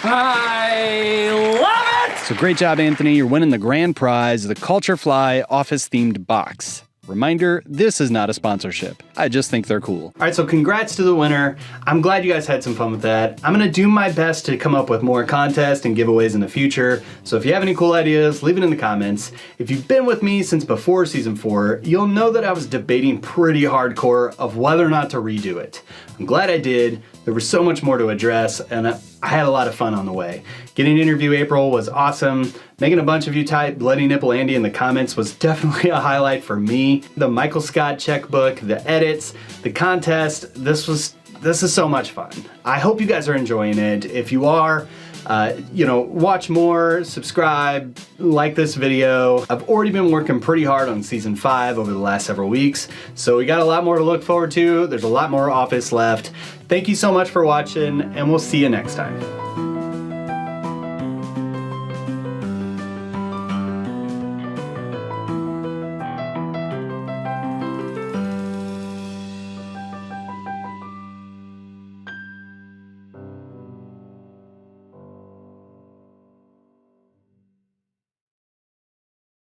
I love it! So great job, Anthony. You're winning the grand prize, the Culture Fly Office-themed box. Reminder, this is not a sponsorship. I just think they're cool. All right, so congrats to the winner. I'm glad you guys had some fun with that. I'm gonna do my best to come up with more contests and giveaways in the future. So if you have any cool ideas, leave it in the comments. If you've been with me since before season 4, you'll know that I was debating pretty hardcore of whether or not to redo it. I'm glad I did. There was so much more to address, and I had a lot of fun on the way. Getting to interview April was awesome. Making a bunch of you type Bloody Nipple Andy in the comments was definitely a highlight for me. The Michael Scott checkbook, the edits, the contest, this is so much fun. I hope you guys are enjoying it. If you are, watch more, subscribe, like this video. I've already been working pretty hard on season 5 over the last several weeks, so we got a lot more to look forward to. There's a lot more Office left. Thank you so much for watching, and we'll see you next time.